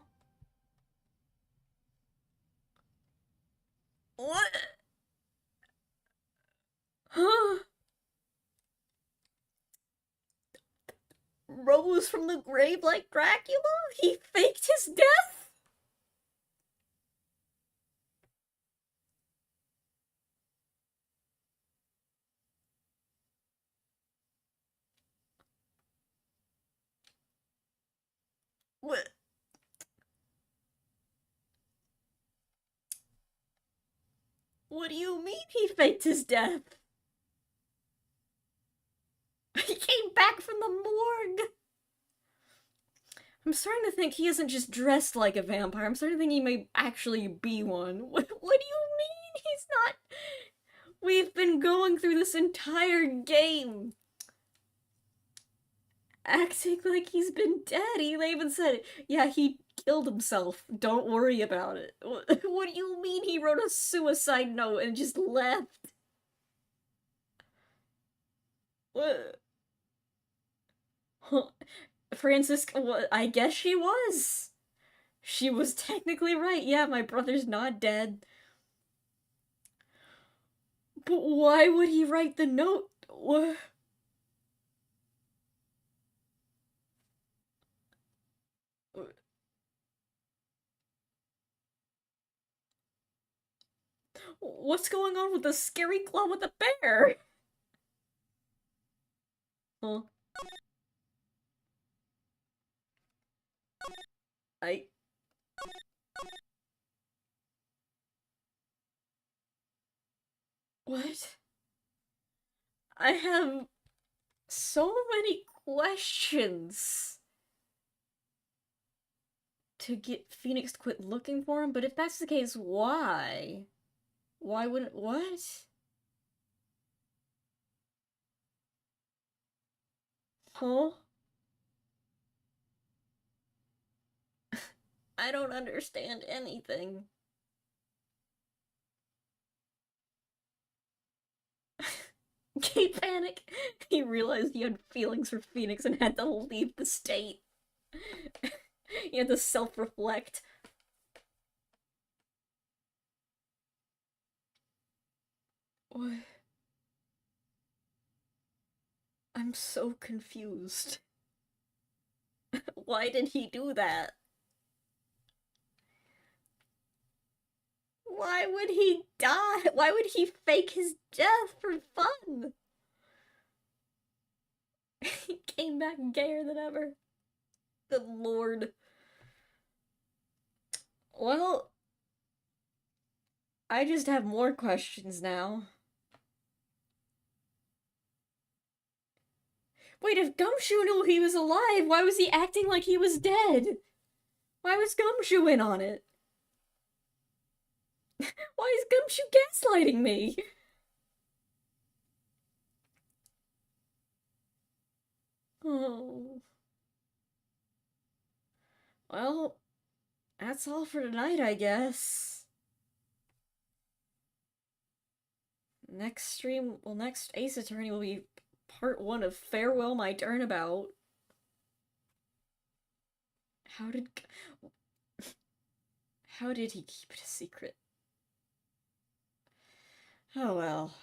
What? Huh? Rose from the grave like Dracula? He faked his death? What? What do you mean he faked his death? He came back from the morgue. I'm starting to think he isn't just dressed like a vampire. I'm starting to think he may actually be one. What do you mean he's not? We've been going through this entire game acting like he's been dead. They even said, yeah, he killed himself. Don't worry about it. What do you mean he wrote a suicide note and just left? What? Huh. Francisca, I guess she was. She was technically right. Yeah, my brother's not dead. But why would he write the note? What? What's going on with the scary claw with the bear? Huh? I. What? I have so many questions to get Phoenix to quit looking for him, but if that's the case, why? Why wouldn't. What? Huh? I don't understand anything. Kate panic. He realized he had feelings for Phoenix and had to leave the state. He had to self-reflect. What? I'm so confused. Why did he do that? Why would he die? Why would he fake his death for fun? He came back gayer than ever. Good lord. Well, I just have more questions now. Wait, if Gumshoe knew he was alive, why was he acting like he was dead? Why was Gumshoe in on it? Why is Gumshoe gaslighting me? Oh. Well, that's all for tonight, I guess. Next stream, well, next Ace Attorney will be part 1 of Farewell My Turnabout. How did... How did he keep it a secret? Oh well.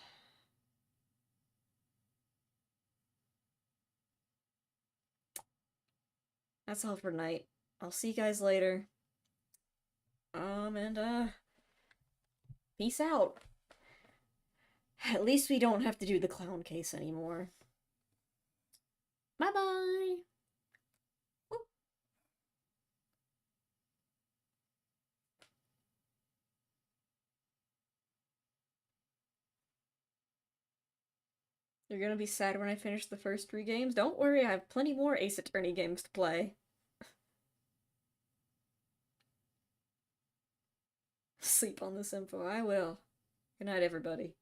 That's all for tonight. I'll see you guys later. And peace out. At least we don't have to do the clown case anymore. Bye-bye! You're gonna be sad when I finish the first 3 games? Don't worry, I have plenty more Ace Attorney games to play. Sleep on this info, I will. Good night, everybody.